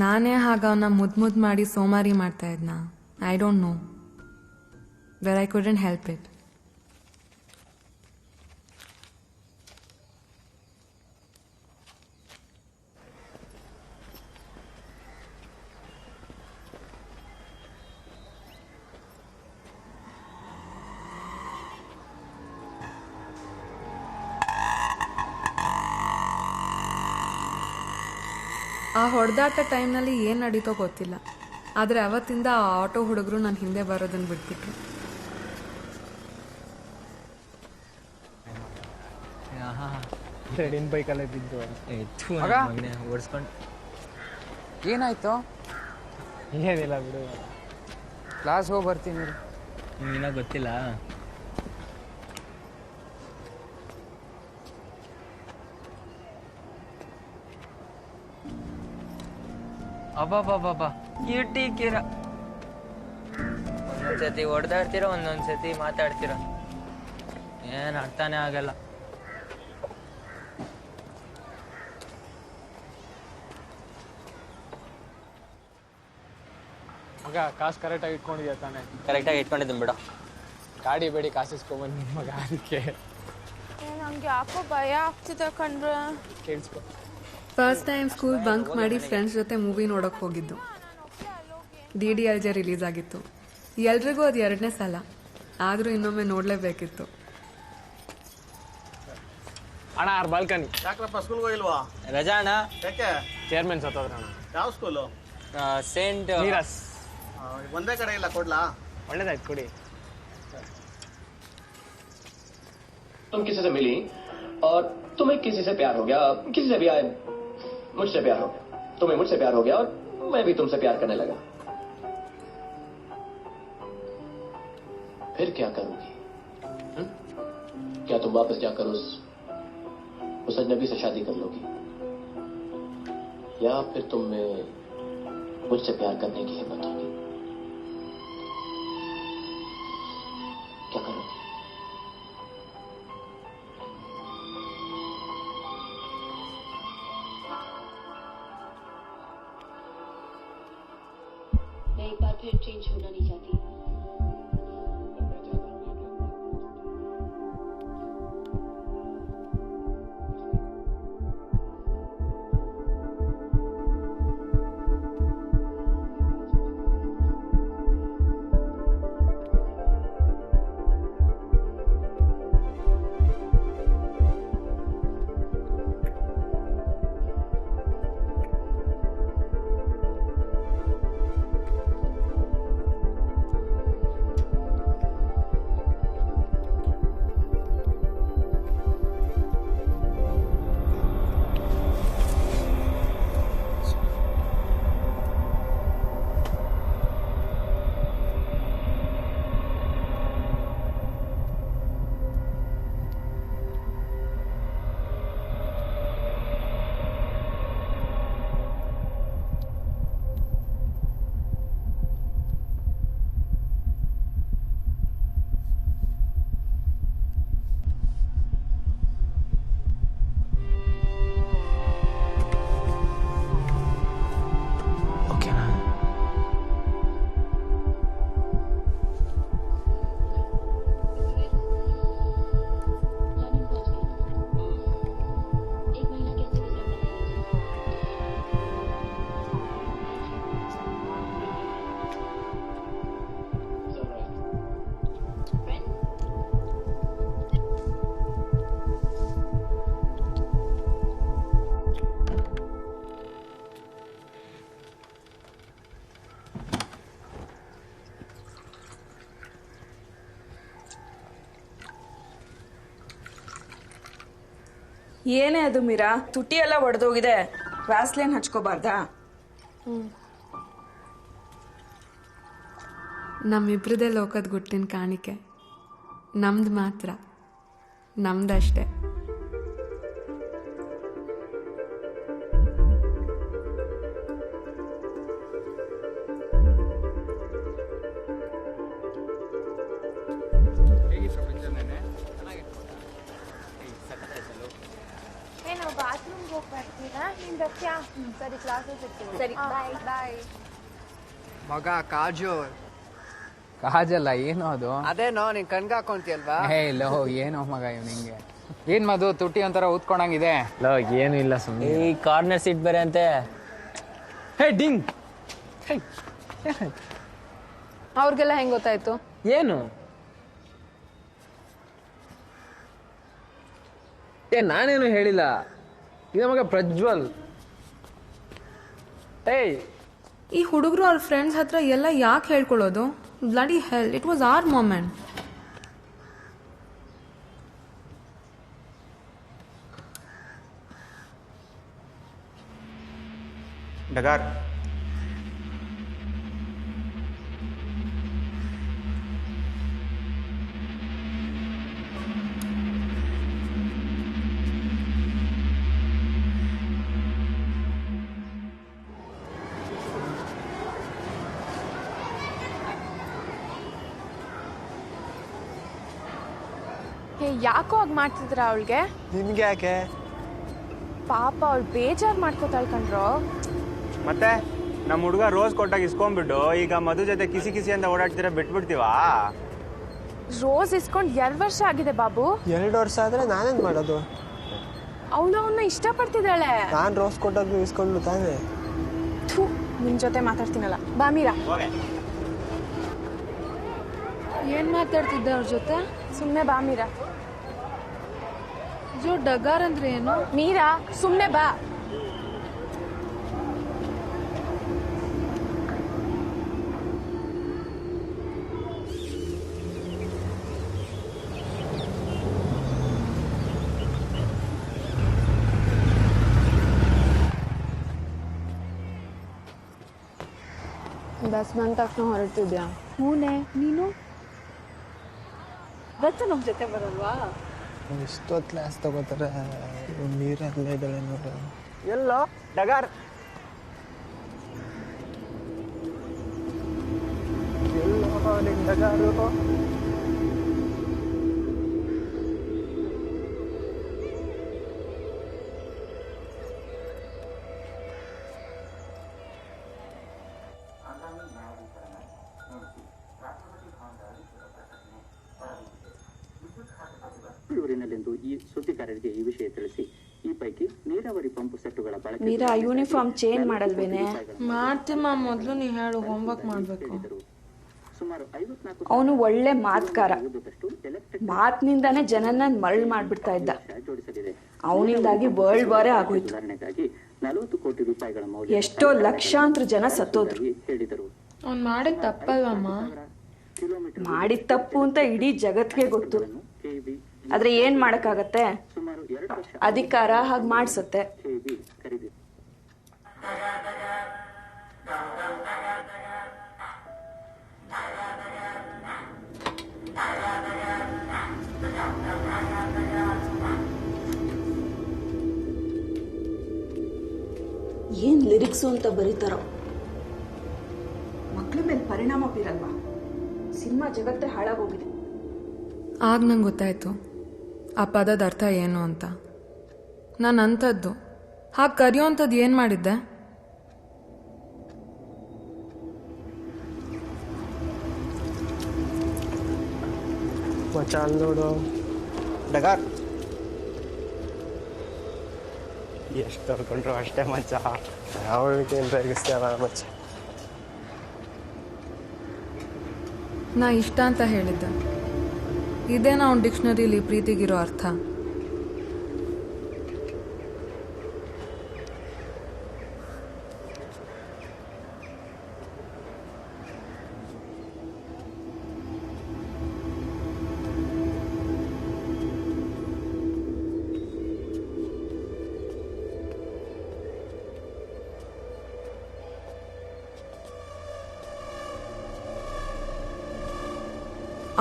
Speaker 7: ನಾನೇ ಅವನ್ನ ಮುದ್ದು ಮಾಡಿ ಸೋಮಾರಿ ಮಾಡ್ತಾ ಇದ್ನ. I don't know where I couldn't help it. ಆ ಹೊಡೆದಾಟ ಟೈಮ್ನಲ್ಲಿ ಏನು ನಡೀತೋ ಗೊತ್ತಿಲ್ಲ, ಆದರೆ ಅವತ್ತಿಂದ ಆ ಆಟೋ ಹುಡುಗರು ನನ್ನ ಹಿಂದೆ ಬರೋದನ್ನು ಬಿಟ್ಬಿಟ್ರು.
Speaker 3: ರೆಡಿನ ಬೈಕಲ್ಲೇ ಬಿದ್ದು
Speaker 14: ಓಡಿಸ್ಕೊಂಡು.
Speaker 12: ಏನಾಯ್ತು?
Speaker 3: ಏನಿಲ್ಲ ಬಿಡು.
Speaker 12: ಕ್ಲಾಸ್ ಹೋಗಿ ಬರ್ತೀನಿ.
Speaker 14: ನಿನಗೆ ಗೊತ್ತಿಲ್ಲ? ಅಬ್ಬಾ ಕಿರ ಒಂದೊಂದ್ಸತಿ ಹೊಡೆದಾಡ್ತೀರ ಒಂದೊಂದ್ಸತಿ ಮಾತಾಡ್ತೀರ ಏನ್ ಅರ್ಥನೇ ಆಗಲ್ಲ.
Speaker 3: ಮಗ ಕಾಸು ಕರೆಕ್ಟಾಗಿ ಇಟ್ಕೊಂಡಿದ್ಯಾ ತಾನೆ?
Speaker 14: ಕರೆಕ್ಟಾಗಿ ಇಟ್ಕೊಂಡಿದ್ದೀನಿ ಬಿಡ.
Speaker 3: ಗಾಡಿ ಬೇಡಿ ಕಾಸು ಇಸ್ಕೊಂಬಂದು ನಿಮ್ಮ ಮಗ ಅದಕ್ಕೆ
Speaker 15: ನಂಗೆ ಯಾಕೋ ಭಯ ಆಗ್ತಿದೆ ಕಣ್ರೆ.
Speaker 3: ಕೇಳಿಸ್ಕೊ.
Speaker 7: ಫಸ್ಟ್ ಟೈಮ್ ಸ್ಕೂಲ್ ಬಂಕ್ ಮಾಡಿ ಫ್ರೆಂಡ್ಸ್ ಜೊತೆ ಮೂವಿ ನೋಡೋಕೆ ಹೋಗಿದ್ದು. DDLJ ರಿಲೀಸ್ ಆಗಿತ್ತು. ಎಲ್ರಿಗೂ ಅದು 2ನೇ ಸಲ, ಆದರೂ ಇನ್ನೊಮ್ಮೆ ನೋಡಲೇಬೇಕಿತ್ತು.
Speaker 3: ಅಣ್ಣ ಅವ್ರ ಬಾಲ್ಕನಿ.
Speaker 20: ಯಾಕ್ರಪ್ಪ ಸ್ಕೂಲ್ಗೆ ಹೋಗಿಲ್ವಾ?
Speaker 14: ರಜಾ ಅಣ್ಣ.
Speaker 20: ಯಾಕೆ?
Speaker 3: ಚೇರ್ಮನ್ ಸತ್ತೋದ್ರಣ್ಣ.
Speaker 20: ಯಾವ ಸ್ಕೂಲು?
Speaker 14: ಸೇಂಟ್
Speaker 3: ನೀರಸ್.
Speaker 20: ಒಂದೇ ಕಡೆ ಇಲ್ಲ, ಕೊಡ್ಲಾ?
Speaker 3: ಒಳ್ಳೇದಾಯ್ತು ಕೊಡಿ.
Speaker 9: तुम किसी से मिली और तुम्हें किसी से प्यार हो गया, किसी से भी आए, मुझसे प्यार हो गया, तुम्हें मुझसे प्यार हो गया और मैं भी तुमसे प्यार करने लगा, फिर क्या करोगी? क्या तुम वापस जाकर उस अजनबी से शादी कर लोगी, या फिर तुम में मुझसे प्यार करने की हिम्मत होगी? क्या करोगी?
Speaker 8: मैं एक बार फिर ट्रेन छोड़ना नहीं चाहती.
Speaker 5: ಏನೇ ಅದು ಮೀರಾ, ತುಟಿ ಎಲ್ಲ ಒಡೆದೋಗಿದೆ, ವ್ಯಾಸ್ಲೈನ್ ಹಚ್ಕೋಬಾರ್ದಾ?
Speaker 7: ನಮ್ಮಿಬ್ರದೇ ಲೋಕದ ಗುಟ್ಟಿನ ಕಾಣಿಕೆ, ನಮ್ದು ಮಾತ್ರ, ನಮ್ದಷ್ಟೇ.
Speaker 15: ಏನು ಬಾತ್ರೂಮ್ಗೆ ಹೋಗಿ ಬರ್ತೀರಾ? ನಿನ್ ಬರ್ತೀಯಾ? ಸರಿ, ಕ್ಲಾಸಸ್ ಇರ್ತೀವಿ. ಸರಿ, ಬಾಯ್ ಬಾಯ್.
Speaker 12: ಮಗ ಕಾಜೋಲ್.
Speaker 10: ಕಾಜಲ್ಲ ಏನೋ ಅದು?
Speaker 12: ಅದೇನೋ ನೀನ್ ಕಣ್ಗ ಹಾಕೊಂತೀಯಲ್ವಾ?
Speaker 10: ಹೇ ಲೋ, ಏನೋ ಮಗ ಇವ್ ನಿಂಗೆ. ಏನ್ ಮದು ತುಟಿ ಒಂಥರ ಊದ್ಕೊಂಡಂಗಿದೆ.
Speaker 3: ಲೋ ಏನು ಇಲ್ಲ ಸುಮ್ಮನೆ.
Speaker 14: ಈ ಕಾರ್ನರ್ ಸೀಟ್ ಬೇರೆ ಅಂತೆ.
Speaker 3: ಹೇ ಡಿಂಗ್.
Speaker 7: ಅವ್ರಿಗೆಲ್ಲ ಹೆಂಗ್ ಗೊತ್ತಾಯ್ತು?
Speaker 3: ಏನು ನಾನೇನು ಹೇಳಿಲ್ಲ. ಇದ ಮಗ ಪ್ರಜ್ವಲ್. ಏಯ್,
Speaker 7: ಈ ಹುಡುಗರು ಅವ್ರ ಫ್ರೆಂಡ್ಸ್ ಹತ್ರ ಎಲ್ಲ ಯಾಕೆ ಹೇಳ್ಕೊಳ್ಳೋದು? Bloody hell, it was our moment.
Speaker 20: ಡಗಾರ್,
Speaker 15: ಯಾಕೋ ಹಾಗೆ ಮಾಡ್ತಿದ್ರ ಅವಳಿಗೆ?
Speaker 14: ನಿನ್ಗೆ ಯಾಕೆ?
Speaker 15: ಪಾಪ ಅವಳು ಬೇಜಾರು ಮಾಡ್ಕೋತಾಳ್ ಕಣ್ರೋ.
Speaker 14: ಮತ್ತೆ ನಮ್ಮ ಹುಡುಗ ರೋಸ್ ಕೊಟ್ಟಾಗ ಇಸ್ಕೊಂಡ್ಬಿಟ್ಟು ಈಗ ಮಧು ಜೊತೆ ಕಿಸಿ ಕಿಸಿ ಅಂತ ಓಡಾಡ್ತೀರಾ ಬಿಟ್ಬಿಡ್ತೀವಾ?
Speaker 15: ರೋಸ್ ಇಸ್ಕೊಂಡ್ 2 ವರ್ಷ ಆಗಿದೆ ಬಾಬು.
Speaker 12: 2 ವರ್ಷ ಆದ್ರೆ ನಾನೇನ್ ಮಾಡೋದು?
Speaker 15: ಅವಳು ಅವನ್ನ ಇಷ್ಟಪಡ್ತಿದ್ದಾಳೆ.
Speaker 12: ನಾನ್ ರೋಸ್ ಕೊಟ್ಟಾಗ ಇಸ್ಕೊಂಡ್ಲು ತಾನೆ.
Speaker 15: ನಿನ್ ಜೊತೆ ಮಾತಾಡ್ತೀನಲ್ಲ, ಬಾ ಮೀರಾ.
Speaker 7: ಏನ್ ಮಾತಾಡ್ತಿದ್ದೆ ಅವ್ರ ಜೊತೆ?
Speaker 15: ಸುಮ್ನೆ ಬಾ ಮೀರಾ.
Speaker 7: ಡಗಾರ್ ಅಂದ್ರೆ ಏನು?
Speaker 15: ಮೀರಾ ಸುಮ್ನೆ ಬಾ.
Speaker 7: ಬಸ್ ಬಂದ ತಕ್ಷಣ ಹೊರಟಿದ್ಯಾ?
Speaker 15: ಹೂನೆ, ನೀನು?
Speaker 11: ಬಚ್ಚ ನಮ್ ಜೊತೆ ಬರಲ್ವಾ?
Speaker 12: ಇಷ್ಟೊತ್ತು ಕ್ಲಾಸ್ ತಗೋತಾರೆ, ನೀರಲ್ಲೇ ಇದ್ದಾಳೆ ನೋಡು.
Speaker 14: ಎಲ್ಲೋ ಡಗಾರ್?
Speaker 12: ಎಲ್ಲೋ ನಿನ್ ಡಗಾರು?
Speaker 21: ಬೆಂಗಳೂರಿನಲ್ಲಿಂದು ಈ ಸುದ್ದಿಗಾರರಿಗೆ ಈ ವಿಷಯ ತಿಳಿಸಿ ಈ ಪೈಕಿ ನೀರಾವರಿ ಪಂಪ್ ಸೆಟ್ಟುಗಳ ಬಳಕೆ
Speaker 16: ಮೀರಾ ಯೂನಿಫಾರ್ಮ್ ಚೇಂಜ್ ಮಾಡಲ್ವೇನೆ?
Speaker 7: ಮಾಡ್ತೀಮ್ಮ, ಮೊದಲು ನೀ ಹೇಳು, ಹೋಮ್ವರ್ಕ್ ಮಾಡ್ಬೇಕು.
Speaker 16: ಅವನು ಒಳ್ಳೆ ಮಾತುಕಾರ, ಮಾತಿನಿಂದಾನೇ ಜನನ ಮರಳು ಮಾಡ್ಬಿಡ್ತಾ ಇದ್ದ. ಅವನಿಂದಾಗಿ ವರ್ಲ್ಡ್ ವಾರೇ ಆಗೋಯ್ತು.
Speaker 21: 40 ಕೋಟಿ ರೂಪಾಯಿಗಳ ಮೌಲ್ಯ
Speaker 16: ಎಷ್ಟೋ ಲಕ್ಷಾಂತರ ಜನ ಸತ್ತೋದ್ರು.
Speaker 7: ಅವ್ನು ಮಾಡಿದ ತಪ್ಪಲ್ವಮ್ಮ?
Speaker 16: ಮಾಡಿದ ತಪ್ಪು ಅಂತ ಇಡೀ ಜಗತ್ಗೆ ಗೊತ್ತು. ಆದ್ರೆ ಏನ್ ಮಾಡಕ್ಕಾಗತ್ತೆ? ಅಧಿಕಾರ ಹಾಗೆ ಮಾಡ್ಸತ್ತೆ. ಏನ್ ಲಿರಿಕ್ಸು ಅಂತ ಬರೀತಾರೋ. ಮಕ್ಳ ಮೇಲೆ ಪರಿಣಾಮ ಬೀರಲ್ವಾ? ಸಿನಿಮಾ ಜಗತ್ತೇ ಹಾಳಾಗೋಗಿದೆ.
Speaker 7: ಆಗ ನಂಗೆ ಗೊತ್ತಾಯ್ತು ಆ ಪದದ ಅರ್ಥ ಏನು ಅಂತ. ನಾನು ಅಂಥದ್ದು ಹಾಗೆ ಕರೆಯೋಂಥದ್ದು ಏನು ಮಾಡಿದ್ದೆ?
Speaker 12: ಮಚ್ಚ ಅಲ್ಲಿ ನೋಡು, ಡಗಾರ್.
Speaker 14: ಎಷ್ಟು ಹೊರ್ಕೊಂಡ್ರು ಅಷ್ಟೇ ಮಚ್ಚ.
Speaker 12: ಅವಳಿಗೆ ಏನು ರೇಗಿಸ್ತಾರ ಮಚ್ಚ?
Speaker 7: ನಾ ಇಷ್ಟ ಅಂತ ಹೇಳಿದ್ದೆ. ಇದೇನಾ ಅವ್ನ ಡಿಕ್ಷನರಿಲಿ ಪ್ರೀತಿಗಿರೋ ಅರ್ಥ?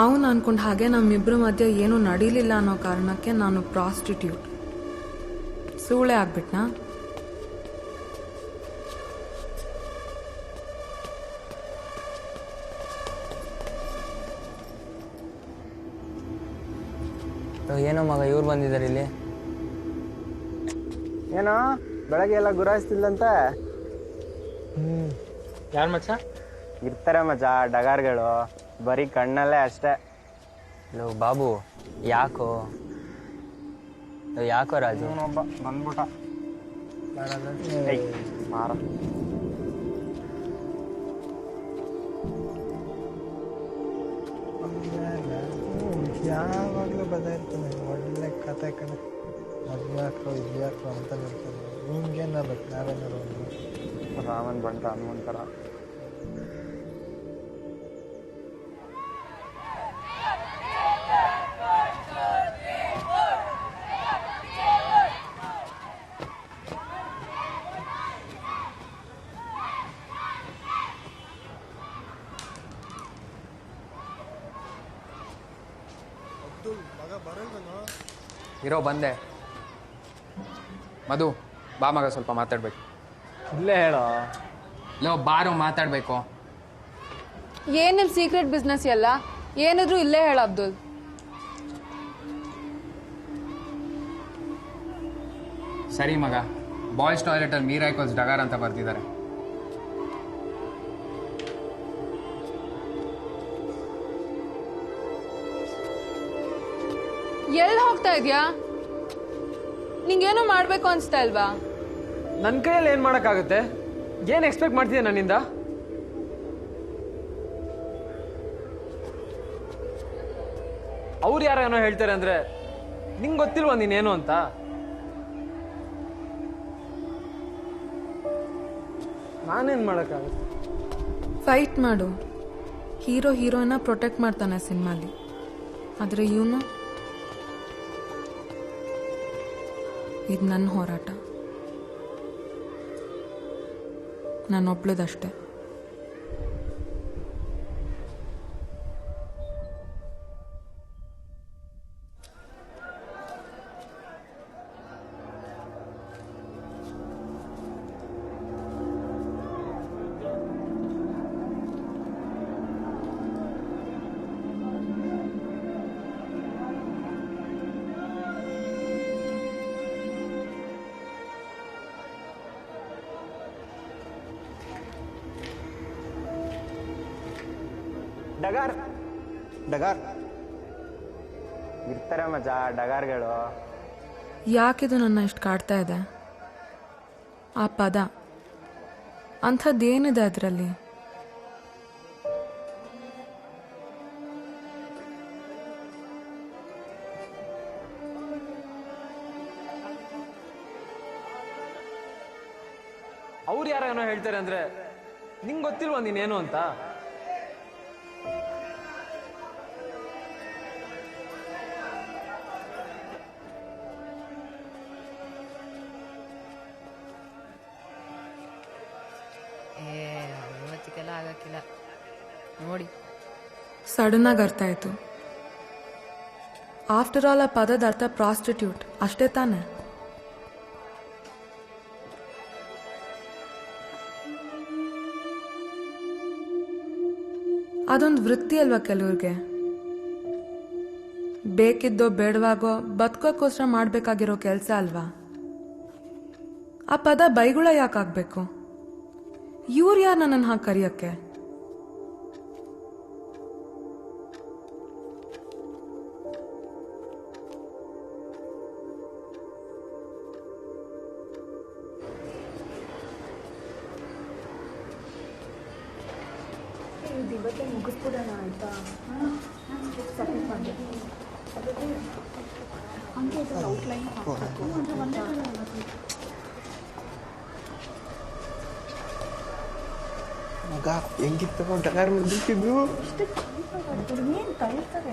Speaker 7: ಅವನು ಅನ್ಕೊಂಡ್ ಹಾಗೆ ನಮ್ಮಿಬ್ರ ಮಧ್ಯೆ ಏನೂ ನಡೀಲಿಲ್ಲ ಅನ್ನೋ ಕಾರಣಕ್ಕೆ ನಾನು ಪ್ರಾಸ್ಟಿಟ್ಯೂಟ್, ಸೂಳೆ ಆಗ್ಬಿಟ್ನಾ?
Speaker 14: ಏನೋ ಮಗ ಇವ್ರು ಬಂದಿದ್ದಾರೆ ಇಲ್ಲಿ.
Speaker 12: ಏನೋ ಬೆಳಗ್ಗೆ ಎಲ್ಲ ಗುರಾಯಿಸ್ತಿಲ್ಲಂತೆ?
Speaker 14: ಯಾರು ಮಚ್ಚ? ಇರ್ತಾರೆ ಮಚ್ಚ ಡಗಾರ್ಗಳು, ಬರೀ ಕಣ್ಣಲ್ಲೇ ಅಷ್ಟೇ. ಲೋ ಬಾಬು, ಯಾಕೋ ರಾಜು?
Speaker 12: ಒಬ್ಬ ಬಂದ್ಬಿಟ್ಟ ಮಾರ. ಯಾವಾಗಲೂ ಬದಲಾಯಿರ್ತಾನೆ, ಒಳ್ಳೆ ಕತೆ ಕಡೆ. ಅದ್ಯಾಕೋ ಇದ್ಯಾಕೋ ಅಂತ ಇರ್ತಾನೆ. ನಿಮ್ಗೇನಾಗಬೇಕು? ನಾವೇನಾರು ರಾಮನ್ ಬಂಟ ಹನುಮಂತರ.
Speaker 10: ಇರೋ ಬಂದೆ. ಮಧು ಬಾ ಮಗ, ಸ್ವಲ್ಪ ಮಾತಾಡ್ಬೇಕು.
Speaker 3: ಇಲ್ಲೇ ಹೇಳೋ.
Speaker 10: ಲೋ ಬಾರೋ ಮಾತಾಡ್ಬೇಕು.
Speaker 7: ಏನ್ ನಿಮ್ ಸೀಕ್ರೆಟ್ ಬಿಸ್ನೆಸ್ ಎಲ್ಲ? ಏನಾದ್ರು ಇಲ್ಲೇ ಹೇಳ ಅಬ್ದುಲ್.
Speaker 10: ಸರಿ ಮಗ, ಬಾಯ್ಸ್ ಟಾಯ್ಲೆಟಲ್ಲಿ ಮೀರಾ ಈಕ್ವಲ್ಸ್ ಡಗಾರ್ ಅಂತ ಬರ್ತಿದ್ದಾರೆ.
Speaker 7: ಎಲ್ಲಿ ಹೋಗ್ತಾ ಇದ್ಯಾ? ನಿಂಗೇನೋ ಮಾಡ್ಬೇಕು ಅನ್ಸ್ತಾ ಇಲ್ವಾ?
Speaker 3: ನನ್ನ ಕೈಯಲ್ಲಿ ಏನು ಮಾಡೋಕ್ಕಾಗುತ್ತೆ? ಏನು ಎಕ್ಸ್ಪೆಕ್ಟ್ ಮಾಡ್ತಿದ್ದೆ ನನ್ನಿಂದ? ಅವ್ರು ಯಾರೇನೋ ಹೇಳ್ತಾರೆ ಅಂದರೆ ನಿಂಗೆ ಗೊತ್ತಿಲ್ವಾ ನೀನೇನು ಅಂತ? ನಾನೇನು ಮಾಡೋಕ್ಕಾಗುತ್ತೆ?
Speaker 7: ಫೈಟ್ ಮಾಡು. ಹೀರೋ ಹೀರೋಯಿನ್ನ ಪ್ರೊಟೆಕ್ಟ್ ಮಾಡ್ತಾನೆ ಸಿನಿಮಾಲಿ. ಆದರೆ ಇವನು, ಇದು ನನ್ನ ಹೋರಾಟ, ನಾನೊಬ್ಳದಷ್ಟೇ.
Speaker 14: ಡಗಾರ್ ಡಗಾರ್ ಇರ್ತಾರೆ ಮಜ ಡಗಾರ್ಗಳು.
Speaker 7: ಯಾಕಿದು ನನ್ನ ಇಷ್ಟು ಕಾಡ್ತಾ ಇದೆ? ಆ ಪದ ಅಂಥದ್ದೇನಿದೆ ಅದರಲ್ಲಿ?
Speaker 3: ಅವ್ರು ಯಾರೇನೋ ಹೇಳ್ತಾರೆ ಅಂದರೆ ನಿಂಗೆ ಗೊತ್ತಿಲ್ವಾ ನೀನೇನು ಅಂತ?
Speaker 4: ಆಗಕ್ಕಿಲ್ಲ ನೋಡಿ.
Speaker 7: ಸಡನ್ ಆಗಿ ಅರ್ಥ ಆಯ್ತು. ಆಫ್ಟರ್ ಆಲ್ ಆ ಪದದ ಅರ್ಥ ಪ್ರಾಸ್ಟಿಟ್ಯೂಟ್ ಅಷ್ಟೇ ತಾನೆ? ಅದೊಂದು ವೃತ್ತಿ ಅಲ್ವಾ ಕೆಲವ್ರಿಗೆ? ಬೇಕಿದ್ದೋ ಬೇಡವಾಗೋ ಬದುಕೋಕ್ಕೋಸ್ಕರ ಮಾಡಬೇಕಾಗಿರೋ ಕೆಲಸ ಅಲ್ವಾ? ಆ ಪದ ಬೈಗುಳ ಯಾಕಾಗಬೇಕು? ಇವ್ರು ಯಾರು ನನ್ನನ್ನು ಹಾಗೆ ಕರೆಯೋಕ್ಕೆ?
Speaker 11: ಇವತ್ತೇ ಮುಗಿಸ್ಬಿಡೋಣ ಆಯ್ತಾ? ಸಬ್ಮಿಟ್ ಮಾಡಿ ಹಂಗೆ ಔಟ್ಲೈನ್ ಹಾಕಬೇಕು ಅಂದರೆ ಒಂದೇ
Speaker 19: ಮಗ ಹೆಂಗಿತ್ತು ಡಗಾರ್ ಮುಗಿಸಿದ್ದು?
Speaker 11: ಏನು ಕಳಿಸ್ತಾರೆ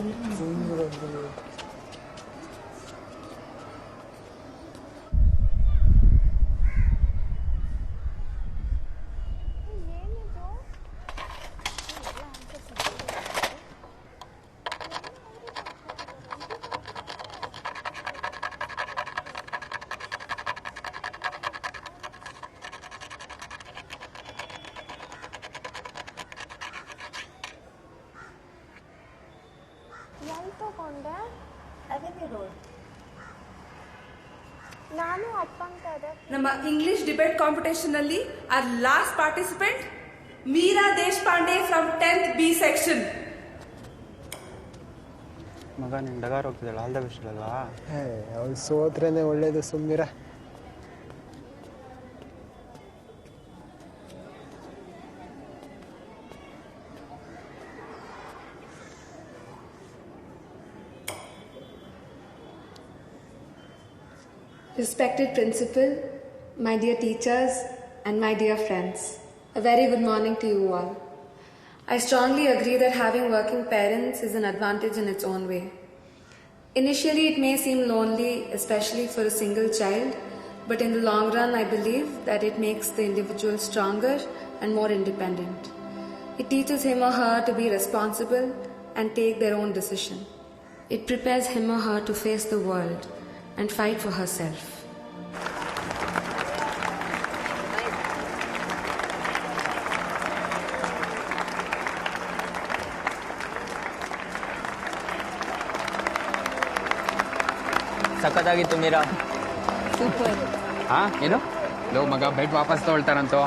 Speaker 15: ತಗೊಂಡೆ ನಾನು ಅಪ್ಪಂತ
Speaker 5: ನಮ್ಮ ಇಂಗ್ಲಿಷ್ ಡಿಬೇಟ್ ಕಾಂಪಿಟೇಷನ್ ಅಲ್ಲಿ our last participant Meera Deshpande from 10th B section.
Speaker 14: ಮಗ ನಿನ್ ಡಗಾರ್ ಹೋಗ್ತಿದ್ದಾಳ, ಆಲ್ ದ ಬೆಸ್ಟ್ ಅಲ್ವಾ?
Speaker 12: ಅವಳು ಸೋತ್ರೇನೆ ಒಳ್ಳೇದು, ಸುಮ್ಮಿರ.
Speaker 7: Respected principal, my dear teachers, and my dear friends, a very good morning to you all. I strongly agree that having working parents is an advantage in its own way. Initially, it may seem lonely, especially for a single child, but in the long run, I believe that it makes the individual stronger and more independent. It teaches him or her to be responsible and take their own decision. It prepares him or her to face the world and fight for herself.
Speaker 14: ಸಖತ್ತಾಗಿತ್ತು Meera.
Speaker 7: Super.
Speaker 10: ಹಾ ಏನು low ಮಗ bed ವಾಪಸ್ ತಗೊಳ್ತಾರಂತೋ.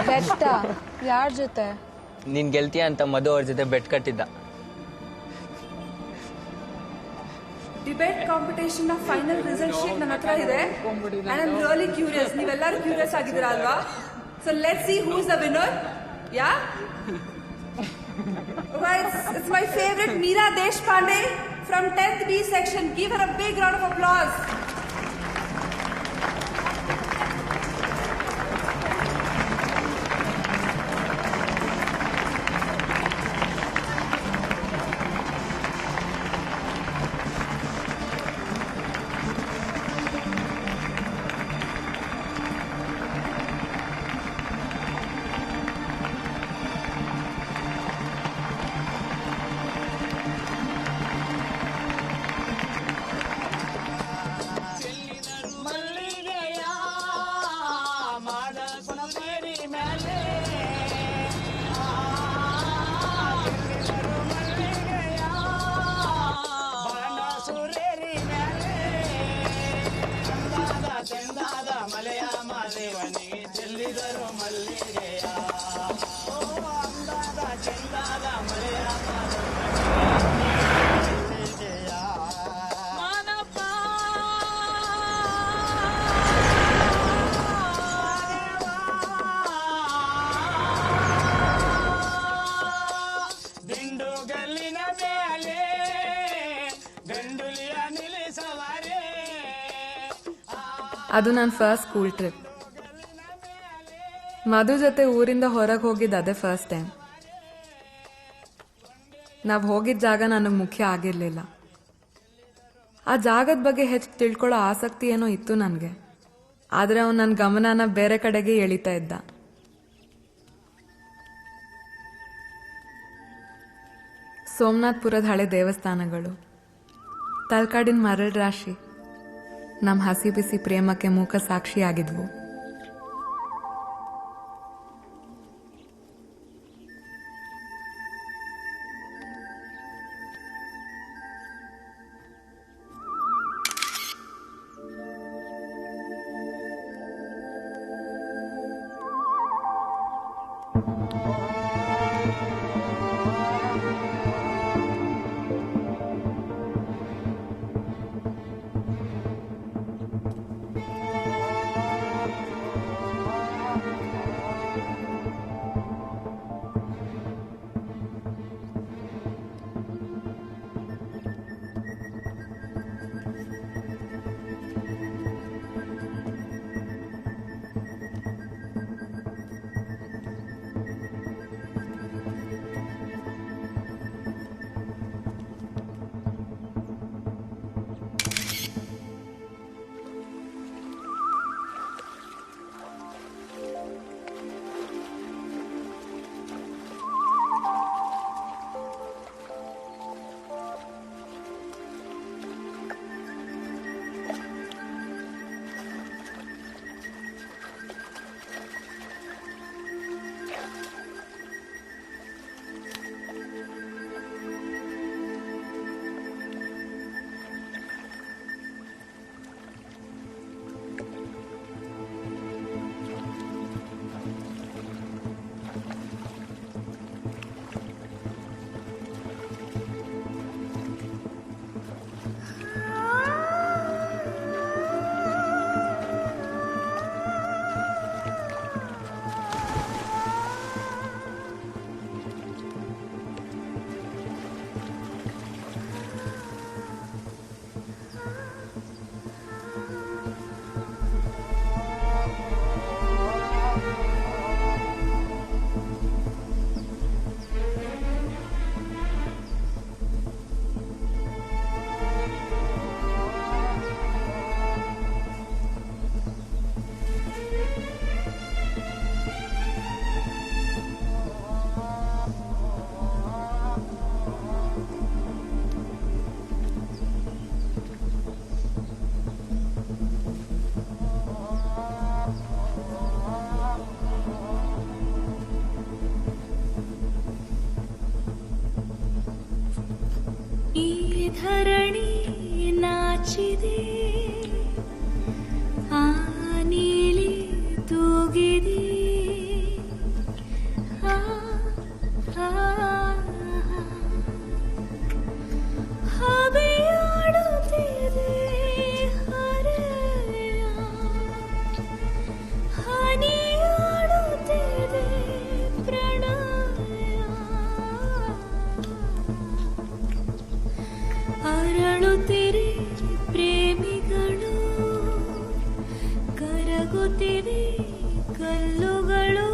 Speaker 15: ಬೆಟ್ಟ ಯಾರ ಜೊತೆ?
Speaker 14: ನಿನ್ ಗೆಲ್ತಿಯ ಅಂತ ಮಧು ಅವ್ರ ಜೊತೆ ಬೆಟ್ ಕಟ್ಟಿದ್ದ.
Speaker 16: ಡಿಬೇಟ್ ಕಾಂಪಿಟೇಷನ್ ನ ಫೈನಲ್ ರಿಸಲ್ಟ್ ಶೀಟ್ ನನ್ನ ಹತ್ರ ಇದೆ. I am really curious. ನೀವೆಲ್ಲರೂ ಕ್ಯೂರಿಯಸ್ ಆಗಿದ್ದೀರಾ ಅಲ್ವಾ? So let's see who is the winner. Yeah it's my favorite Meera Deshpande from 10th B section. Give her a big round of applause.
Speaker 7: ಅದು ನನ್ನ first school trip. ಮಧು ಜೊತೆ ಊರಿಂದ ಹೊರಗೆ ಹೋಗಿದ್ದು ಅದೇ ಫಸ್ಟ್ ಟೈಮ್. ನಾವು ಹೋಗಿದ್ದ ಜಾಗ ನನಗೆ ಮುಖ್ಯ ಆಗಿರಲಿಲ್ಲ. ಆ ಜಾಗದ ಬಗ್ಗೆ ಹೆಚ್ಚು ತಿಳ್ಕೊಳ್ಳೋ ಆಸಕ್ತಿ ಏನೋ ಇತ್ತು ನನಗೆ. ಆದರೆ ಅವನು ನನ್ನ ಗಮನನ ಬೇರೆ ಕಡೆಗೆ ಎಳಿತಾ ಇದ್ದ. ಸೋಮನಾಥ್ಪುರದ ಹಳೆ ದೇವಸ್ಥಾನಗಳು, ತಲಕಾಡಿನ ಮರಳು ರಾಶಿ ನಮ್ಮ ಹಸಿ ಬಿಸಿ ಪ್ರೇಮಕ್ಕೆ ಮೂಕ ಸಾಕ್ಷಿಯಾಗಿದ್ವು.
Speaker 2: ಧರಣಿ ನಾಚಿದೆ ಆ ಕರಗುತ್ತಿದೆ ಕಲ್ಲುಗಳು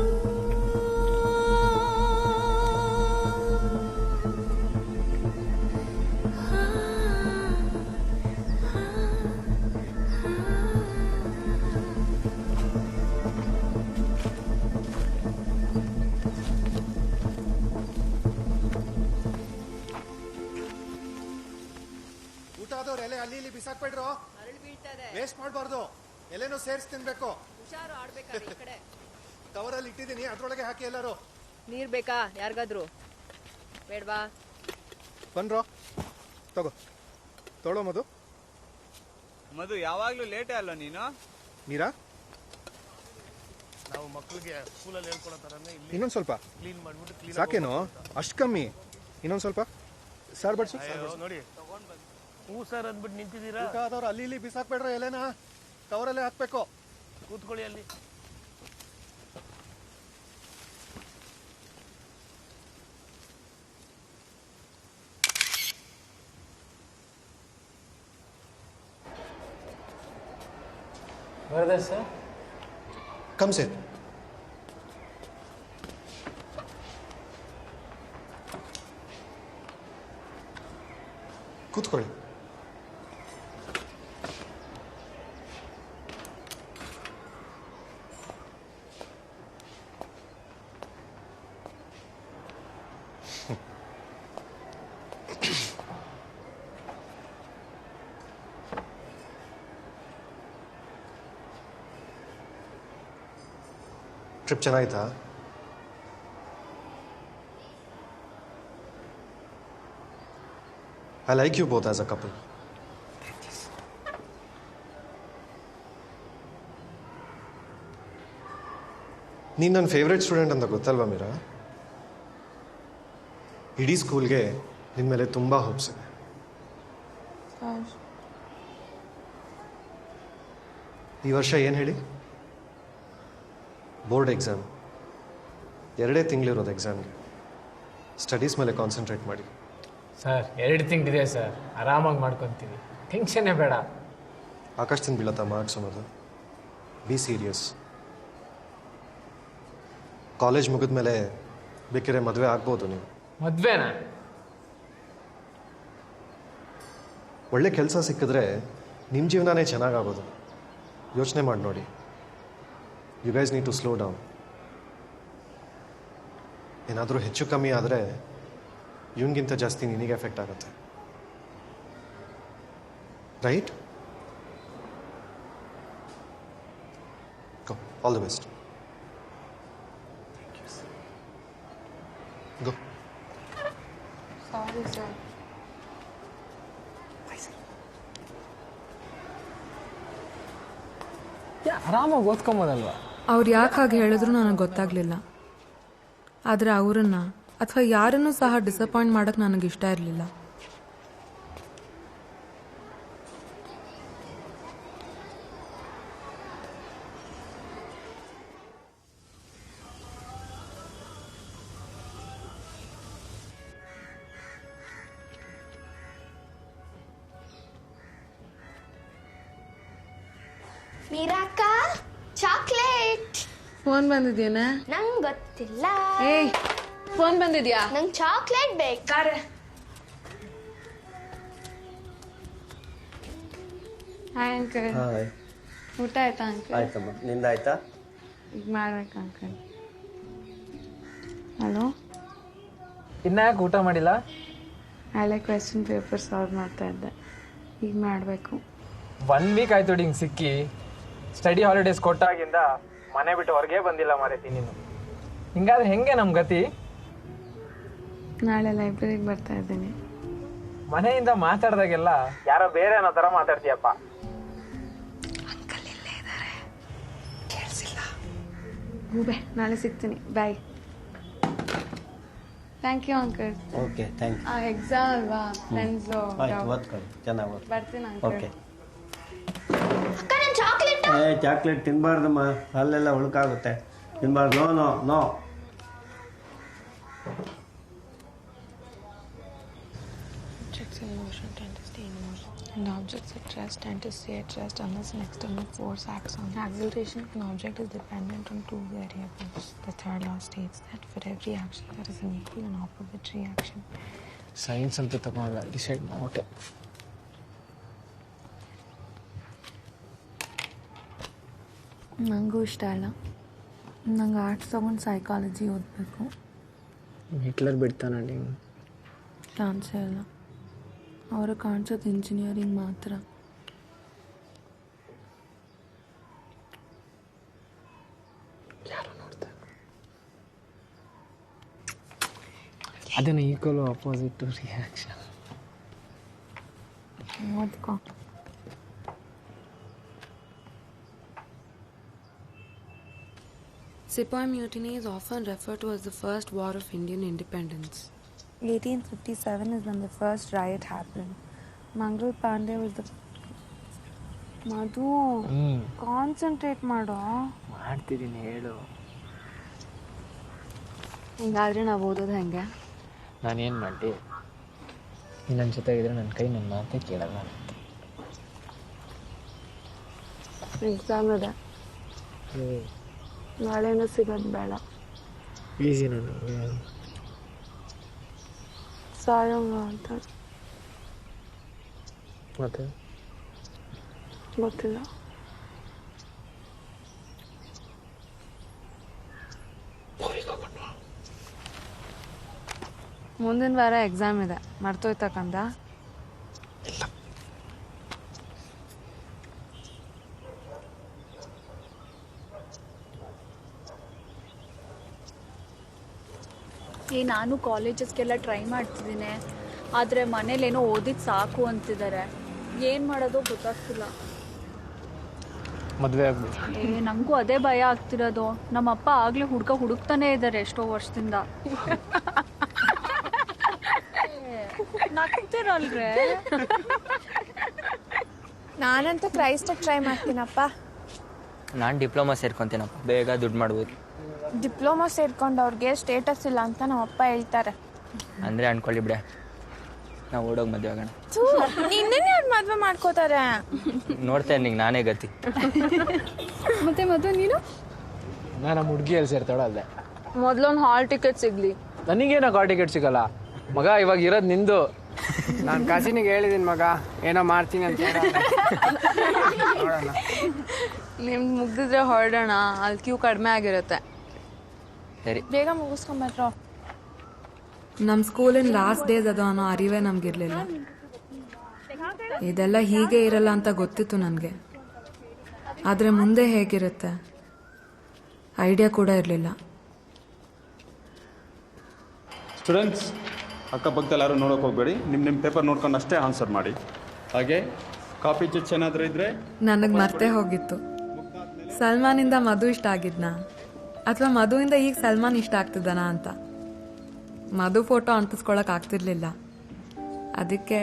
Speaker 6: ಊಟ ಆದವ್ರು ಎಲೆ ಅಲ್ಲಿ ಇಲ್ಲಿ ಬಿಸಾಕ್ಬೇಡ್ರು. ವೇಸ್ಟ್ ಮಾಡಬಾರ್ದು. ಎಲೆನೂ ಸೇರಿಸಿ ತಿನ್ಬೇಕು.
Speaker 4: ಹುಷಾರು ಆಡ್ಬೇಕಾದ್ರೆ ಈ ಕಡೆ.
Speaker 6: ಕವರಲ್ಲಿ ಇಟ್ಟಿದ್ದೀನಿ, ಅದ್ರೊಳಗೆ ಹಾಕಿ ಎಲ್ಲರೂ.
Speaker 4: ನೀರ್ ಬೇಕಾ ಯಾರಿಗಾದ್ರು? ಬೇಡ್ವಾ?
Speaker 6: ಬನ್ರೋ, ತಗೋ ತೊಳೋ ಮಧು.
Speaker 20: ಮಧು ಯಾವಾಗ್ಲೂ ಲೇಟೇ ಅಲ್ವ ನೀನು?
Speaker 6: ಮೀರಾ,
Speaker 18: ನಾವು ಮಕ್ಕಳಿಗೆ ಸ್ಕೂಲಲ್ಲಿ ಹೇಳ್ಕೊಡೋ ಥರನೇ ಇಲ್ಲಿ
Speaker 6: ಇನ್ನೊಂದು ಸ್ವಲ್ಪ
Speaker 18: ಕ್ಲೀನ್ ಮಾಡ್ಬಿಟ್ಟು
Speaker 6: ಸಾಕೇನೋ? ಅಷ್ಟು ಕಮ್ಮಿ, ಇನ್ನೊಂದು ಸ್ವಲ್ಪ ಸಾರ್ ಬಡ್ಸು.
Speaker 18: ನೋಡಿ ಹೂ ಸರ್ ಅಂದ್ಬಿಟ್ಟು ನಿಂತಿದ್ದೀರಾ.
Speaker 6: ಊಟ ಆದವ್ರು ಅಲ್ಲಿ ಇಲ್ಲಿ ಬಿಸಾಕ್ಬೇಡ್ರ ಎಲೆನ, ಕವರಲ್ಲೇ ಹಾಕ್ಬೇಕು.
Speaker 18: ಕೂತ್ಕೊಳ್ಳಿ ಅಲ್ಲಿ.
Speaker 3: ಬರ್ದೆ ಸರ್.
Speaker 6: Come sir. ಕೂತ್ಕೊಳ್ಳಿ. Trip ಚೆನ್ನಾಗಿತ್ತಾ? I like you both as a couple. ನೀನು ನನ್ನ ಫೇವ್ರೆಟ್ ಸ್ಟೂಡೆಂಟ್ ಅಂತ ಗೊತ್ತಲ್ವಾ ಮೀರಾ? ಇಡೀ ಸ್ಕೂಲ್ಗೆ ನಿನ್ನ ಮೇಲೆ ತುಂಬ ಹೋಪ್ಸ್ ಇದೆ. ಈ ವರ್ಷ ಏನು ಹೇಳಿ? Board exam. 2 ತಿಂಗಳಿರೋದು ಎಕ್ಸಾಮ್ಗೆ. ಸ್ಟಡೀಸ್ ಮೇಲೆ ಕಾನ್ಸಂಟ್ರೇಟ್ ಮಾಡಿ.
Speaker 3: ಸರ್ 2 ತಿಂಗಳಿದೆ ಸರ್, ಆರಾಮಾಗಿ ಮಾಡ್ಕೊತೀವಿ, ಟೆನ್ಷನ್ನೇ ಬೇಡ.
Speaker 6: ಆಕಾಶದಿಂದ ಬೀಳತ್ತಾ ಮಾರ್ಕ್ಸ್ ಅನ್ನೋದು? Be serious. ಕಾಲೇಜ್ ಮುಗಿದ್ಮೇಲೆ ಬೇಕಿದ್ರೆ ಮದುವೆ ಆಗ್ಬೋದು ನೀವು.
Speaker 3: ಮದುವೆನಾ?
Speaker 6: ಒಳ್ಳೆ ಕೆಲಸ ಸಿಕ್ಕಿದ್ರೆ ನಿಮ್ಮ ಜೀವನನೇ ಚೆನ್ನಾಗಾಗೋದು. ಯೋಚನೆ ಮಾಡಿ ನೋಡಿ. You guys need to slow down. ಏನಾದರೂ ಹೆಚ್ಚು ಕಮ್ಮಿ ಆದರೆ ಇವನಿಗಿಂತ ಜಾಸ್ತಿ ನಿನಗೆ ಎಫೆಕ್ಟ್ ಆಗುತ್ತೆ. Right? Go, all the best. Go.
Speaker 7: Sorry sir.
Speaker 3: ಆರಾಮಾಗಿ ಓದ್ಕೊಂಬೋದಲ್ವಾ?
Speaker 7: ಅವ್ರು ಯಾಕೆ ಹಾಗೆ ಹೇಳಿದ್ರು ನನಗೆ ಗೊತ್ತಾಗ್ಲಿಲ್ಲ. ಆದರೆ ಅವರನ್ನ ಅಥವಾ ಯಾರನ್ನೂ ಸಹ ಡಿಸಪಾಯಿಂಟ್ ಮಾಡೋಕ್ಕೆ ನನಗೆ ಇಷ್ಟ ಇರಲಿಲ್ಲ.
Speaker 22: ಮೀರಾಕ ಚಾಕ್ಲೇಟ್.
Speaker 7: ಫೋನ್ ಬಂದಿದ್ಯೇನೆ?
Speaker 22: ನಂಗೆ ಗೊತ್ತಿಲ್ಲ.
Speaker 7: ಏಯ್, ಫೋನ್ ಬಂದಿದ್ಯಾ?
Speaker 22: ನಂಗೆ ಚಾಕ್ಲೇಟ್ ಬೇಕಾರೆ.
Speaker 7: Hi uncle.
Speaker 14: ಹಾಯ್.
Speaker 7: ಊಟ ಆಯ್ತಾ ಅಂಕಲ್?
Speaker 14: ಆಯ್ತಮ್ಮ, ನಿಂದಾಯ್ತಾ?
Speaker 7: ಈಗ ಮಾಡ್ಬೇಕು ಅಂಕಲ್. ಹಲೋ,
Speaker 3: ಇನ್ನ ಯಾಕೆ ಊಟ ಮಾಡಿಲ್ಲ?
Speaker 7: ಹಳೆ ಕ್ವೆಶ್ಚನ್ ಪೇಪರ್ ಸಾಲ್ವ್ ಮಾಡ್ತಾ ಇದ್ದೆ, ಈಗ ಮಾಡಬೇಕು.
Speaker 3: 1 ವೀಕ್ ಆಯ್ತು ಹಿಂಗೆ ಸಿಕ್ಕಿ. ಸ್ಟಡಿ ಹಾಲಿಡೇಸ್ ಕೊಟ್ಟಾಗಿಂದ ಮನೆ ಬಿಟ್ಟು ಹೊರಗೆ ಬಂದಿಲ್ಲ ಮಾರೈತಿ ನೀನು. ಹಿಂಗಾದ್ರೆ ಹೆಂಗೆ ನಮ್ಮ ಗತಿ?
Speaker 7: ನಾಳೆ ಲೈಬ್ರರಿಗೆ ಬರ್ತಾ ಇದ್ದೀನಿ.
Speaker 3: ಮನೆಯಿಂದ ಮಾತಾಡ್ದಾಗೆಲ್ಲ ಯಾರೋ ಬೇರೆ ಅನ್ನೋ ಥರ ಮಾತಾಡ್ತೀಯಪ್ಪ.
Speaker 7: ಅಂಕಲ್ ಇಲ್ಲೇ ಇದ್ದಾರೆ, ಕೇಳಿಸಿಲ್ಲ. ಗೂಬೆ, ನಾಳೆ ಸಿಗ್ತೀನಿ, bye. Thank you uncle.
Speaker 14: Okay, thank you.
Speaker 7: Exam ಅಲ್ವಾ, ಫ್ರೆಂಡ್ಸು.
Speaker 14: ಆಯ್ತು, ಓದ್ಕೊಳ್ಳಿ, ಚೆನ್ನಾಗಿ ಓದ್.
Speaker 7: ಬರ್ತೀನಿ ಅಂಕಲ್.
Speaker 14: ಓಕೆ.
Speaker 22: ಚಾಕ್ಲೇಟ್.
Speaker 14: ಚಾಕ್ಲೇಟ್ ತಿನ್ಬಾರ್ದಮ್ಮ, ಅಲ್ಲೆಲ್ಲ ಉಳುಕಾಗುತ್ತೆ, ತಿನ್ಬಾರ್ದು. No no no.
Speaker 7: Checks emotion, tend to stay in emotion. And
Speaker 1: objects at rest tend to stay at rest unless an external force acts on them. Acceleration of an object is dependent on two variables. The third law states that for every action there is an equal and opposite reaction.
Speaker 3: Science ಅಂತ ತಗೊಂಡ decide ಮಾಡ್ಬಿಟ್ಟೆ.
Speaker 1: ನನಗೂ ಇಷ್ಟ ಇಲ್ಲ. ನಂಗೆ arts ತೊಗೊಂಡು psychology ಓದಬೇಕು.
Speaker 3: Hitler ಬಿಡ್ತಾನ ನೀವು?
Speaker 1: ಚಾನ್ಸೇ ಇಲ್ಲ. ಅವರು ಕಾಣಿಸೋದು ಇಂಜಿನಿಯರಿಂಗ್ ಮಾತ್ರ.
Speaker 3: ಯಾರು ನೋಡ್ತಾರೆ? ಅದನ್ನು ಈಕ್ವಲ್ ಅಪೋಸಿಟ್ ರಿಯಾಕ್ಷನ್.
Speaker 1: ಓದ್ಕೋ.
Speaker 7: Sepoy Mutiny is often referred to as the first war of Indian independence.
Speaker 1: 1857 is when the first riot happened. Mangal Pandey was the... Madhu concentrate ಮಾಡೋ.
Speaker 3: ಮಾಡ್ತಿದ್ದೀನಿ, ಹೇಳು.
Speaker 1: ಹಿಂಗಾದ್ರೆ ನಾವು ಓದೋದು ಹೆಂಗೆ?
Speaker 3: ನಾನೇನು ಮಾಡಲಿ? ನನ್ನ ಜೊತೆಗಿದ್ರೆ ನನ್ನ ಕೈ ನನ್ನ ಮಾತೇ ಕೇಳಲ್ಲ.
Speaker 1: ಎಕ್ಸಾಮ್ ಇದೆ, ನಾಳೆನೂ ಸಿಗೋದು ಬೇಡ.
Speaker 3: ಈಸಿ ನನಗೆ.
Speaker 1: ಸಾಯೋಂಗ ಅಂತ
Speaker 3: ಮತ್ತೆ
Speaker 1: ಗೊತ್ತಿಲ್ಲ. ಮುಂದಿನ ವಾರ ಎಕ್ಸಾಮ್ ಇದೆ, ಮರ್ತೋಯ್ತಕ್ಕಂದ?
Speaker 13: ನಾನು ಕಾಲೇಜಸ್ಗೆಲ್ಲ ಟ್ರೈ ಮಾಡ್ತಿದ್ದೀನಿ, ಆದರೆ ಮನೇಲೇನೋ ಓದಿದ್ದು ಸಾಕು ಅಂತಿದ್ದಾರೆ. ಏನು ಮಾಡೋದು ಗೊತ್ತಾಗ್ತಿಲ್ಲ.
Speaker 3: ಮದುವೆ ಆಗ್ಬಿಟ್ಟು
Speaker 13: ನನಗೂ ಅದೇ ಭಯ ಆಗ್ತಿರೋದು. ನಮ್ಮಪ್ಪ ಆಗಲೇ ಹುಡುಕ್ತಾನೆ ಇದ್ದಾರೆ ಎಷ್ಟೋ ವರ್ಷದಿಂದ. ನಗ್ತಿರಲ್ರೇ?
Speaker 15: ನಾನಂತೂ ಕ್ರೈಸ್ಟಿಗೆ ಟ್ರೈ ಮಾಡ್ತೀನಪ್ಪ.
Speaker 14: ನಾನು ಡಿಪ್ಲೊಮಾ ಸೇರ್ಕೊತೀನಪ್ಪ, ಬೇಗ ದುಡ್ಡು ಮಾಡ್ಬೋದು.
Speaker 15: ಡಿಪ್ಲೊಮಾ ಸೇರ್ಕೊಂಡವ್ರಿಗೆ ಸ್ಟೇಟಸ್ ಇಲ್ಲ ಅಂತ ನಮ್ಮಪ್ಪ ಹೇಳ್ತಾರೆ.
Speaker 14: ಅಂದರೆ ಅನ್ಕೊಳ್ಳಿ ಬಿಡೆ, ನಾವು ಓಡೋಗಿ ಮದುವೆ ಆಗೋಣ.
Speaker 15: ಇನ್ನೇನು ಯಾರು ಮದುವೆ ಮಾಡ್ಕೋತಾರೆ?
Speaker 14: ನೋಡ್ತಾ ಇದ್ದೀನಿ, ನಾನೇ ಗತಿ.
Speaker 1: ಮತ್ತೆ ಮದುವೆ ನೀನು?
Speaker 3: ನಾನು ನಮ್ಮ ಹುಡುಗಿಯಲ್ಲಿ ಸೇರ್ತಾಳಲ್ಲೇ.
Speaker 1: ಮೊದಲೊಂದು ಹಾಲ್ ಟಿಕೆಟ್ ಸಿಗ್ಲಿ.
Speaker 3: ನನಗೇನೋ ಹಾಲ್ ಟಿಕೆಟ್ ಸಿಗಲ್ಲ ಮಗ, ಇವಾಗ ಇರೋದು ನಿಂದು.
Speaker 12: ನಾನು ಕಸಿನಿಗೆ ಹೇಳಿದ್ದೀನಿ ಮಗ, ಏನೋ ಮಾಡ್ತೀನಿ ಅಂತ.
Speaker 1: ನಿಮ್ಗೆ ಮುಗ್ದಿದ್ರೆ ಹೊರಡೋಣ, ಅಲ್ಲಿ ಕ್ಯೂ ಕಡಿಮೆ ಆಗಿರುತ್ತೆ.
Speaker 14: ಸರಿ,
Speaker 15: ಬೇಗ ಮುಗಿಸ್ಕೊಂಬರ್ರೋ.
Speaker 7: ನಮ್ಮ ಸ್ಕೂಲಿನ ಲಾಸ್ಟ್ ಡೇಸ್ ಅದು ಅನ್ನೋ ಅರಿವೇ ನಮಗಿರಲಿಲ್ಲ. ಇದೆಲ್ಲ ಹೀಗೆ ಇರಲ್ಲ ಅಂತ ಗೊತ್ತಿತ್ತು ನನಗೆ, ಆದರೆ ಮುಂದೆ ಹೇಗಿರುತ್ತೆ ಐಡಿಯಾ ಕೂಡ ಇರಲಿಲ್ಲ.
Speaker 20: ಸ್ಟೂಡೆಂಟ್ಸ್, ಅಕ್ಕಪಕ್ಕದಲ್ಲಿ ಯಾರು ನೋಡೋಕೆ ಹೋಗಬೇಡಿ. ನಿಮ್ಮ ಪೇಪರ್ ನೋಡ್ಕೊಂಡು ಅಷ್ಟೇ ಆನ್ಸರ್ ಮಾಡಿ. ಹಾಗೆ ಕಾಪಿ ಚಿಟ್ಸ್ ಏನಾದರೂ ಇದ್ದರೆ.
Speaker 7: ನನಗೆ ಮರ್ತೇ ಹೋಗಿತ್ತು, ಸಲ್ಮಾನಿಂದ ಮಧು ಇಷ್ಟ ಆಗಿದ್ನಾ ಅಥವಾ ಮಧುವಿಂದ ಈಗ ಸಲ್ಮಾನ್ ಇಷ್ಟ ಆಗ್ತಿದ್ದಾನ ಅಂತ. ಮಧು ಫೋಟೋ ಅಂಟಿಸ್ಕೊಳಕ್ ಆಗ್ತಿರ್ಲಿಲ್ಲ, ಅದಕ್ಕೆ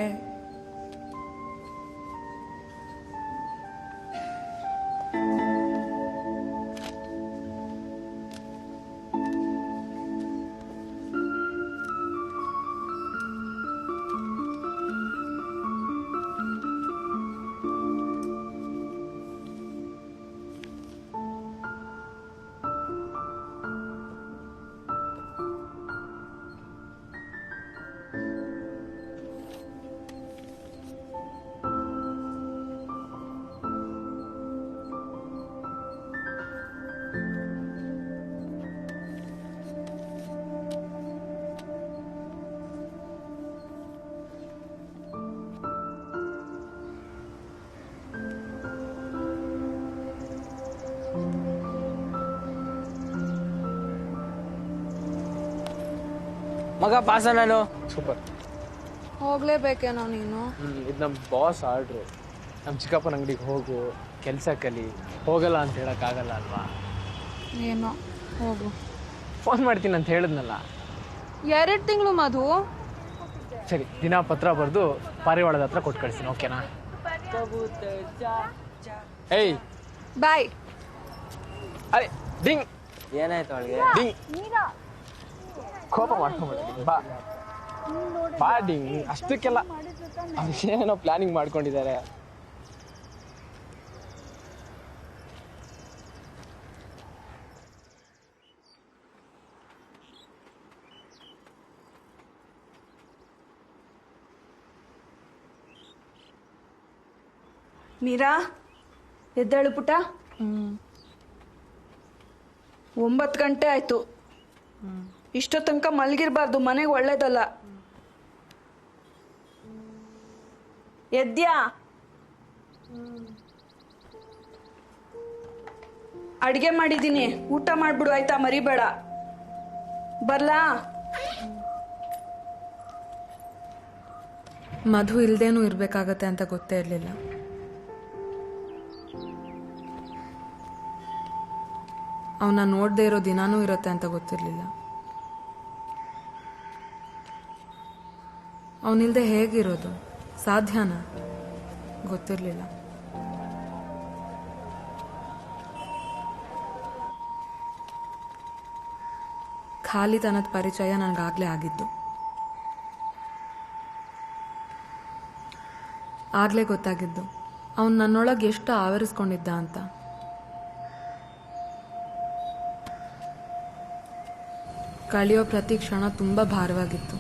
Speaker 14: ಮಗ ಪಾಸ ನಾನು.
Speaker 3: ಸೂಪರ್.
Speaker 1: ಹೋಗ್ಲೇಬೇಕೇನೋ ನೀನು?
Speaker 3: ಇದು ನಮ್ಮ ಬಾಸ್ ಆರ್ಡ್ರು. ನಮ್ಮ ಚಿಕ್ಕಪ್ಪನ ಅಂಗಡಿಗೆ ಹೋಗು, ಕೆಲಸ ಕಲಿ. ಹೋಗಲ್ಲ ಅಂತ ಹೇಳೋಕ್ಕಾಗಲ್ಲ ಅಲ್ವಾ?
Speaker 1: ಏನೋ ಹೋಗು.
Speaker 3: ಫೋನ್ ಮಾಡ್ತೀನಿ ಅಂತ ಹೇಳಿದ್ನಲ್ಲ.
Speaker 1: 2 ತಿಂಗಳು ಮಧು.
Speaker 3: ಸರಿ, ದಿನ ಪತ್ರ ಬರೆದು ಪಾರಿವಾಳದ ಹತ್ರ ಕೊಟ್ಟು ಕಳಿಸ್ತೀನಿ, ಓಕೆನಾ? ಏಯ್
Speaker 1: ಬಾಯ್.
Speaker 3: ಅರೆ ಡಿಂಗ್.
Speaker 14: ಏನಾಯ್ತು ಅವಳಿಗೆ?
Speaker 3: ಡಿಂಗ್. ಕೋಪ ಮಾಡ್ಕೊಂಡ್ಬಿಡ್ತೀನಿ. ಬಾ ಡಿಂಗ್. ಅಷ್ಟಕ್ಕೆಲ್ಲ ಏನೋ ಪ್ಲಾನಿಂಗ್ ಮಾಡ್ಕೊಂಡಿದ್ದಾರೆ.
Speaker 5: ಮೀರಾ ಎದ್ದೇಳು ಪುಟ. 9 ಗಂಟೆ ಆಯ್ತು. ಇಷ್ಟೋ ತನಕ ಮಲಗಿರ್ಬಾರ್ದು, ಮನೆಗೆ ಒಳ್ಳೇದಲ್ಲ. ಎದ್ಯಾ? ಅಡ್ಗೆ ಮಾಡಿದ್ದೀನಿ, ಊಟ ಮಾಡ್ಬಿಡು ಆಯ್ತಾ, ಮರಿಬೇಡ. ಬರ್ಲಾ?
Speaker 7: ಮಧು ಇಲ್ದೇನೂ ಇರ್ಬೇಕಾಗತ್ತೆ ಅಂತ ಗೊತ್ತೇ ಇರಲಿಲ್ಲ. ಅವನ್ನ ನೋಡದೆ ಇರೋ ದಿನಾನೂ ಇರುತ್ತೆ ಅಂತ ಗೊತ್ತಿರಲಿಲ್ಲ. ಅವನಿಲ್ದೆ ಹೇಗಿರೋದು ಸಾಧ್ಯನಾ ಗೊತ್ತಿರಲಿಲ್ಲ. ಖಾಲಿತನದ ಪರಿಚಯ ನನಗಾಗಲೇ ಆಗಿದ್ದು. ಆಗಲೇ ಗೊತ್ತಾಗಿದ್ದು ಅವನು ನನ್ನೊಳಗೆ ಎಷ್ಟು ಆವರಿಸ್ಕೊಂಡಿದ್ದ ಅಂತ. ಕಳೆಯೋ ಪ್ರತಿ ಕ್ಷಣ ತುಂಬ ಭಾರವಾಗಿತ್ತು.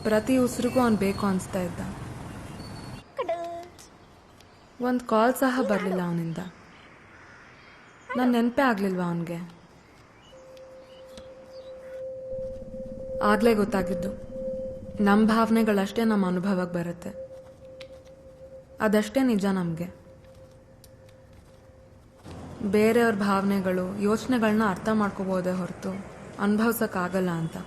Speaker 7: ಪ್ರತಿ ಉಸಿರಿಗೂ ಅವನು ಬೇಕು ಅನಿಸ್ತಾ ಇದ್ದ. ಒಂದು ಕಾಲ್ ಸಹ ಬರಲಿಲ್ಲ ಅವನಿಂದ. ನನ್ನ ನೆನಪೇ ಆಗಲಿಲ್ವಾ ಅವನಿಗೆ? ಆಗಲೇ ಗೊತ್ತಾಗಿದ್ದು ನಮ್ಮ ಭಾವನೆಗಳಷ್ಟೇ ನಮ್ಮ ಅನುಭವಕ್ಕೆ ಬರುತ್ತೆ. ಅದಷ್ಟೇ ನಿಜ ನಮಗೆ. ಬೇರೆಯವ್ರ ಭಾವನೆಗಳು ಯೋಚನೆಗಳನ್ನ ಅರ್ಥ ಮಾಡ್ಕೋಬೋದೇ ಹೊರತು ಅನುಭವಿಸೋಕ್ಕಾಗಲ್ಲ ಅಂತ.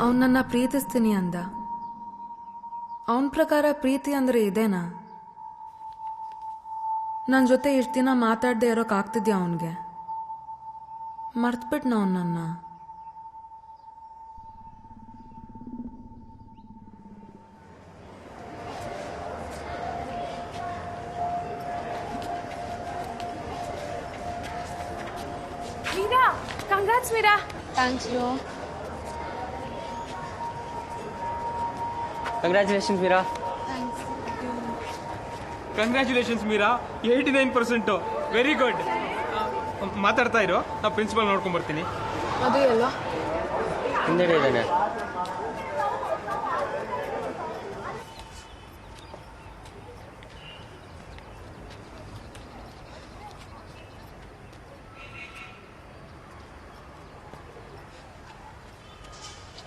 Speaker 7: ಅವನನ್ನ ಪ್ರೀತಿಸ್ತೀನಿ ಅಂದ. ಅವನ ಪ್ರಕಾರ ಪ್ರೀತಿ ಅಂದರೆ ಇದೇನಾ? ನನ್ನ ಜೊತೆ ಇಷ್ಟು ದಿನ ಮಾತಾಡದೆ ಇರೋಕ್ಕಾಗ್ತಿದ್ಯಾ ಅವನಿಗೆ? ಮರ್ತ್ಬಿಟ್ನ ಅವನನ್ನ.
Speaker 15: Meera, congrats Meera.
Speaker 1: Thanks Jo.
Speaker 14: Congratulations Meera.
Speaker 10: Congratulations Meera, 89%. Very good. ಮಾತಾಡ್ತಾ ಇರೋ, ನಾ ಪ್ರಿನ್ಸಿಪಲ್ ನೋಡ್ಕೊಂಡ್ ಬರ್ತೀನಿ.
Speaker 1: ಅದು ಅಲ್ವಾ
Speaker 14: ಹಿಂದೆಡೆ ಇದ್ದಾನೆ.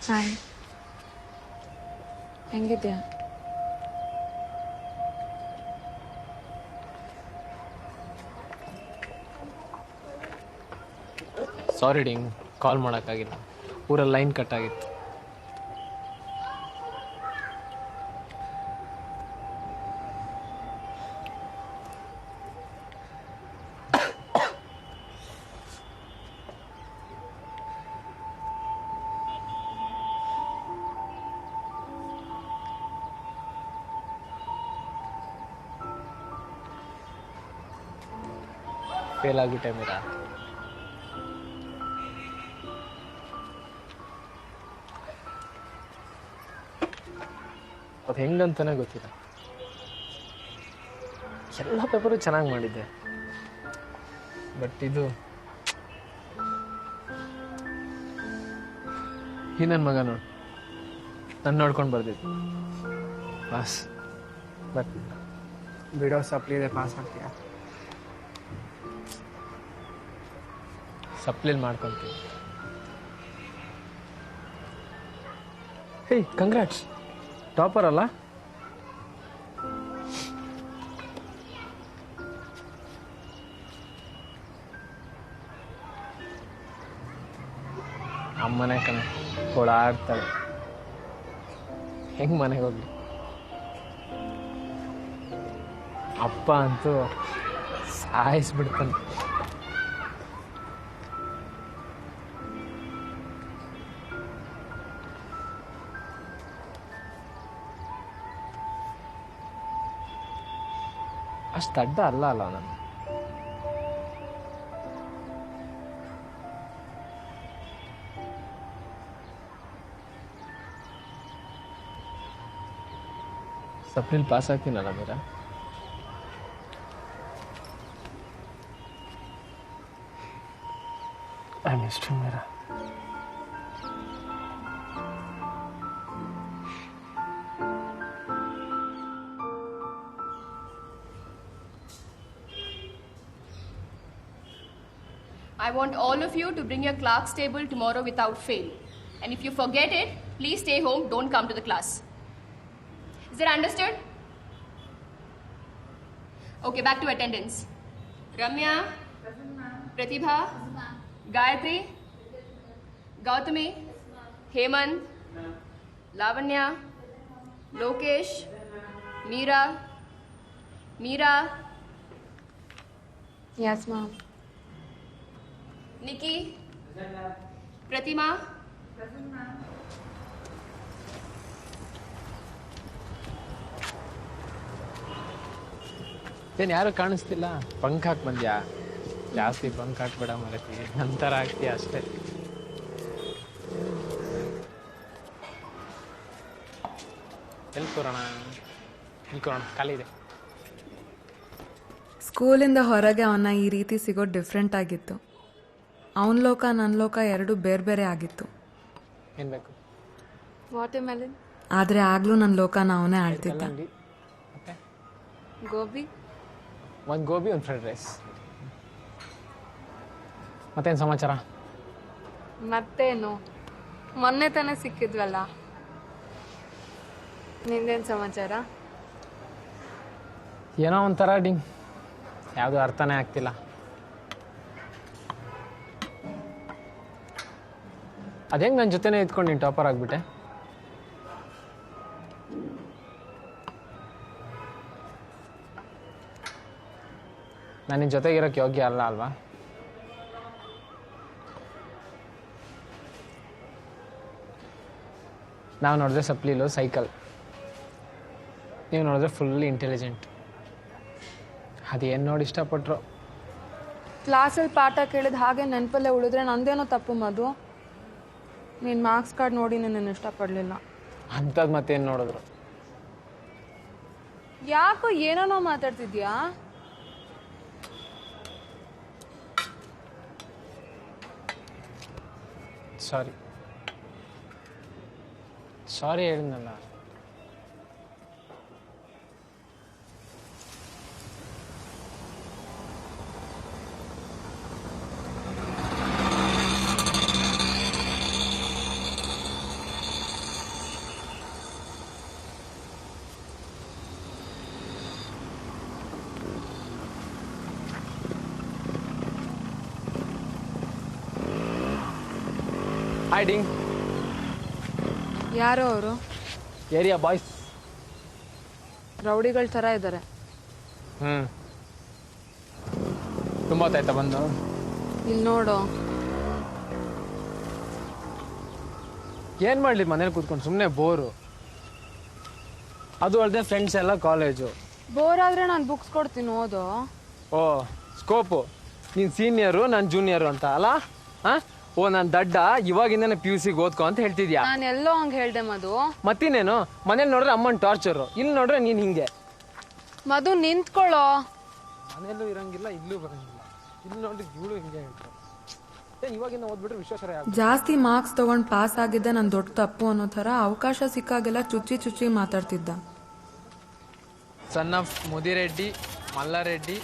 Speaker 1: ಹಾಯ್, ಹೆಂಗಿದ್ಯಾ?
Speaker 3: ಸಾರಿ ಡಿಂಗ್, ಕಾಲ್ ಮಾಡೋಕ್ಕಾಗಿಲ್ಲ. ಊರಲ್ಲಿ ಲೈನ್ ಕಟ್ ಆಗಿತ್ತು. ಫೇಲ್ ಆಗಿಬಿಟ್ಟೆ ಮೀರಾ. ಅದು ಹೆಂಗಂತಾನೆ ಗೊತ್ತಿಲ್ಲ. ಎಲ್ಲ ಪೇಪರು ಚೆನ್ನಾಗಿ ಮಾಡಿದ್ದೆ, ಬಟ್ ಇದು ಈ ನನ್ನ ಮಗ ನೋಡು, ನಾನು ನೋಡ್ಕೊಂಡು ಬರ್ದಿದ್ದು ಪಾಸ್. ಬಟ್
Speaker 12: ಬಿಡೋ, ಸಪ್ಲಿದೆ, ಪಾಸ್ ಆಗ್ತೀಯಾ?
Speaker 3: ಸಪ್ಲಿಲ್ ಮಾಡ್ಕೊತೀನಿ. ಹೇ, ಕಂಗ್ರಾಟ್ಸ್, ಟಾಪರ್ ಅಲ್ಲ? ಅಮ್ಮನೆ ಕಣ ಕೊಡಾಡ್ತಾಳೆ. ಹೆಂಗೆ ಮನೆಗೆ ಹೋಗ್ಲಿ? ಅಪ್ಪ ಅಂತೂ ಸಾಯಿಸ್ಬಿಡ್ತಾನೆ. ಅಷ್ಟು ಅಡ್ಡ ಅಲ್ಲ ನಾನು. ಸಪ್ಲಿಲ್ ಪಾಸ್ ಆಗ್ತೀನಲ್ಲ Meera. I miss you Meera.
Speaker 9: I want all of you to bring your Clark's table tomorrow without fail. And if you forget it, please stay home, don't come to the class. Is that understood? Okay, back to attendance. Ramya, Pratibha, Gayatri, Gautami, Hemant, Lavanya, Lokesh, Meera,
Speaker 1: Yes, ma'am.
Speaker 9: Nikki, Pratima,
Speaker 3: ಏನು ಯಾರು ಕಾಣಿಸ್ತಿಲ್ಲ. Bunk ಹಾಕಿ ಬಂದ್ಯಾ? ಜಾಸ್ತಿ bunk ಹಾಕ್ಬೇಡ ಮರತಿ, ನಂತರ ಹಾಕ್ತೀಯ ಅಷ್ಟೇ. ಎಲ್ಲಿ ಕೂರೋಣ? ಇಲ್ಲಿ ಕೂರೋಣ, ಖಾಲಿ ಇದೆ.
Speaker 7: ಸ್ಕೂಲಿಂದ ಹೊರಗೆ ಅವನ್ನ ಈ ರೀತಿ ಸಿಗೋದು ಡಿಫ್ರೆಂಟ್ ಆಗಿತ್ತು. ಅವನ ಲೋಕ ನನ್ನ ಲೋಕ ಎರಡೂ ಬೇರೆ ಬೇರೆ ಆಗಿತ್ತು.
Speaker 3: ಏನು ಬೇಕು?
Speaker 1: Watermelon.
Speaker 7: ಆದರೆ ಆಗ್ಲೂ ನನ್ನ ಲೋಕನ ಅವನೇ ಆಳ್ತಿದ್ದ.
Speaker 1: Gobi.
Speaker 3: ಒಂದು ಗೋಬಿ, ಒಂದು ಫ್ರೈಡ್ ರೈಸ್. ಮತ್ತೇನು ಸಮಾಚಾರ?
Speaker 1: ಮತ್ತೇನು, ಮೊನ್ನೆ ತಾನೇ ಸಿಕ್ಕಿದ್ವಲ್ಲ. ನಿಂದೇನು ಸಮಾಚಾರ?
Speaker 3: ಏನೋ ಒಂಥರ ಡಿಂಗ್, ಯಾವುದು ಅರ್ಥನೇ ಆಗ್ತಿಲ್ಲ. ಅದೇಂಗೆ ನನ್ನ ಜೊತೆನೇ ಇದ್ಕೊಂಡು ನೀನು ಟಾಪರ್ ಆಗಿಬಿಟ್ಟೆ? ನಾನು ನಿನ್ನ ಜೊತೆಗಿರೋಕ್ಕೆ ಯೋಗ್ಯ ಅಲ್ಲ ಅಲ್ವಾ? ನಾವು ನೋಡಿದ್ರೆ ಸಪ್ಲೀಲು ಸೈಕಲ್, ನೀವು ನೋಡಿದ್ರೆ ಫುಲ್ಲಿ ಇಂಟೆಲಿಜೆಂಟ್. ಅದೇನು ನೋಡಿ ಇಷ್ಟಪಟ್ರು.
Speaker 7: ಕ್ಲಾಸಲ್ಲಿ ಪಾಠ ಕೇಳಿದ ಹಾಗೆ ನೆನಪಲ್ಲೇ ಉಳಿದ್ರೆ ನಂದೇನೋ ತಪ್ಪು ಮಧು. ನೀನು ಮಾರ್ಕ್ಸ್ ಕಾರ್ಡ್ ನೋಡಿ ನಿನ್ನ ಇಷ್ಟಪಡಲಿಲ್ಲ.
Speaker 3: ಅಂಥದ್ದು ಮತ್ತೇನು ನೋಡಿದ್ರು?
Speaker 7: ಯಾಕೋ ಏನೋ ಮಾತಾಡ್ತಿದ್ಯಾ?
Speaker 3: ಸಾರಿ ಹೇಳಿದ್ನಲ್ಲ. ಹೈಡಿಂಗ್.
Speaker 7: ಯಾರೋ ಅವರು?
Speaker 3: Area boys.
Speaker 7: ರೌಡಿಗಳ ಥರ ಇದ್ದಾರೆ.
Speaker 3: ತುಂಬ ಹೊತ್ತಾಯ್ತಾ ಬಂದು?
Speaker 7: ಇಲ್ಲಿ ನೋಡು.
Speaker 3: ಏನು ಮಾಡಲಿ, ಮನೇಲಿ ಕೂತ್ಕೊಂಡು ಸುಮ್ಮನೆ ಬೋರು. ಅದು ಅಲ್ಲದೆ ಫ್ರೆಂಡ್ಸ್ ಎಲ್ಲ ಕಾಲೇಜು.
Speaker 7: ಬೋರ್ ಆದರೆ ನಾನು ಬುಕ್ಸ್ ಕೊಡ್ತೀನಿ, ಓದು.
Speaker 3: ಓ, ಸ್ಕೋಪು. ನೀನು ಸೀನಿಯರು, ನಾನು ಜೂನಿಯರು ಅಂತ ಅಲ್ಲ? ಹಾಂ, ಓ ನಾನು ದಡ್ಡ, ಇವಾಗಿಂದನೇ PUC ಓದ್ಕೊ ಅಂತ ಹೇಳ್ತಿದ್ಯಾ?
Speaker 7: ನಾನು ಎಲ್ಲೋ ಹಂಗೆ ಹೇಳ್ದೆ ಮಧು.
Speaker 3: ಮತ್ತಿನೇನು, ಮನೇಲಿ ನೋಡ್ರೆ ಅಮ್ಮನ ಟಾರ್ಚರು, ಇಲ್ಲಿ ನೋಡ್ರೆ ನೀನು ಹಿಂಗೆ.
Speaker 7: ಮಧು ನಿಂತ್ಕೊಳ್ಳೋ.
Speaker 3: ಮನೆಯಲ್ಲೂ ಇರಂಗಿಲ್ಲ, ಇಲ್ಲೂ ಬರಂಗಿಲ್ಲ. ಇಲ್ಲಿ ನೋಡ್ರಿ ಇವಳು ಹಿಂಗೆ ಹೇಳ್ತಾರೆ. ಇವಾಗಿಂದ ಓದ್ಬಿಟ್ರೆ ವಿಶ್ವಾಸ.
Speaker 7: ಜಾಸ್ತಿ ಮಾರ್ಕ್ಸ್ ತಗೊಂಡು ಪಾಸ್ ಆಗಿದ್ದೆ ನನ್ನ ದೊಡ್ಡ ತಪ್ಪು ಅನ್ನೋ ಥರ ಅವಕಾಶ ಸಿಕ್ಕಾಗೆಲ್ಲ ಚುಚ್ಚಿ ಮಾತಾಡ್ತಿದ್ದ.
Speaker 3: Son of ಮುದಿರೆಡ್ಡಿ, Mallareddy,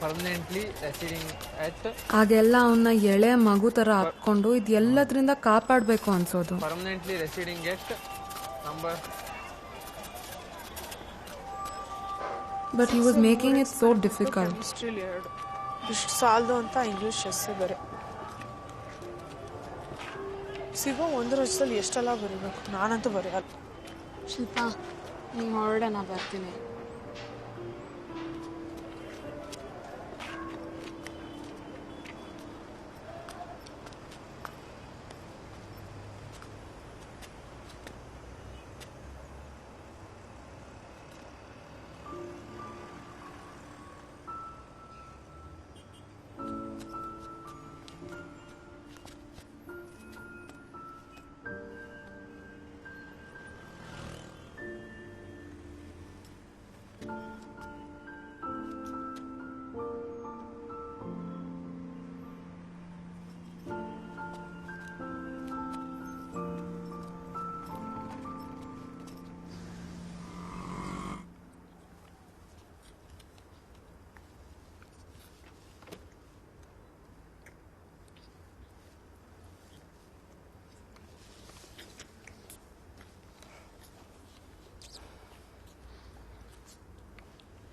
Speaker 3: permanently residing ಎಟ್.
Speaker 7: ಆಗೆಲ್ಲ ಅವನ್ನ ಎಳೆ ಮಗು ತರ ಹಾಕೊಂಡು ಇದೆಲ್ಲದ್ರಿಂದ ಕಾಪಾಡಬೇಕು ಅನ್ಸೋದು.
Speaker 3: Permanently residing at number.
Speaker 7: But he was making it so difficult.
Speaker 15: ಹಿಸ್ಟ್ರಿಲಿ 2 ಇಷ್ಟು ಸಾಲದು ಅಂತ ಇಂಗ್ಲೀಷ್ ಎಸ್ಸೆ ಬೇರೆ. ಸಿಗೋ ಒಂದು ವರ್ಷದಲ್ಲಿ ಎಷ್ಟೆಲ್ಲ ಬರೀಬೇಕು, ನಾನಂತೂ ಬರೆಯಲ್ಲ.
Speaker 1: ಶಿಲ್ಪಾ, ನೀವು ಹೊರಡೆ, ನಾ ಬರ್ತೀನಿ.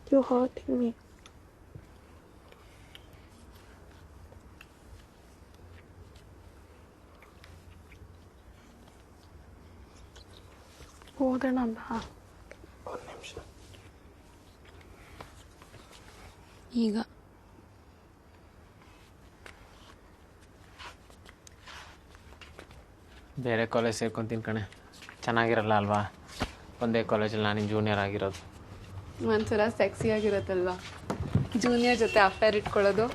Speaker 1: You're hurting me. ಹೋಗೋಣ ಬಾ.
Speaker 6: ಒಂದು ನಿಮಿಷ.
Speaker 1: ಈಗ
Speaker 3: ಬೇರೆ ಕಾಲೇಜ್ ಸೇರ್ಕೊಂತೀನಿ ಕಣೆ, ಚೆನ್ನಾಗಿರಲ್ಲ ಅಲ್ವಾ? ಒಂದೇ ಕಾಲೇಜಲ್ಲಿ ನಾನು ಜೂನಿಯರ್ ಆಗಿರೋದು.
Speaker 7: ಒಂಥರ ಸೆಕ್ಸಿ ಆಗಿರತ್ತಲ್ವಾ ಜೂನಿಯರ್ ಜೊತೆ ಅಫೇರ್ ಇಟ್ಕೊಳ್ಳೋದು.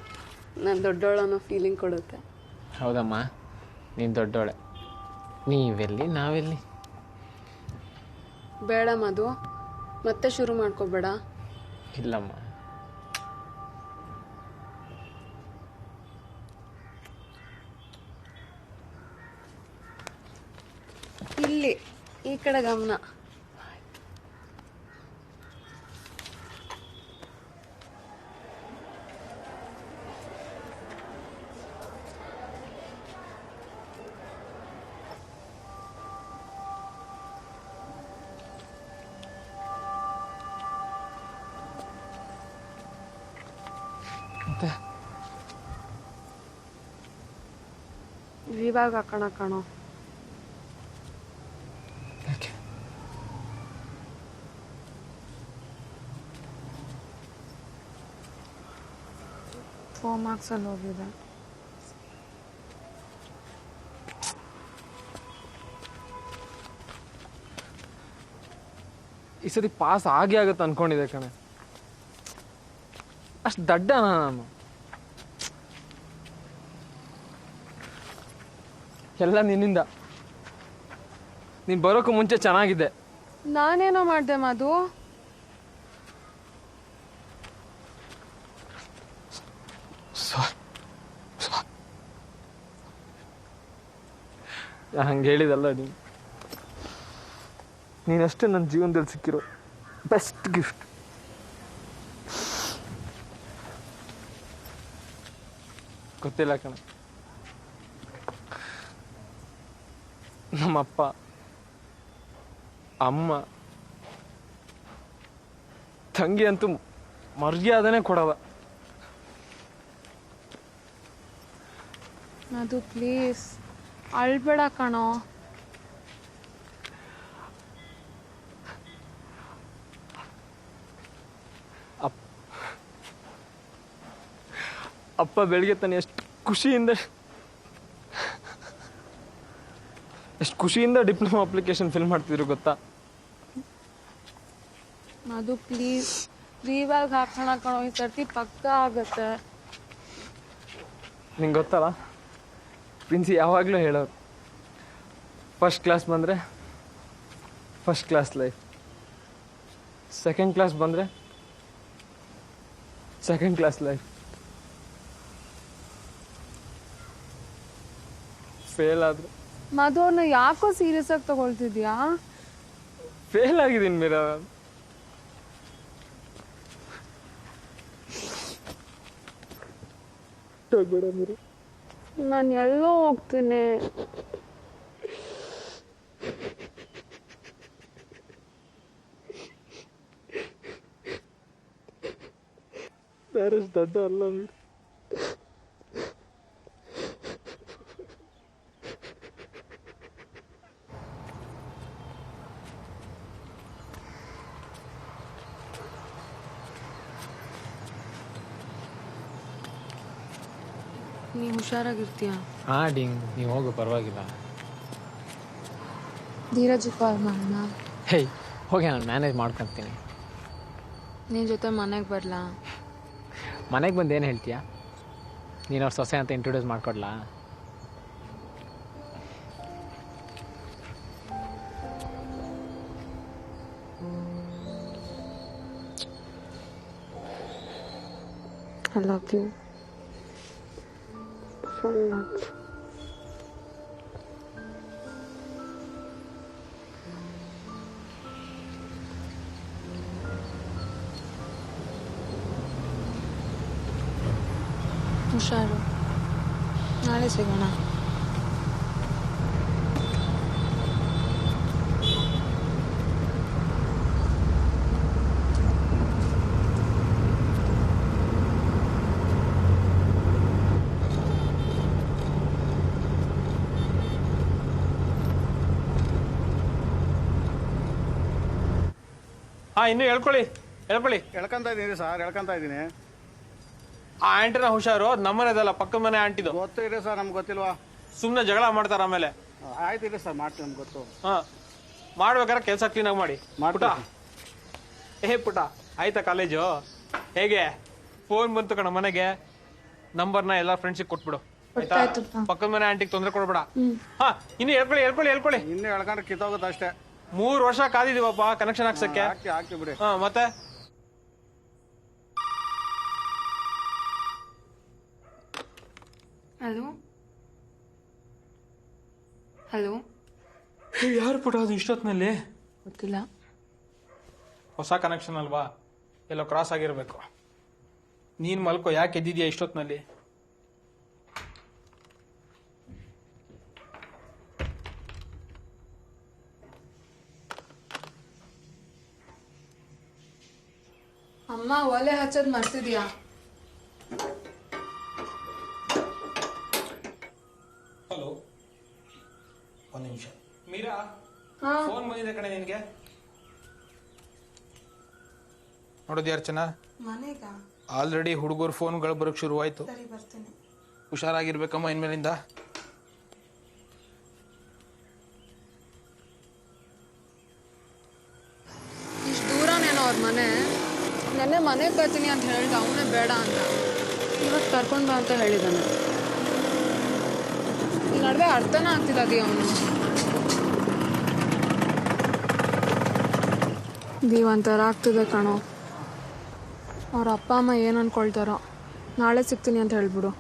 Speaker 7: ನಾನು ದೊಡ್ಡೋಳು ಅನ್ನೋ ಫೀಲಿಂಗ್ ಕೊಡುತ್ತೆ.
Speaker 3: ಹೌದಮ್ಮ, ನೀನು ದೊಡ್ಡೋಳೆ. ನೀವೆಲ್ಲಿ ನಾವೆಲ್ಲಿ?
Speaker 7: ಬೇಡ ಮಧು, ಮತ್ತೆ ಶುರು ಮಾಡ್ಕೋಬೇಡ.
Speaker 3: ಇಲ್ಲಮ್ಮ.
Speaker 7: ಇಲ್ಲಿ ಈ ಕಡೆ ಗಮನ. ಇವಾಗ ಹಾಕೋಣ ಕಣೋ.
Speaker 1: ಫೋರ್ ಮಾರ್ಕ್ಸಲ್ಲಿ ಹೋಗಿದೆ.
Speaker 3: ಈ ಸತಿ ಪಾಸ್ ಆಗೇ ಆಗುತ್ತೆ ಅನ್ಕೊಂಡಿದ್ದೆ ಕಣೆ. ಅಷ್ಟು ದಡ್ಡನ ನಾನು? ಎಲ್ಲ ನಿನ್ನಿಂದ. ನೀನು ಬರೋಕ್ಕೂ ಮುಂಚೆ ಚೆನ್ನಾಗಿದ್ದೆ.
Speaker 7: ನಾನೇನೋ ಮಾಡಿದೆ ಮಧು?
Speaker 3: ಹಂಗೆ ಹೇಳಿದಲ್ಲ ನೀನು. ನೀನಷ್ಟೇ ನನ್ನ ಜೀವನದಲ್ಲಿ ಸಿಕ್ಕಿರೋ ಬೆಸ್ಟ್ ಗಿಫ್ಟ್. ಗೊತ್ತಿಲ್ಲ ಕಣ, ನಮ್ಮಪ್ಪ ಅಮ್ಮ ತಂಗಿ ಅಂತೂ ಮರ್ಯಾದನೆ ಕೊಡಲ್ಲ.
Speaker 7: ಅದು ಪ್ಲೀಸ್ ಅಳ್ಬೇಡ ಕಣೋ.
Speaker 3: ಅಪ್ಪ ಬೆಳಿಗ್ಗೆ ತಾನೆ ಎಷ್ಟು ಖುಷಿಯಿಂದ ಡಿಪ್ಲೊಮಾ ಅಪ್ಲಿಕೇಶನ್ ಫಿಲ್ ಮಾಡ್ತಿದ್ರು ಗೊತ್ತಾ?
Speaker 7: ಅದು ಪ್ಲೀಸ್ ರೀವಾಗ ಹಾಕೋಣ ಕಣೋ, ಈ ಸರ್ತಿ ಪಕ್ಕ ಆಗತ್ತೆ.
Speaker 3: ನಿಂಗೆ ಗೊತ್ತಲ್ಲ, ಪ್ರಿನ್ಸಿ ಯಾವಾಗಲೂ ಹೇಳೋರು, ಫಸ್ಟ್ ಕ್ಲಾಸ್ ಬಂದರೆ first class life, second class ಬಂದರೆ ಸೆಕೆಂಡ್ ಕ್ಲಾಸ್ ಲೈಫ್, ಫೇಲ್ ಆದ್ರೆ
Speaker 7: ಮಧು ಅವ್ರನ್ನ ಯಾಕೋ ಸೀರಿಯಸ್ ಆಗಿ ತಗೊಳ್ತಿದ್ಯಾ?
Speaker 3: ಫೇಲ್ ಆಗಿದ್ದೀನಿ ಮೀರಾ.
Speaker 7: ನಾನು ಎಲ್ಲೋ ಹೋಗ್ತೀನಿ.
Speaker 3: ಪ್ಯಾರಿಸ್ ದಡ್ಡ ಅಲ್ಲ ಮೀರಾ.
Speaker 7: ನೀವು ಹುಷಾರಾಗಿರ್ತೀಯ?
Speaker 3: ಡಿಂಗ್, ನೀವು ಹೋಗು, ಪರವಾಗಿಲ್ಲ.
Speaker 7: ಧೀರಜ್ ಕಾಲ್ ಮಾಡೋಣ.
Speaker 3: ಹೇಯ್ ಹೋಗಿ, ನಾನು ಮ್ಯಾನೇಜ್ ಮಾಡ್ಕೊತೀನಿ.
Speaker 7: ನಿನ್ನ ಜೊತೆ ಮನೆಗೆ ಬರಲಾ?
Speaker 3: ಮನೆಗೆ ಬಂದು ಏನು ಹೇಳ್ತೀಯಾ? ನೀನು ಅವ್ರ ಸೊಸೆ ಅಂತ introduce ಮಾಡ್ಕೊಡ್ಲಾ?
Speaker 1: I love you so much. ಹುಷಾರು, ನಾಳೆ ಸಿಗೋಣ.
Speaker 10: ಹಾಂ ಇನ್ನೂ ಹೇಳ್ಕೊಳ್ಳಿ
Speaker 8: ಎಳ್ಕೊಂತ ಇದ್ದೀನಿ ಸರ್ ಎಳ್ಕೊಂತ ಇದ್ದೀನಿ.
Speaker 10: ಆ ಆಂಟಿನ ಹುಷಾರು, ನಮ್ಮನೆದಲ್ಲ ಪಕ್ಕದ ಮನೆ ಆಂಟಿದು.
Speaker 8: ಗೊತ್ತು ಇದೆ ಸರ್, ನಮ್ಗೆ ಗೊತ್ತಿಲ್ವಾ?
Speaker 10: ಸುಮ್ಮನೆ ಜಗಳ ಮಾಡ್ತಾರ ಆಮೇಲೆ.
Speaker 8: ಆಯ್ತು ಇದೆ ಸರ್, ಮಾಡ್ತೀವಿ, ನಮ್ಗೆ ಗೊತ್ತು.
Speaker 10: ಹಾಂ ಮಾಡ್ಬೇಕಾದ್ರೆ ಕೆಲಸ ಕ್ಲೀನಾಗಿ ಮಾಡಿ. ಪುಟ ಪುಟ ಆಯ್ತಾ ಕಾಲೇಜು? ಹೇಗೆ? ಫೋನ್ ಬಂತು ಕಣ ಮನೆಗೆ, ನಂಬರ್ನ ಎಲ್ಲ ಫ್ರೆಂಡ್ಸಿಗೆ ಕೊಟ್ಬಿಡು ಆಯ್ತಾ? ಪಕ್ಕದ ಮನೆ ಆಂಟಿಗೆ ತೊಂದರೆ ಕೊಡ್ಬೇಡ. ಹಾ ಇನ್ನು ಹೇಳ್ಕೊಳ್ಳಿ.
Speaker 8: ಇನ್ನು ಹೇಳ್ಕೊಂಡ್ರೆ ಕಿತ್ತೋಗುತ್ತೆ ಅಷ್ಟೇ.
Speaker 10: 3 ವರ್ಷ ಕಾದಿದೀವಪ್ಪ ಕನೆಕ್ಷನ್ ಹಾಕ್ಸಕ್ಕೆ.
Speaker 8: ಹಾಕಿ ಬಿಡಿ.
Speaker 10: ಹಾ ಮತ್ತೆ
Speaker 7: ಹಲೋ
Speaker 10: ಯಾರು ಪುಟ ಅದು ಇಷ್ಟೊತ್ತಿನಲ್ಲಿ?
Speaker 7: ಗೊತ್ತಿಲ್ಲ.
Speaker 10: ಹೊಸ ಕನೆಕ್ಷನ್ ಅಲ್ವಾ, ಎಲ್ಲೋ ಕ್ರಾಸ್ ಆಗಿರ್ಬೇಕು. ನೀನ್ ಮಲ್ಕೋ, ಯಾಕೆ ಎದ್ದಿದ್ಯಾ ಇಷ್ಟೊತ್ತಿನಲ್ಲಿ?
Speaker 7: ಅಮ್ಮ ಒಲೆ ಹಚ್ಚೋದ್ ಮರ್ತಿದ್ಯಾ?
Speaker 10: ಹಲೋ, ಒಂದ್ ನಿಮಿಷ. ಮೀರಾ, ಫೋನ್ ಬಂದಿದೆ ಕಣೆ ನಿನ್ಗೆ. ನೋಡೋದು ಅರ್ಚನಾ,
Speaker 7: ಮನೆಗ
Speaker 10: ಆಲ್ರೆಡಿ ಹುಡುಗರು ಫೋನ್ಗಳು ಬರೋಕ್ ಶುರುವಾಯ್ತು.
Speaker 7: ಸರಿ ಬರ್ತೀನಿ.
Speaker 10: ಹುಷಾರಾಗಿರ್ಬೇಕಮ್ಮ ಇನ್ಮೇಲಿಂದ.
Speaker 7: ಇಷ್ಟು ದೂರನೇನೋ ಅವ್ರ ಮನೆ. ನೆನ್ನೆ ಮನೆಗೆ ಬರ್ತೀನಿ ಅಂತ ಹೇಳ್ದ, ಅವನೇ ಬೇಡ ಅಂತ. ಇವತ್ತು ಕರ್ಕೊಂಡು ಬಾ ಅಂತ ಹೇಳಿದ್ದಾನೆ. ಈ ನಡುವೆ ಅರ್ಥನ ಆಗ್ತಿದ್ದಾಗಿ ಅವನು. ಒಂಥರ ಆಗ್ತಿದೆ ಕಣೋ. ಅವ್ರ ಅಪ್ಪ ಅಮ್ಮ ಏನು ಅನ್ಕೊಳ್ತಾರೋ. ನಾಳೆ ಸಿಗ್ತೀನಿ ಅಂತ ಹೇಳ್ಬಿಡು.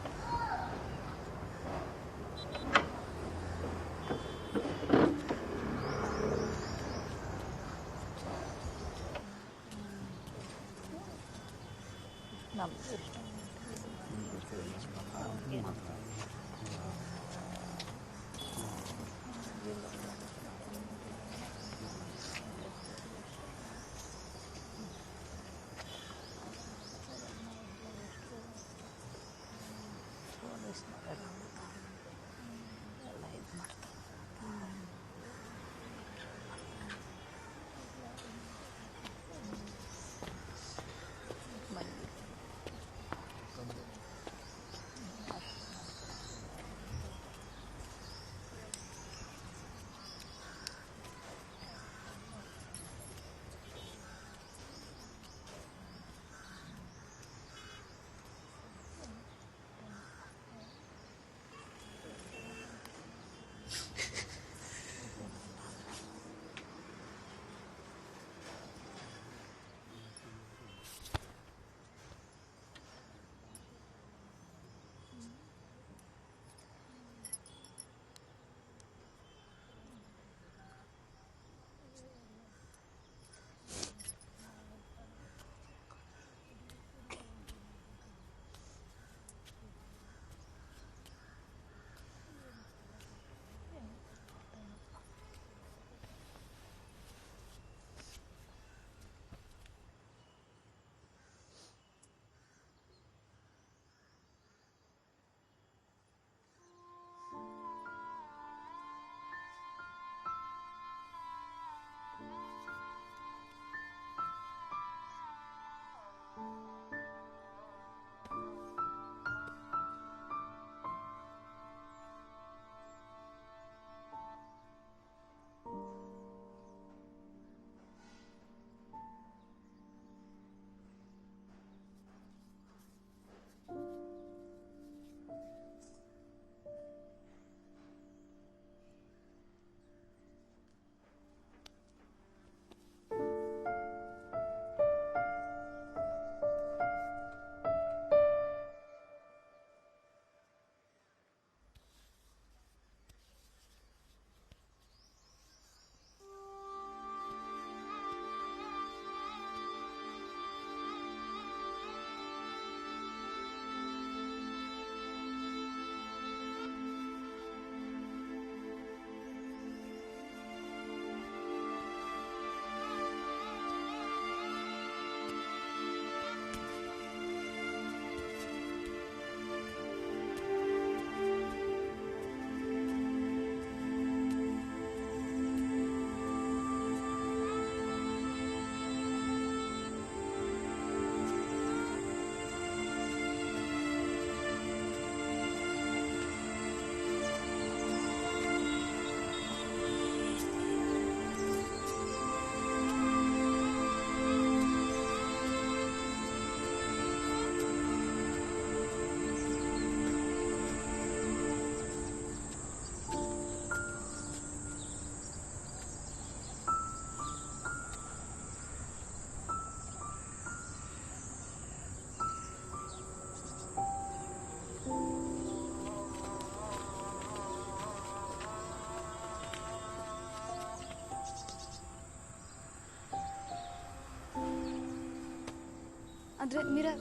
Speaker 17: ಆದರೆ ಮೀರಾ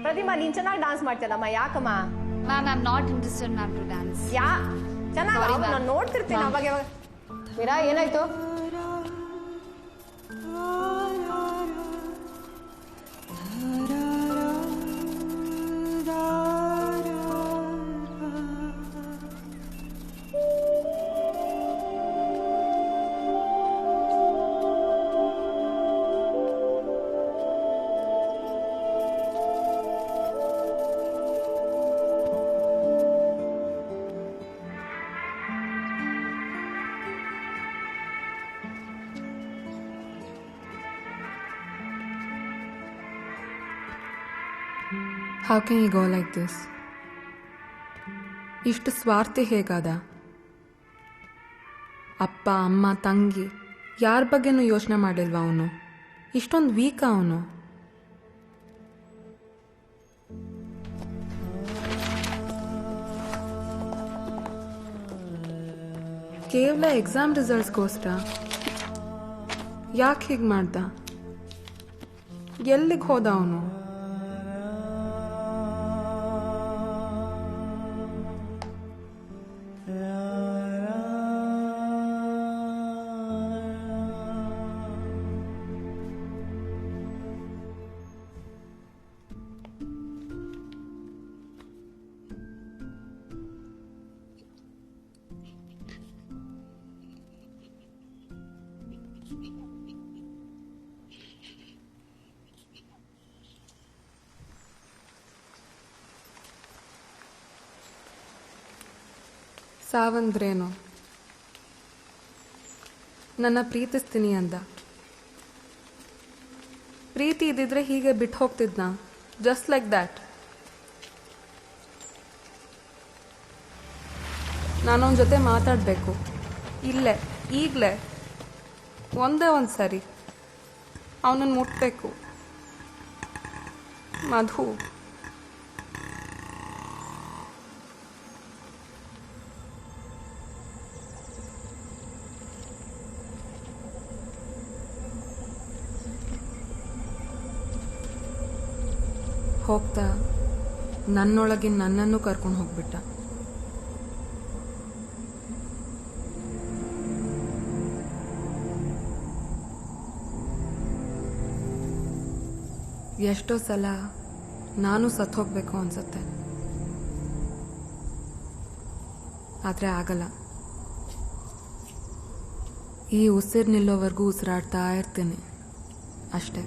Speaker 4: ಪ್ರತಿಮಾ ನೀನ್ ಚೆನ್ನಾಗಿ ಡಾನ್ಸ್ ಮಾಡ್ತೀಯಲ್ಲಮ್ಮ, ಯಾಕಮ್ಮ?
Speaker 13: Ma'am I am not interested ma'am to dance.
Speaker 4: ಚೆನ್ನಾಗಿ ನಾನು ನೋಡ್ತಿರ್ತೀನಿ ಅವಾಗ ಯಾವಾಗ. ಮೀರಾ ಏನಾಯ್ತು?
Speaker 7: How can you go like this? ಇಷ್ಟು ಸ್ವಾರ್ಥಿ ಹೇಗಾದ? ಅಪ್ಪ ಅಮ್ಮ ತಂಗಿ ಯಾರ ಬಗ್ಗೆನೂ ಯೋಚನೆ ಮಾಡಿಲ್ವ ಅವನು? ಇಷ್ಟೊಂದು ವೀಕ್ ಅವನು. ಕೇವಲ ಎಕ್ಸಾಮ್ ರಿಸಲ್ಟ್ಸ್ಗೋಸ್ಕರ ಯಾಕೆ ಹೀಗೆ ಮಾಡ್ದ? ಎಲ್ಲಿಗೆ ಹೋದ ಅವನು? ಸಾವಂದ್ರೇನು? ನನ್ನ ಪ್ರೀತಿಸ್ತೀನಿ ಅಂದ. ಪ್ರೀತಿ ಇದ್ದಿದ್ರೆ ಹೀಗೆ ಬಿಟ್ಟು ಹೋಗ್ತಿದ್ನ, ಜಸ್ಟ್ ಲೈಕ್ ದ್ಯಾಟ್. ನಾನವನ ಜೊತೆ ಮಾತಾಡಬೇಕು, ಇಲ್ಲೇ ಈಗಲೇ ಒಂದೇ ಒಂದು ಸರಿ ಅವನನ್ನು ಮುಟ್ಟಬೇಕು. ಮಧು, ಹೋಗ್ತಾ ನನ್ನೊಳಗೆ ನನ್ನನ್ನು ಕರ್ಕೊಂಡು ಹೋಗ್ಬಿಟ್ಟ. ಎಷ್ಟೋ ಸಲ ನಾನು ಸತ್ತು ಹೋಗ್ಬೇಕು ಅನ್ಸುತ್ತೆ, ಆದರೆ ಆಗಲ್ಲ. ಈ ಉಸಿರು ನಿಲ್ಲೋವರೆಗೂ ಉಸಿರಾಡ್ತಾ ಇರ್ತೀನಿ ಅಷ್ಟೇ.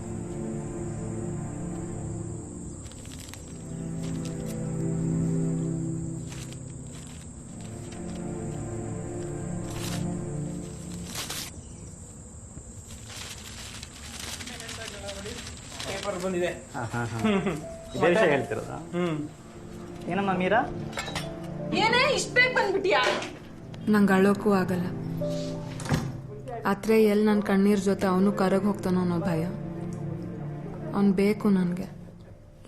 Speaker 10: ಪೇಪರ್ ಬಂದಿದೆ.
Speaker 17: ಇದೇ ವಿಷಯ ಹೇಳ್ತಿರೋದಾ? ಏನಮ್ಮ ಮೀರಾ?
Speaker 5: ಏನೇ ಇಷ್ಟ ಬೇಗ ಬಂದ್ಬಿಟ್ಟಿಯಾ?
Speaker 7: ನಂಗೆ ಅಳೋಕ್ಕೂ ಆಗಲ್ಲ. ಆದ್ರೆ ಎಲ್ಲಿ ನನ್ನ ಕಣ್ಣೀರ್ ಜೊತೆ ಅವನು ಕರಗ್ ಹೋಗ್ತಾನೋ ಅನ್ನೋ ಭಯ. ಅವನು ಬೇಕು ನನಗೆ,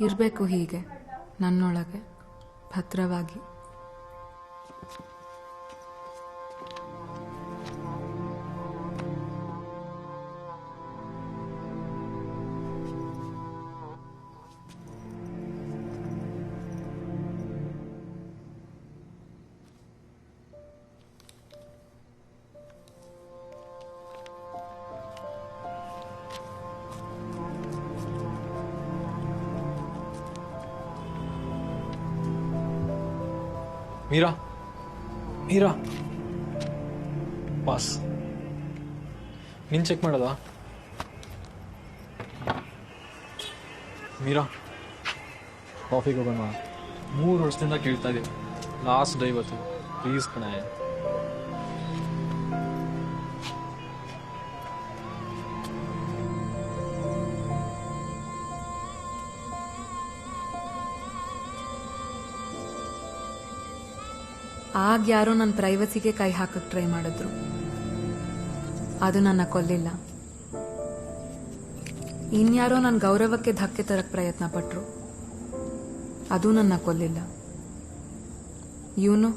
Speaker 7: ಇರಬೇಕು ಹೀಗೆ ನನ್ನೊಳಗೆ ಭದ್ರವಾಗಿ.
Speaker 10: ಮೀರಾ ಮೀರಾ ಪಾಸ್ ನೀನು ಚೆಕ್ ಮಾಡೋದಾ? ಮೀರಾ ಕಾಫಿಗೆ ಹೋಗೋಣ. 3 ವರ್ಷದಿಂದ ಕೇಳ್ತಾ ಇದ್ದೀವಿ, ಲಾಸ್ಟ್ ಡೇ ಇವತ್ತು, ಪ್ಲೀಸ್ ಕಣೆ.
Speaker 7: ಆಗ ಯಾರೋ ನನ್ನ ಪ್ರೈವಸಿಗೆ ಕೈ ಹಾಕಕ್ಕೆ ಟ್ರೈ ಮಾಡಿದ್ರು, ಅದು ನನ್ನ ಕೊಲ್ಲಿಲ್ಲ. ಇನ್ಯಾರೋ ನನ್ನ ಗೌರವಕ್ಕೆ ಧಕ್ಕೆ ತರಕ್ ಪ್ರಯತ್ನ ಪಟ್ರು, ಅದು ನನ್ನ ಕೊಲ್ಲಿಲ್ಲ. ಇವನು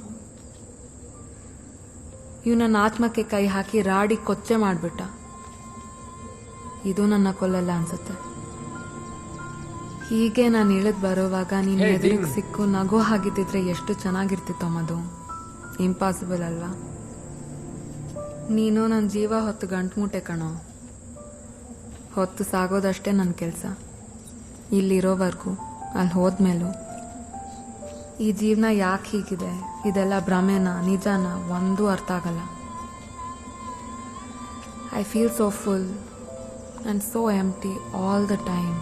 Speaker 7: ನನ್ನ ಆತ್ಮಕ್ಕೆ ಕೈ ಹಾಕಿ ರಾಡಿ ಕೊಚ್ಚೆ ಮಾಡ್ಬಿಟ್ಟ, ಇದು ನನ್ನ ಕೊಲ್ಲಲ್ಲ ಅನ್ಸುತ್ತೆ. ಹೀಗೆ ನಾನು ಇಳಿದ್ ಬರೋವಾಗ ನೀನ್ ಎದುರಿಗೆ ಸಿಕ್ಕು ನಗೋ ಹಾಗಿದ್ದಿದ್ರೆ ಎಷ್ಟು ಚೆನ್ನಾಗಿರ್ತಿತ್ತೋ ಮಧು. ಇಂಪಾಸಿಬಲ್ ಅಲ್ವಾ? ನೀನು ನನ್ನ ಜೀವ ಹೊತ್ತು ಗಂಟ್ಮುಟ್ಟೆ ಕಣೋ. ಹೊತ್ತು ಸಾಗೋದಷ್ಟೇ ನನ್ನ ಕೆಲಸ. ಇಲ್ಲಿರೋವರೆಗೂ, ಅಲ್ಲಿ ಹೋದ್ಮೇಲೂ ಈ ಜೀವನ ಯಾಕೆ ಹೀಗಿದೆ, ಇದೆಲ್ಲ ಭ್ರಮೆನ ನಿಜಾನ ಒಂದೂ ಅರ್ಥ ಆಗಲ್ಲ. I feel so full and so empty all the time.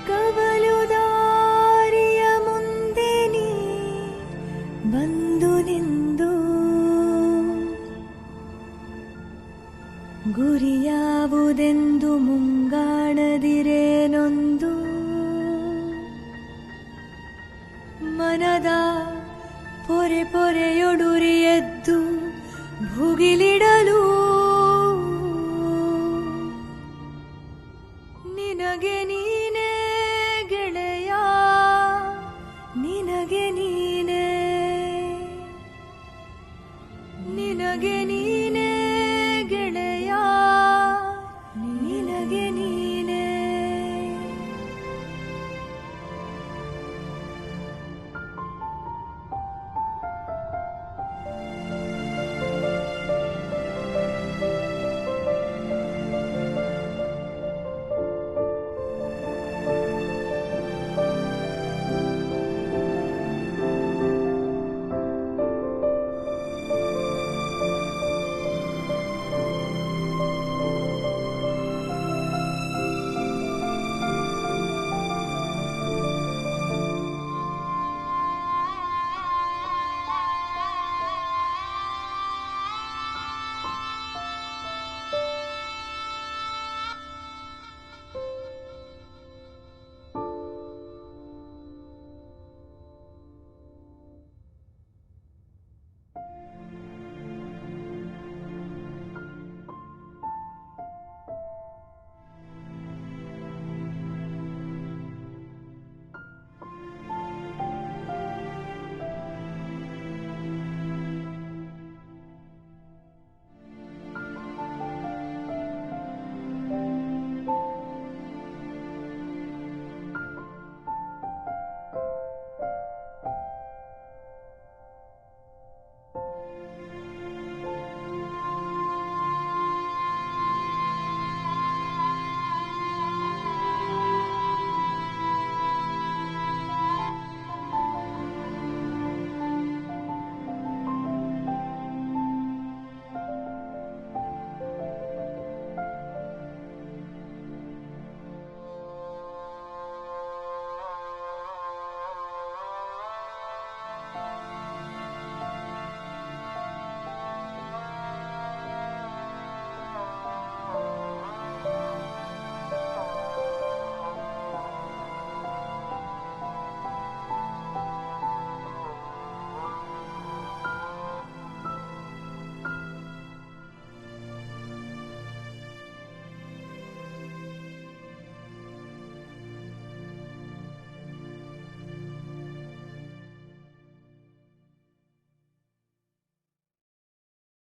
Speaker 2: ಕವಲುದಾರಿಯ ಮುಂದೆ ನೀ ಬಂದು ನಿಂದು ಗುರಿಯಾವುದೆಂದು ಮುಂಗಾಣದಿರೇನೊಂದು ಮನದ ಪೊರೆ ಪೊರೆಯೊಡುರಿ ಎದ್ದು ಭುಗಿಲಿಡಲು ನಿನಗೆ ನೀನೇ ಗೆಳೆಯ, ನಿನಗೆ ನೀ